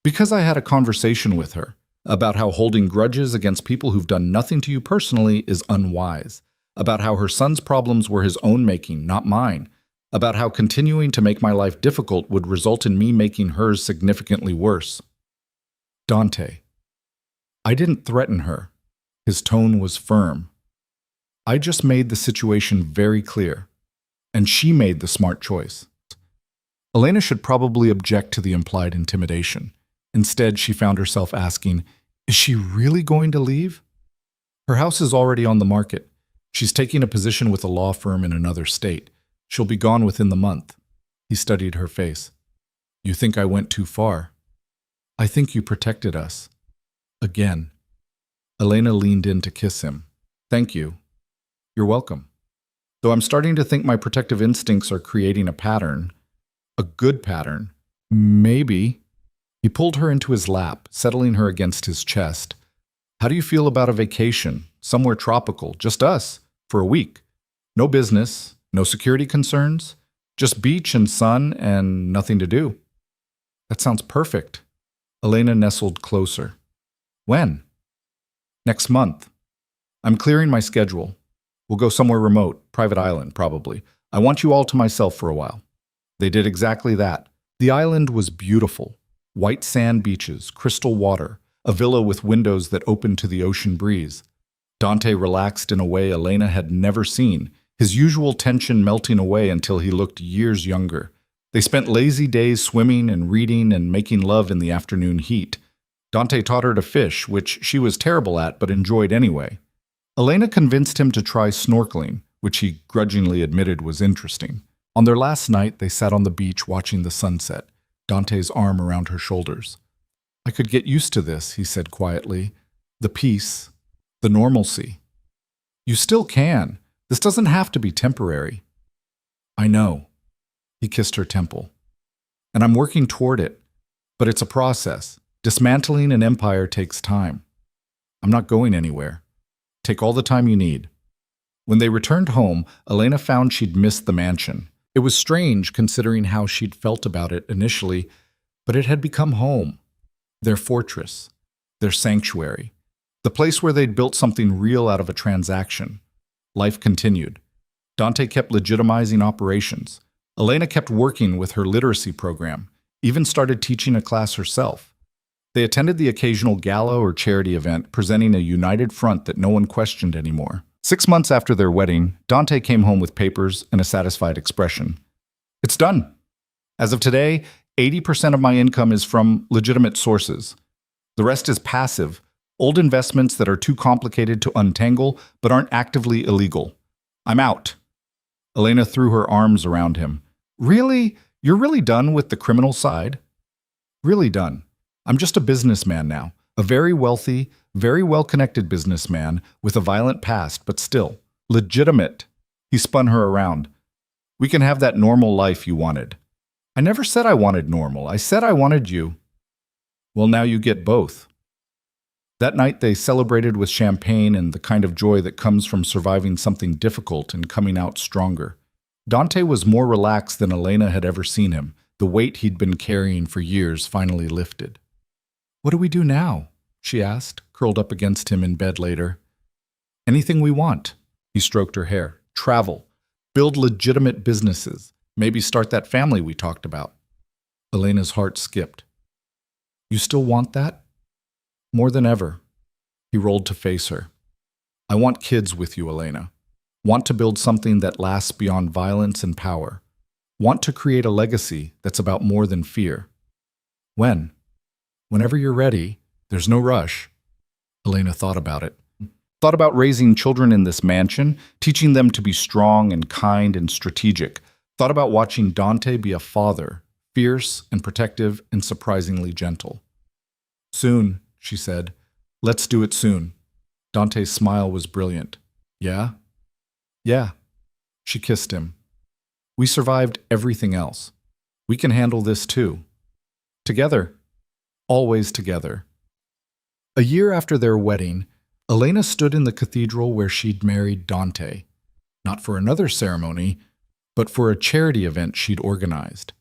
Because I had a conversation with her about how holding grudges against people who've done nothing to you personally is unwise, about how her son's problems were his own making, not mine, about how continuing to make my life difficult would result in me making hers significantly worse. Dante. I didn't threaten her. His tone was firm. I just made the situation very clear, and she made the smart choice. Elena should probably object to the implied intimidation. Instead, she found herself asking, is she really going to leave? Her house is already on the market. She's taking a position with a law firm in another state. She'll be gone within the month. He studied her face. You think I went too far? I think you protected us. Again. Elena leaned in to kiss him. Thank you. You're welcome. Though I'm starting to think my protective instincts are creating a pattern. A good pattern. Maybe. He pulled her into his lap, settling her against his chest. How do you feel about a vacation, somewhere tropical, just us, for a week? No business, no security concerns, just beach and sun and nothing to do. That sounds perfect. Elena nestled closer. When? Next month. I'm clearing my schedule. We'll go somewhere remote, private island, probably. I want you all to myself for a while. They did exactly that. The island was beautiful. White sand beaches, crystal water, a villa with windows that opened to the ocean breeze. Dante relaxed in a way Elena had never seen, his usual tension melting away until he looked years younger. They spent lazy days swimming and reading and making love in the afternoon heat. Dante taught her to fish, which she was terrible at but enjoyed anyway. Elena convinced him to try snorkeling, which he grudgingly admitted was interesting. On their last night, they sat on the beach watching the sunset, Dante's arm around her shoulders. I could get used to this, he said quietly. The peace, the normalcy. You still can. This doesn't have to be temporary. I know. He kissed her temple. And I'm working toward it. But it's a process. Dismantling an empire takes time. I'm not going anywhere. Take all the time you need. When they returned home, Elena found she'd missed the mansion. It was strange considering how she'd felt about it initially, but it had become home. Their fortress. Their sanctuary. The place where they'd built something real out of a transaction. Life continued. Dante kept legitimizing operations. Elena kept working with her literacy program, even started teaching a class herself. They attended the occasional gala or charity event, presenting a united front that no one questioned anymore. 6 months after their wedding, Dante came home with papers and a satisfied expression. It's done. As of today, 80% of my income is from legitimate sources. The rest is passive, old investments that are too complicated to untangle but aren't actively illegal. I'm out. Elena threw her arms around him. Really? You're really done with the criminal side? Really done. I'm just a businessman now. A very wealthy, very well-connected businessman with a violent past, but still legitimate. He spun her around. We can have that normal life you wanted. I never said I wanted normal. I said I wanted you. Well, now you get both. That night they celebrated with champagne and the kind of joy that comes from surviving something difficult and coming out stronger. Dante was more relaxed than Elena had ever seen him. The weight he'd been carrying for years finally lifted. What do we do now? She asked, curled up against him in bed later. Anything we want. He stroked her hair. Travel. Build legitimate businesses. Maybe start that family we talked about. Elena's heart skipped. You still want that? More than ever. He rolled to face her. I want kids with you, Elena. Want to build something that lasts beyond violence and power. Want to create a legacy that's about more than fear. When? Whenever you're ready. There's no rush. Elena thought about it. Thought about raising children in this mansion, teaching them to be strong and kind and strategic. Thought about watching Dante be a father, fierce and protective and surprisingly gentle. Soon, she said. Let's do it soon. Dante's smile was brilliant. Yeah? Yeah. She kissed him. We survived everything else. We can handle this too. Together. Always together. A year after their wedding, Elena stood in the cathedral where she'd married Dante. Not for another ceremony, but for a charity event she'd organized.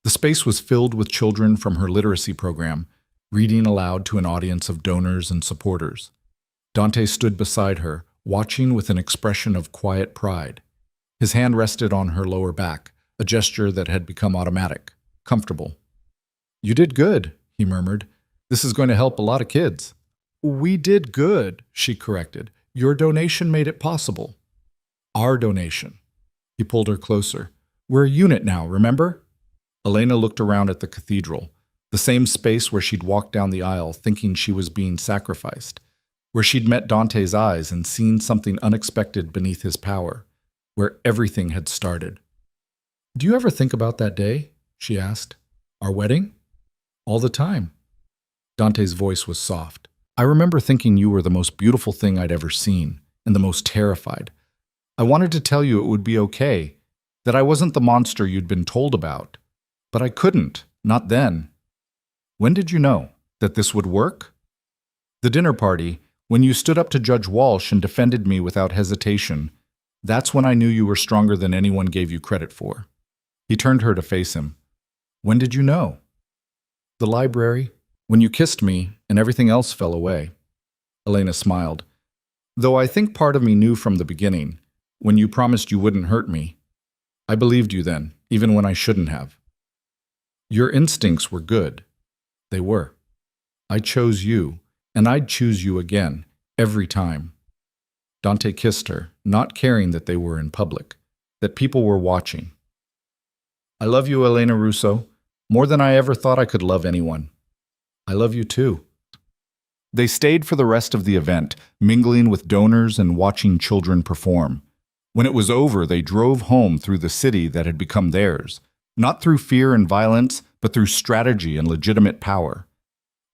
The space was filled with children from her literacy program, reading aloud to an audience of donors and supporters. Dante stood beside her, watching with an expression of quiet pride. His hand rested on her lower back, a gesture that had become automatic, comfortable. You did good, he murmured. This is going to help a lot of kids. We did good, she corrected. Your donation made it possible. Our donation. He pulled her closer. We're a unit now, remember? Elena looked around at the cathedral, the same space where she'd walked down the aisle thinking she was being sacrificed, where she'd met Dante's eyes and seen something unexpected beneath his power, where everything had started. Do you ever think about that day? She asked. Our wedding? All the time. Dante's voice was soft. I remember thinking you were the most beautiful thing I'd ever seen, and the most terrified. I wanted to tell you it would be okay, that I wasn't the monster you'd been told about. But I couldn't, not then. When did you know that this would work? The dinner party, when you stood up to Judge Walsh and defended me without hesitation, that's when I knew you were stronger than anyone gave you credit for. He turned her to face him. When did you know? The library, when you kissed me and everything else fell away. Elena smiled. Though I think part of me knew from the beginning, when you promised you wouldn't hurt me. I believed you then, even when I shouldn't have. Your instincts were good. They were. I chose you, and I'd choose you again, every time. Dante kissed her, not caring that they were in public, that people were watching. I love you, Elena Russo, more than I ever thought I could love anyone. I love you too. They stayed for the rest of the event, mingling with donors and watching children perform. When it was over, they drove home through the city that had become theirs, not through fear and violence, but through strategy and legitimate power.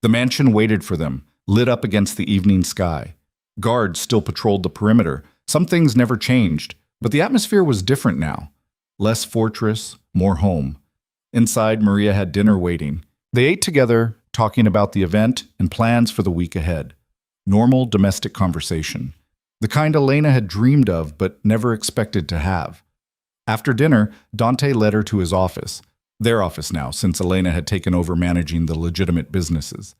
The mansion waited for them, lit up against the evening sky. Guards still patrolled the perimeter. Some things never changed, but the atmosphere was different now. Less fortress, more home. Inside, Maria had dinner waiting. They ate together, talking about the event and plans for the week ahead. Normal domestic conversation. The kind Elena had dreamed of but never expected to have. After dinner, Dante led her to his office. Their office now, since Elena had taken over managing the legitimate businesses.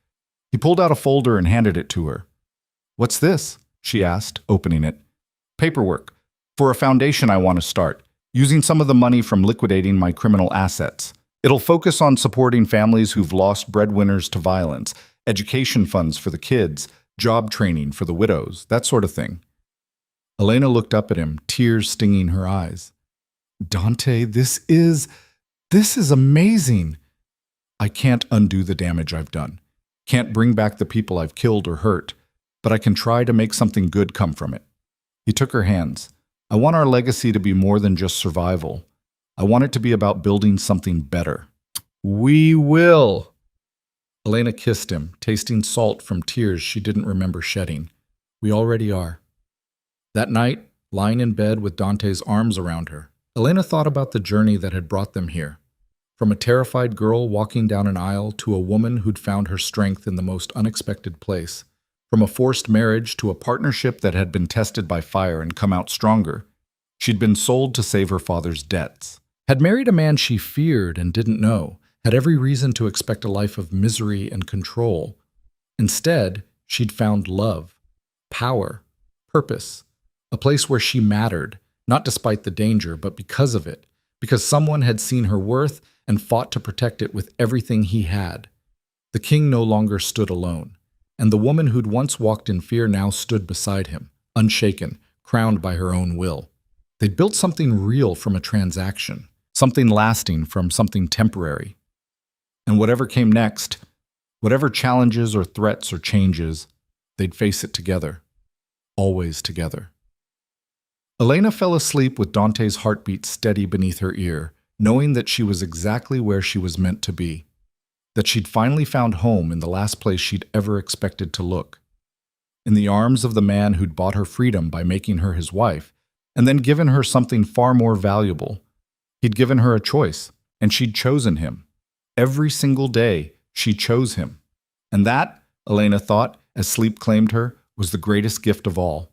He pulled out a folder and handed it to her. What's this? She asked, opening it. Paperwork. For a foundation I want to start, using some of the money from liquidating my criminal assets. It'll focus on supporting families who've lost breadwinners to violence, education funds for the kids, job training for the widows, that sort of thing. Elena looked up at him, tears stinging her eyes. Dante, this is amazing. I can't undo the damage I've done. Can't bring back the people I've killed or hurt, but I can try to make something good come from it. He took her hands. I want our legacy to be more than just survival. I want it to be about building something better. We will. Elena kissed him, tasting salt from tears she didn't remember shedding. We already are. That night, lying in bed with Dante's arms around her, Elena thought about the journey that had brought them here. From a terrified girl walking down an aisle to a woman who'd found her strength in the most unexpected place. From a forced marriage to a partnership that had been tested by fire and come out stronger. She'd been sold to save her father's debts. Had married a man she feared and didn't know. Had every reason to expect a life of misery and control. Instead, she'd found love, power, purpose. A place where she mattered, not despite the danger, but because of it. Because someone had seen her worth and fought to protect it with everything he had. The king no longer stood alone, and the woman who'd once walked in fear now stood beside him, unshaken, crowned by her own will. They'd built something real from a transaction, something lasting from something temporary. And whatever came next, Whatever challenges or threats or changes, they'd face it together, always together. Elena fell asleep with Dante's heartbeat steady beneath her ear, knowing that she was exactly where she was meant to be, that she'd finally found home in the last place she'd ever expected to look, in the arms of the man who'd bought her freedom by making her his wife, and then given her something far more valuable. He'd given her a choice, and she'd chosen him. Every single day, she chose him. And that, Elena thought, as sleep claimed her, was the greatest gift of all.